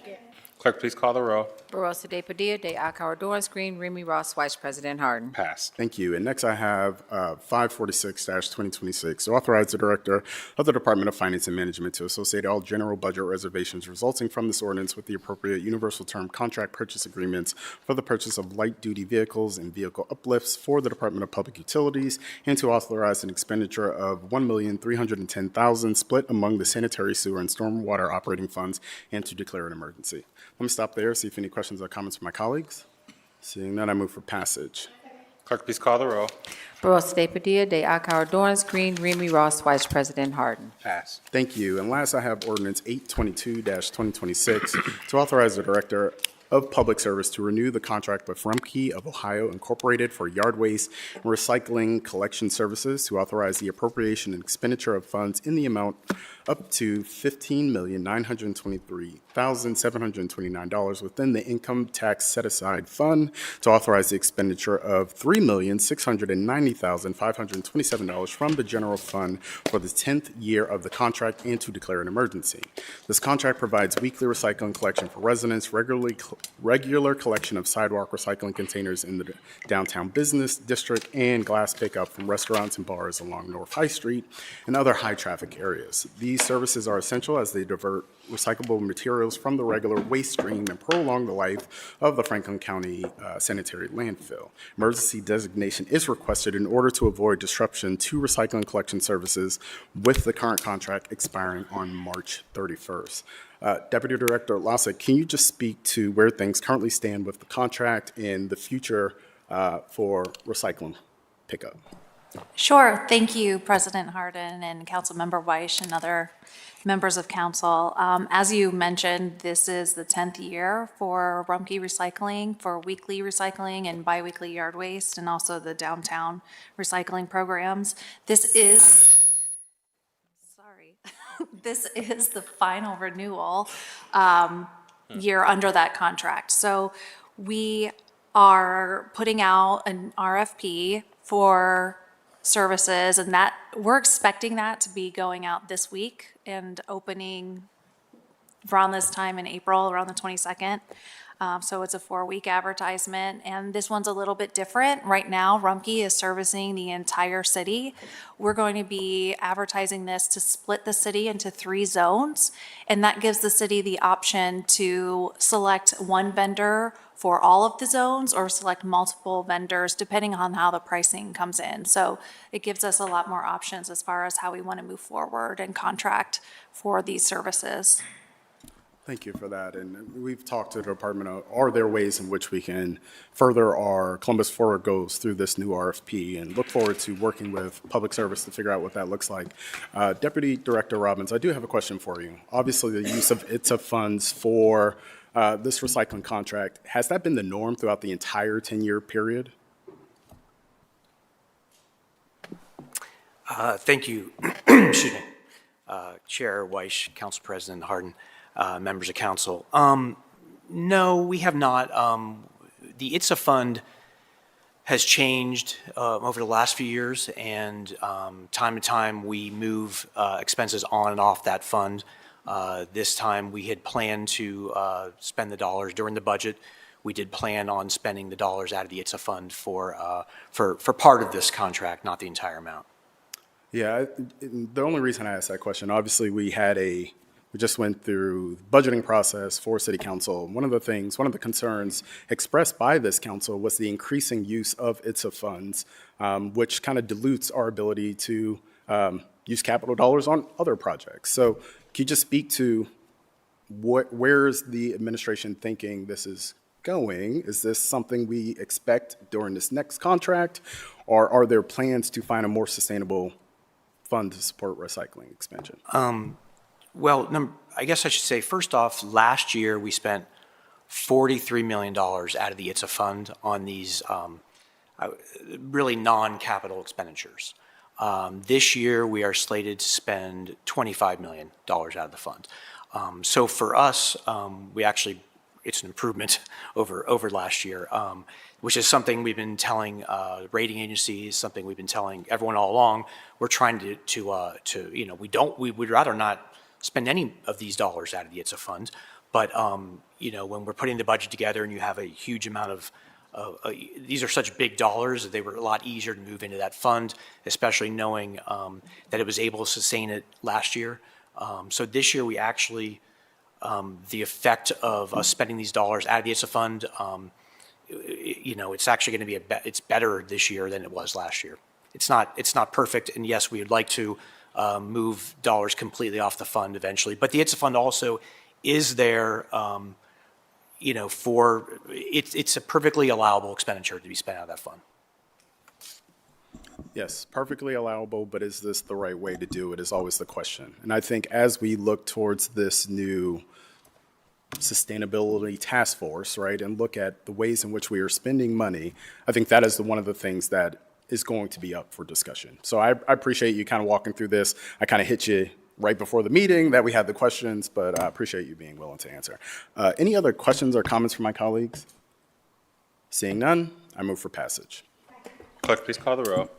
Clerk, please call the roll. Barosa de Padilla, de Akauer, Dorance Green, Remy Ross, Vice President Harden. Passed. Thank you. And next I have 546-2026 to authorize the Director of the Department of Finance and Management to associate all general budget reservations resulting from this ordinance with the appropriate universal term contract purchase agreements for the purchase of light-duty vehicles and vehicle uplifts for the Department of Public Utilities and to authorize an expenditure of $1,310,000 split among the sanitary, sewer, and stormwater operating funds and to declare an emergency. Let me stop there, see if any questions or comments from my colleagues. Seeing none, I move for passage. Clerk, please call the roll. Barosa de Padilla, de Akauer, Dorance Green, Remy Ross, Vice President Harden. Passed. Thank you. And last, I have ordinance 822-2026 to authorize the Director of Public Service to renew the contract with Rumpke of Ohio Incorporated for yard waste and recycling collection services, to authorize the appropriation and expenditure of funds in the amount up to $15,923,729 within the income tax set-aside fund, to authorize the expenditure of $3,690,527 from the general fund for the 10th year of the contract and to declare an emergency. This contract provides weekly recycling collection for residents, regular collection of sidewalk recycling containers in the downtown business district, and glass pickup from restaurants and bars along North High Street and other high-traffic areas. These services are essential as they divert recyclable materials from the regular waste stream and prolong the life of the Franklin County sanitary landfill. Emergency designation is requested in order to avoid disruption to recycling collection services, with the current contract expiring on March 31st. Deputy Director Lasek, can you just speak to where things currently stand with the contract and the future for recycling pickup? Sure. Thank you, President Harden and Councilmember Weish and other members of council. As you mentioned, this is the 10th year for Rumpke Recycling for weekly recycling and biweekly yard waste, and also the downtown recycling programs. This is the final renewal year under that contract. So we are putting out an RFP for services, and that we're expecting that to be going out this week and opening around this time in April, around the 22nd. So it's a 4-week advertisement, and this one's a little bit different. Right now, Rumpke is servicing the entire city. We're going to be advertising this to split the city into 3 zones, and that gives the city the option to select one vendor for all of the zones or select multiple vendors depending on how the pricing comes in. So it gives us a lot more options as far as how we want to move forward and contract for these services. Thank you for that. And we've talked to the department, are there ways in which we can further our Columbus Forward goals through this new RFP, and look forward to working with public service to figure out what that looks like. Deputy Director Robbins, I do have a question for you. Obviously, the use of ITSA funds for this recycling contract, has that been the norm throughout the entire 10-year period? Thank you, excuse me, Chair Weish, Council President Harden, members of council. No, we have not. The ITSA fund has changed over the last few years, and time to time we move expenses on and off that fund. This time we had planned to spend the dollars during the budget. We did plan on spending the dollars out of the ITSA fund for part of this contract, not the entire amount. Yeah, the only reason I asked that question, obviously we had a We just went through the budgeting process for City Council. One of the concerns expressed by this council was the increasing use of ITSA funds, which kind of dilutes our ability to use capital dollars on other projects. So can you just speak to where's the administration thinking this is going? Is this something we expect during this next contract, or are there plans to find a more sustainable fund to support recycling expansion? Well, I guess I should say, first off, last year we spent $43 million out of the ITSA fund on these really non-capital expenditures. This year we are slated to spend $25 million out of the fund. So for us, it's an improvement over last year, which is something we've been telling rating agencies, something we've been telling everyone all along. We're trying to we would rather not spend any of these dollars out of the ITSA fund, but when we're putting the budget together and you have a huge amount of these are such big dollars that they were a lot easier to move into that fund, especially knowing that it was able to sustain it last year. So this year we actually, the effect of us spending these dollars out of the ITSA fund, it's actually going to be it's better this year than it was last year. It's not perfect, and yes, we would like to move dollars completely off the fund eventually, but the ITSA fund also is there, it's a perfectly allowable expenditure to be spent out of that fund. Yes, perfectly allowable, but is this the right way to do it is always the question. And I think as we look towards this new sustainability task force, right, and look at the ways in which we are spending money, I think that is one of the things that is going to be up for discussion. So I appreciate you kind of walking through this. I kind of hit you right before the meeting that we had the questions, but I appreciate you being willing to answer. Any other questions or comments from my colleagues? Seeing none, I move for passage. Clerk, please call the roll.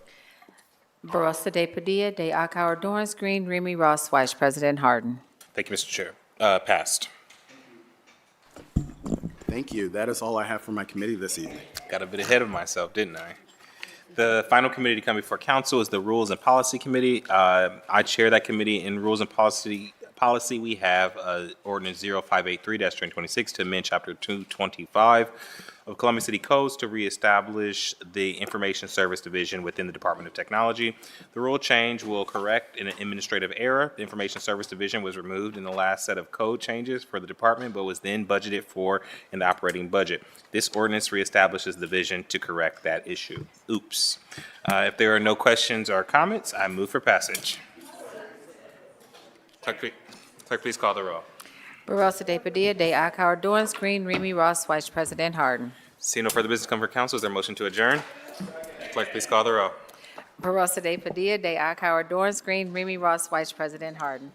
Barosa de Padilla, de Akauer, Dorrance Green, Remy Ross, Vice President Harden. Thank you, Mr. Chair. Passed. Thank you. That is all I have for my committee this evening. Got a bit ahead of myself, didn't I? The final committee to come before council is the Rules and Policy Committee. I chair that committee. In Rules and Policy we have Ordinance 0583-2026 to amend Chapter 225 of Columbia City Codes to reestablish the Information Service Division within the Department of Technology. The rule change will correct an administrative error. The Information Service Division was removed in the last set of code changes for the department, but was then budgeted for in the operating budget. This ordinance reestablishes the division to correct that issue. Oops. If there are no questions or comments, I move for passage. Clerk, please call the roll. Barosa de Padilla, de Akauer, Dorrance Green, Remy Ross, Vice President Harden. Seeing no further business come for council, is there a motion to adjourn? Clerk, please call the roll. Barosa de Padilla, de Akauer, Dorrance Green, Remy Ross, Vice President Harden.